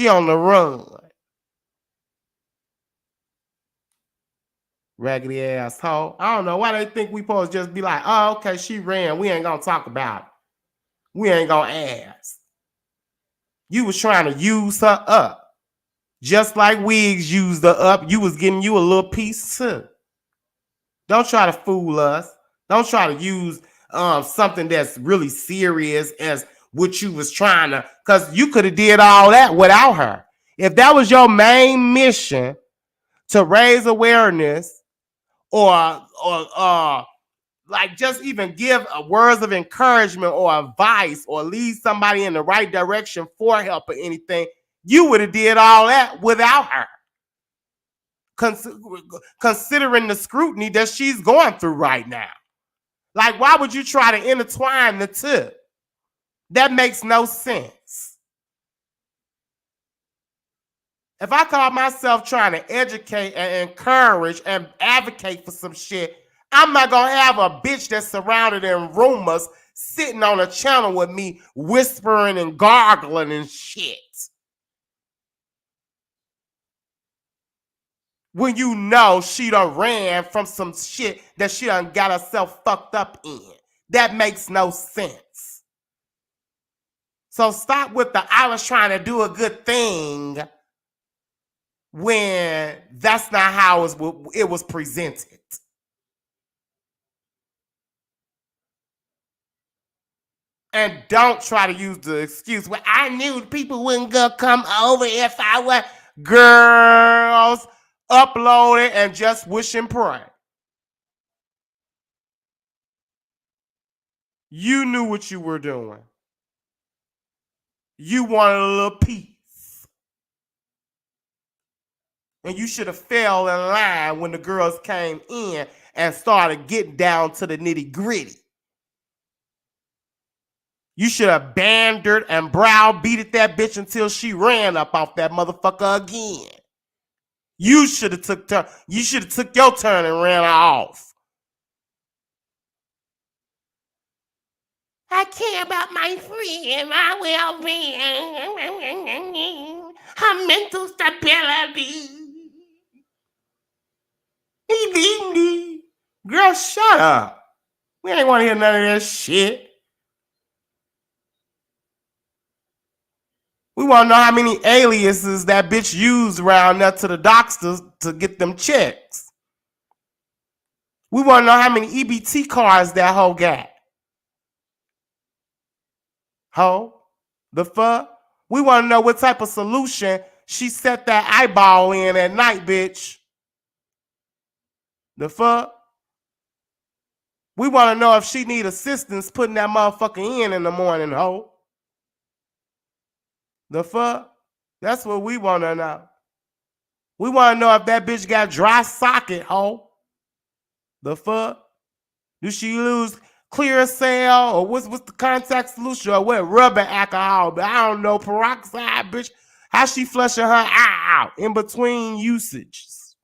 on the run. Raggedy ass hoe. I don't know why they think we supposed to just be like, oh, okay, she ran. We ain't going to talk about it. We ain't going to ask. You was trying to use her up. Just like Wiggs used her up, you was getting you a little piece too. Don't try to fool us. Don't try to use something that's really serious as what you was trying to, because you could have did all that without her. If that was your main mission, to raise awareness or like just even give words of encouragement or advice or lead somebody in the right direction for help or anything, you would have did all that without her. Considering the scrutiny that she's going through right now. Like, why would you try to intertwine the two? That makes no sense. If I call myself trying to educate and encourage and advocate for some shit, I'm not going to have a bitch that's surrounded in rumors sitting on a channel with me whispering and gargling and shit. When you know she done ran from some shit that she done got herself fucked up in. That makes no sense. So stop with the I was trying to do a good thing when that's not how it was presented. And don't try to use the excuse, well, I knew people wouldn't go come over if I were. Girls, upload it and just wish and pray. You knew what you were doing. You wanted a little peace. And you should have fell in line when the girls came in and started getting down to the nitty gritty. You should have bantered and browbeated that bitch until she ran up off that motherfucker again. You should have took your turn and ran her off. I care about my friend, my well-being, her mental stability. Girl, shut up. We ain't want to hear none of that shit. We want to know how many aliases that bitch used around there to the doctors to get them checks. We want to know how many EBT cards that hoe got. Hoe? The fuck? We want to know what type of solution she set that eyeball in at night, bitch. The fuck? We want to know if she need assistance putting that motherfucker in the morning, hoe. The fuck? That's what we want to know. We want to know if that bitch got dry socket, hoe. The fuck? Do she use clear cell or what's the contact solution or what? Rubber alcohol, but I don't know, peroxide, bitch. How she flushing her eye out in between usages?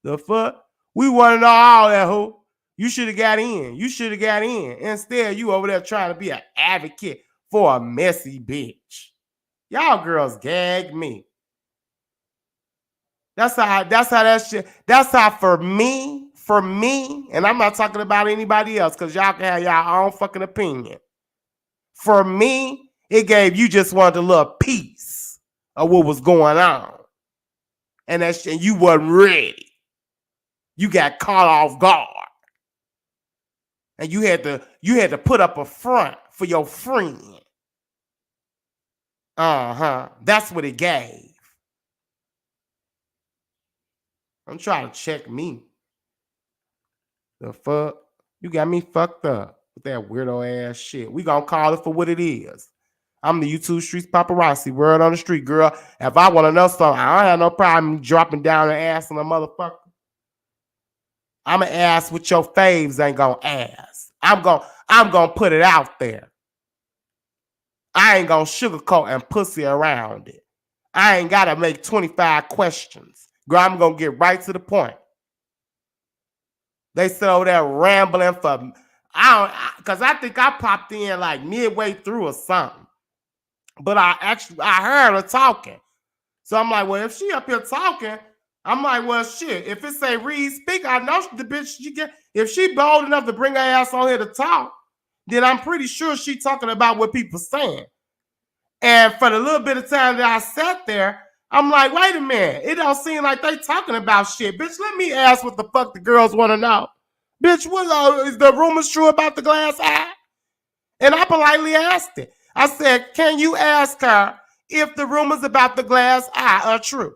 The fuck? We want to know all that, hoe. You should have got in. You should have got in. Instead, you over there trying to be an advocate for a messy bitch. Y'all girls gag me. That's how that shit. That's how for me, and I'm not talking about anybody else because y'all can have y'all own fucking opinion. For me, it gave you just wanted a little piece of what was going on. And that shit, you wasn't ready. You got caught off guard. And you had to put up a front for your friend. That's what it gave. I'm trying to check me. The fuck? You got me fucked up with that weirdo ass shit. We gonna call it for what it is. I'm the YouTube Streets Paparazzi, word on the street, girl. If I want to know something, I don't have no problem dropping down and asking a motherfucker. I'm gonna ask what your faves ain't gonna ask. I'm gonna put it out there. I ain't gonna sugarcoat and pussy around it. I ain't gotta make 25 questions. Girl, I'm gonna get right to the point. They sit over there rambling for because I think I popped in like midway through or something. But I heard her talking. So I'm like, well, if she up here talking, I'm like, well, shit. If it say read, speak, I know the bitch she get. If she bold enough to bring her ass on here to talk, then I'm pretty sure she talking about what people saying. And for the little bit of time that I sat there, I'm like, wait a minute. It don't seem like they talking about shit. Bitch, let me ask what the fuck the girls want to know. Bitch, is the rumors true about the glass eye? And I politely asked it. I said, can you ask her if the rumors about the glass eye are true?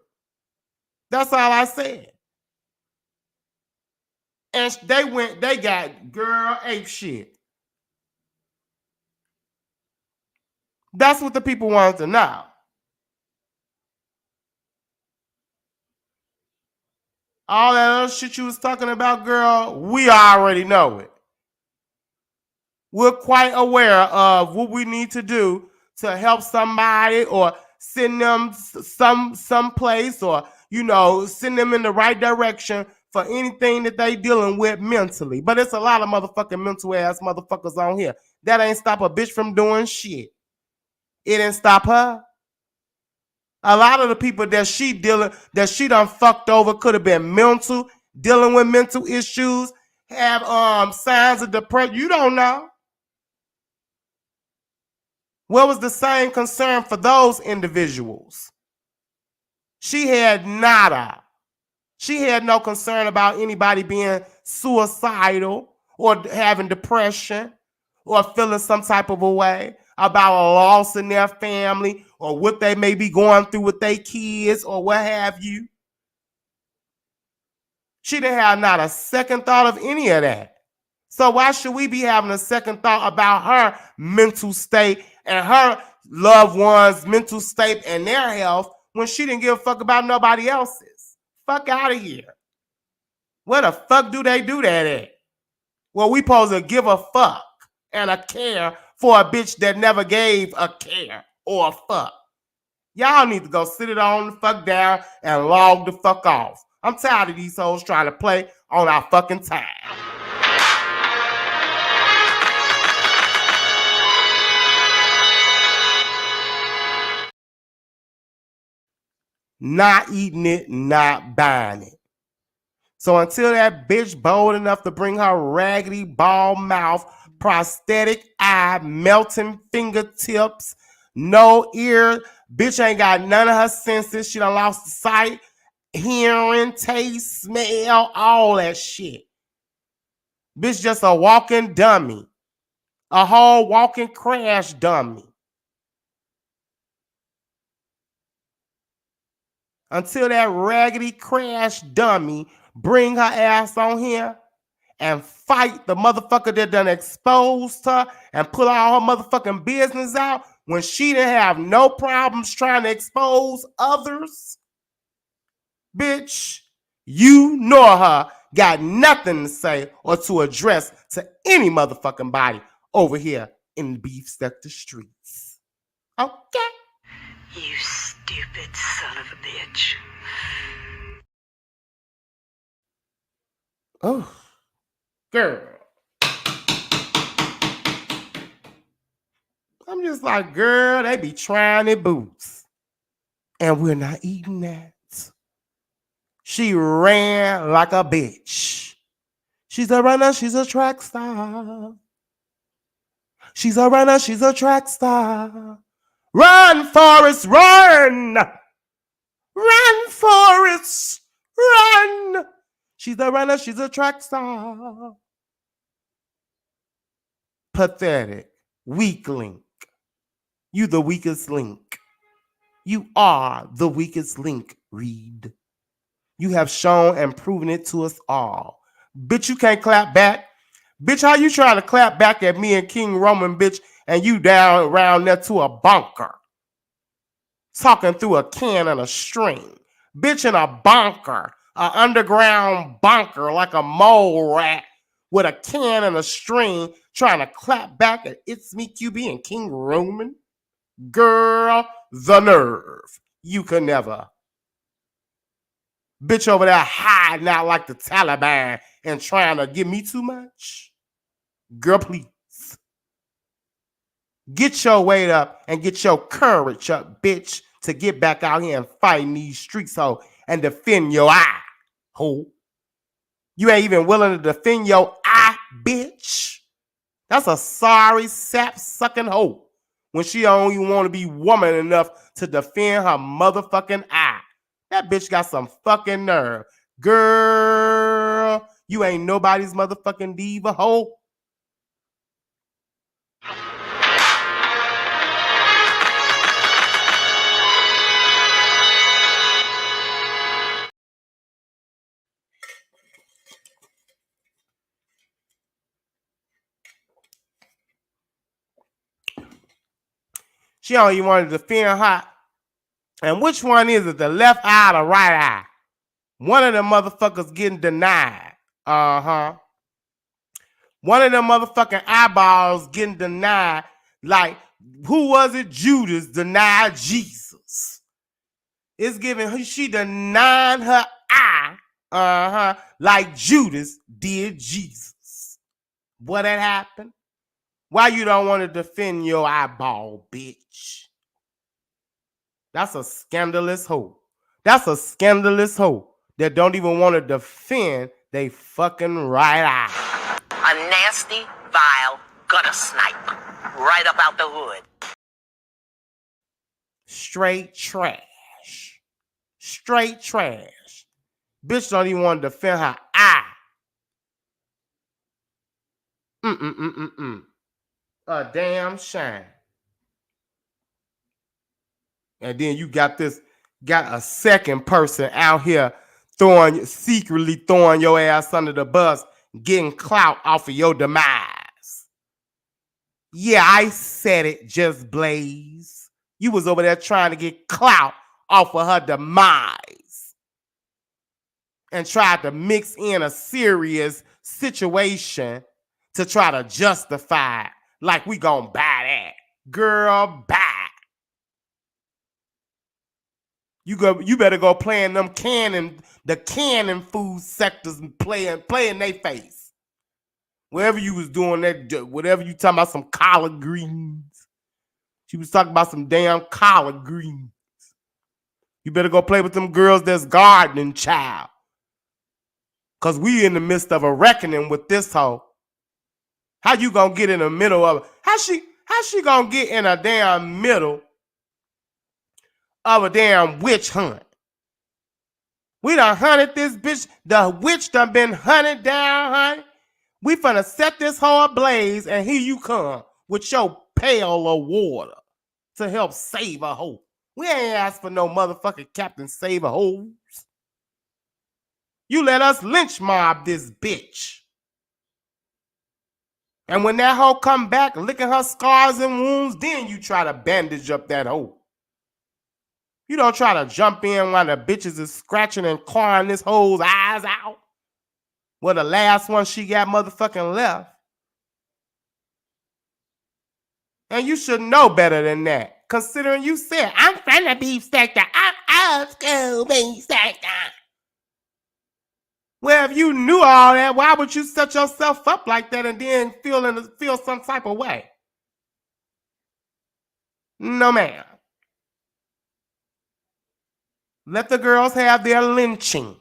That's all I said. And they got girl ape shit. That's what the people wanted to know. All that other shit you was talking about, girl, we already know it. We're quite aware of what we need to do to help somebody or send them some place or, send them in the right direction for anything that they dealing with mentally. But it's a lot of motherfucking mental ass motherfuckers on here. That ain't stop a bitch from doing shit. It didn't stop her. A lot of the people that she done fucked over could have been dealing with mental issues, have signs of depression. You don't know. What was the same concern for those individuals? She had nada. She had no concern about anybody being suicidal or having depression or feeling some type of a way about a loss in their family or what they may be going through with their kids or what have you. She didn't have not a second thought of any of that. So why should we be having a second thought about her mental state and her loved ones' mental state and their health when she didn't give a fuck about nobody else's? Fuck out of here. Where the fuck do they do that at? Well, we supposed to give a fuck and a care for a bitch that never gave a care or a fuck. Y'all need to go sit it on the fuck down and log the fuck off. I'm tired of these hoes trying to play on our fucking time. Not eating it, not buying it. So until that bitch bold enough to bring her raggedy ball mouth, prosthetic eye, melting fingertips, no ear, bitch ain't got none of her senses. She done lost sight, hearing, taste, smell, all that shit. Bitch just a walking dummy. A whole walking crash dummy. Until that raggedy crash dummy bring her ass on here and fight the motherfucker that done exposed her and put all her motherfucking business out when she didn't have no problems trying to expose others. Bitch, you nor her got nothing to say or to address to any motherfucking body over here in the beef stuck the streets. Okay? You stupid son of a bitch. Oh, girl. I'm just like, girl, they be trying their boots. And we're not eating that. She ran like a bitch. She's a runner, she's a track star. She's a runner, she's a track star. Run, Forrest, run! Run, Forrest, run! She's a runner, she's a track star. Pathetic, weak link. You the weakest link. You are the weakest link, Reed. You have shown and proven it to us all. Bitch, you can't clap back. Bitch, how you trying to clap back at me and King Roman, bitch, and you down around there to a bunker? Talking through a can and a string. Bitch in a bunker, an underground bunker like a mole rat with a can and a string trying to clap back at It's Me, QB, and King Roman? Girl, the nerve. You could never. Bitch over there hiding out like the Taliban and trying to give me too much? Girl, please. Get your weight up and get your courage up, bitch, to get back out here and fight in these streets, ho, and defend your eye, ho. You ain't even willing to defend your eye, bitch. That's a sorry, sap-sucking hoe when she don't even want to be woman enough to defend her motherfucking eye. That bitch got some fucking nerve. Girl, you ain't nobody's motherfucking diva, hoe. She don't even want to defend her. And which one is it? The left eye or the right eye? One of them motherfuckers getting denied. Uh-huh. One of them motherfucking eyeballs getting denied. Like, who was it? Judas denied Jesus. It's giving, she denied her eye. Uh-huh. Like Judas did Jesus. What had happened? Why you don't want to defend your eyeball, bitch? That's a scandalous hoe. That's a scandalous hoe that don't even want to defend they fucking right eye. A nasty, vile gutter snipe. Right up out the hood. Straight trash. Straight trash. Bitch don't even want to defend her eye. A damn shame. And then you got a second person out here secretly throwing your ass under the bus, getting clout off of your demise. Yeah, I said it, Just Blaze. You was over there trying to get clout off of her demise and tried to mix in a serious situation to try to justify it Like we gonna buy that. Girl, buy. You better go play in them the canning food sectors and play in their face. Wherever you was doing that, whatever you talking about, some collard greens. She was talking about some damn collard greens. You better go play with them girls that's gardening, child. Cause we in the midst of a reckoning with this hoe. How you gonna get in the middle of it? How she gonna get in a damn middle of a damn witch hunt? We done hunted this bitch. The witch done been hunted down, honey. We finna set this hoe ablaze, and here you come with your pail of water to help save a hoe. We ain't asked for no motherfucking Captain Save a Hoes. You let us lynch mob this bitch. And when that hoe come back licking her scars and wounds, then you try to bandage up that hoe. You don't try to jump in while the bitches is scratching and clawing this hoe's eyes out. Well, the last one she got motherfucking left. And you should know better than that. Considering you said, I'm from the beef sector. I'm old school beef sector. Well, if you knew all that, why would you set yourself up like that and then feel some type of way? No, ma'am. Let the girls have their lynching.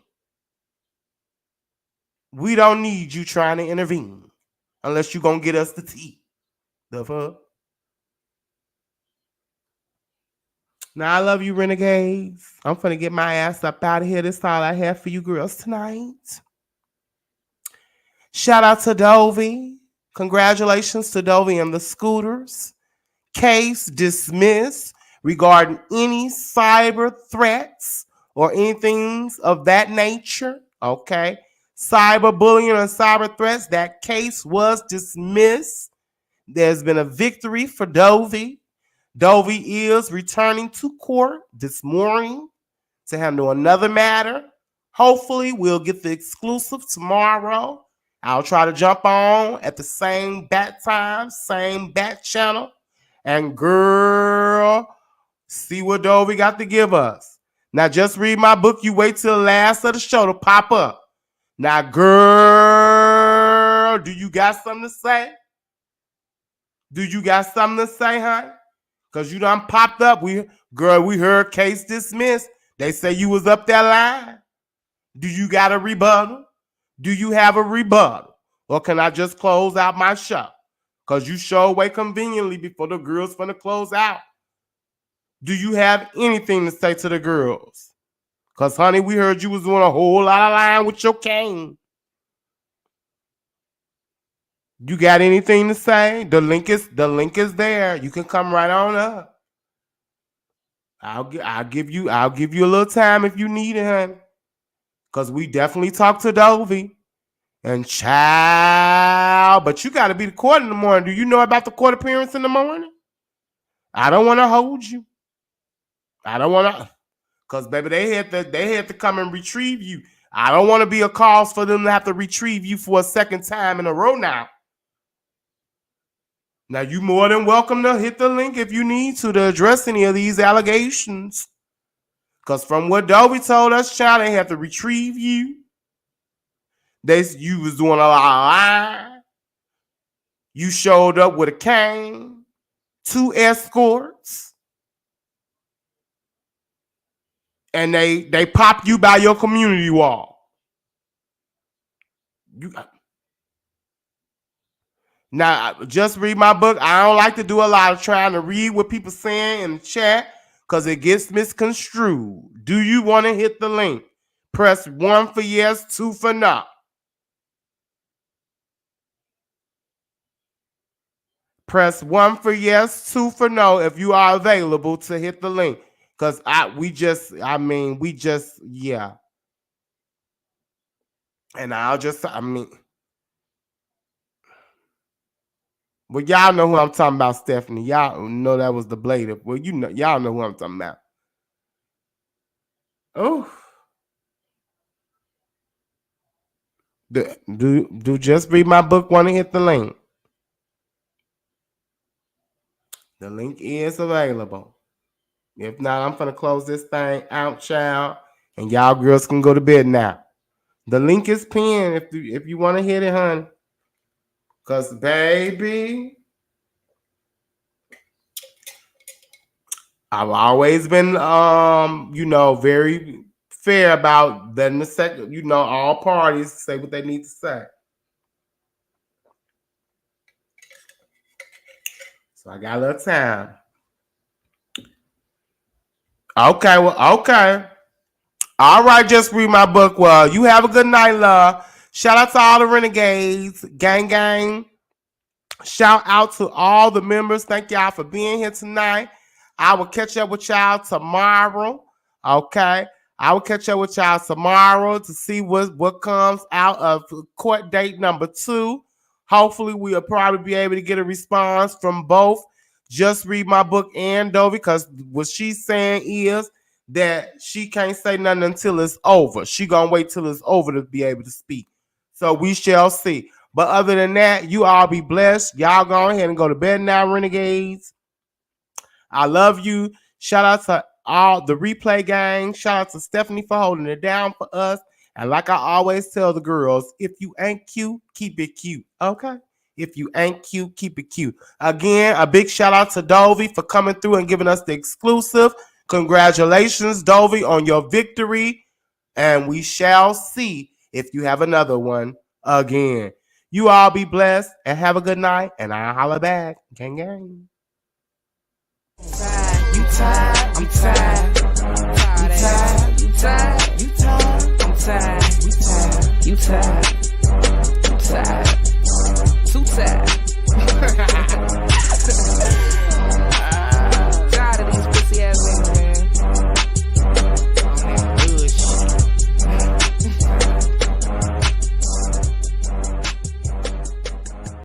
We don't need you trying to intervene unless you're going to get us the tea. The fuck? Now, I love you, renegades. I'm finna get my ass up out of here. This is all I have for you girls tonight. Shout out to Dovie. Congratulations to Dovie and the Scooters. Case dismissed regarding any cyber threats or anything of that nature. Okay. Cyberbullying and cyber threats. That case was dismissed. There's been a victory for Dovie. Dovie is returning to court this morning to handle another matter. Hopefully, we'll get the exclusive tomorrow. I'll try to jump on at the same bat time, same bat channel. And girl, see what Dovie got to give us. Now, just read my book. You wait till the last of the show to pop up. Now, girl, do you got something to say? Do you got something to say, honey? Because you done popped up. We heard case dismissed. They say you was up that line. Do you got a rebuttal? Do you have a rebuttal? Or can I just close out my show? Because you show away conveniently before the girls finna close out. Do you have anything to say to the girls? Because, honey, we heard you was doing a whole lot of lying with your cane. You got anything to say? The link is there. You can come right on up. I'll give you a little time if you need it, honey. Because we definitely talked to Dovie. And child, but you got to be to court in the morning. Do you know about the court appearance in the morning? I don't want to hold you. I don't want to, because baby, they had to come and retrieve you. I don't want to be a cause for them to have to retrieve you for a second time in a row now. Now, you more than welcome to hit the link if you need to address any of these allegations. Because from what Dovie told us, child, they have to retrieve you. You was doing a lot of lying. You showed up with a cane, 2 escorts, and they pop you by your community wall. Now, just read my book. I don't like to do a lot of trying to read what people saying in the chat because it gets misconstrued. Do you want to hit the link? Press 1 for yes, 2 for no. Press 1 for yes, 2 for no if you are available to hit the link. Because we just, yeah. And well, y'all know who I'm talking about, Stephanie. Y'all know that was the blade. Well, y'all know who I'm talking about. Oh. Do just read my book, want to hit the link. The link is available. If not, I'm gonna close this thing out, child, and y'all girls can go to bed now. The link is pinned if you want to hit it, honey. Cause baby, I've always been very fair about letting the second, all parties say what they need to say. So I got a little time. Okay, okay. All right, just read my book. Well, you have a good night, love. Shout out to all the renegades, gang, gang. Shout out to all the members. Thank y'all for being here tonight. I will catch up with y'all tomorrow. Okay. I will catch up with y'all tomorrow to see what comes out of court date number 2. Hopefully, we'll probably be able to get a response from both Just Read My Book and Dovie, because what she's saying is that she can't say nothing until it's over. She gonna wait till it's over to be able to speak. So we shall see. But other than that, you all be blessed. Y'all go ahead and go to bed now, renegades. I love you. Shout out to all the replay gang. Shout out to Stephanie for holding it down for us. And like I always tell the girls, if you ain't cute, keep it cute. Okay? If you ain't cute, keep it cute. Again, a big shout out to Dovie for coming through and giving us the exclusive. Congratulations, Dovie, on your victory. And we shall see if you have another one again. You all be blessed and have a good night. And I'll holler back. Gang, gang. You tired, I'm tired. You tired, you tired, you tired, I'm tired, you tired, you tired.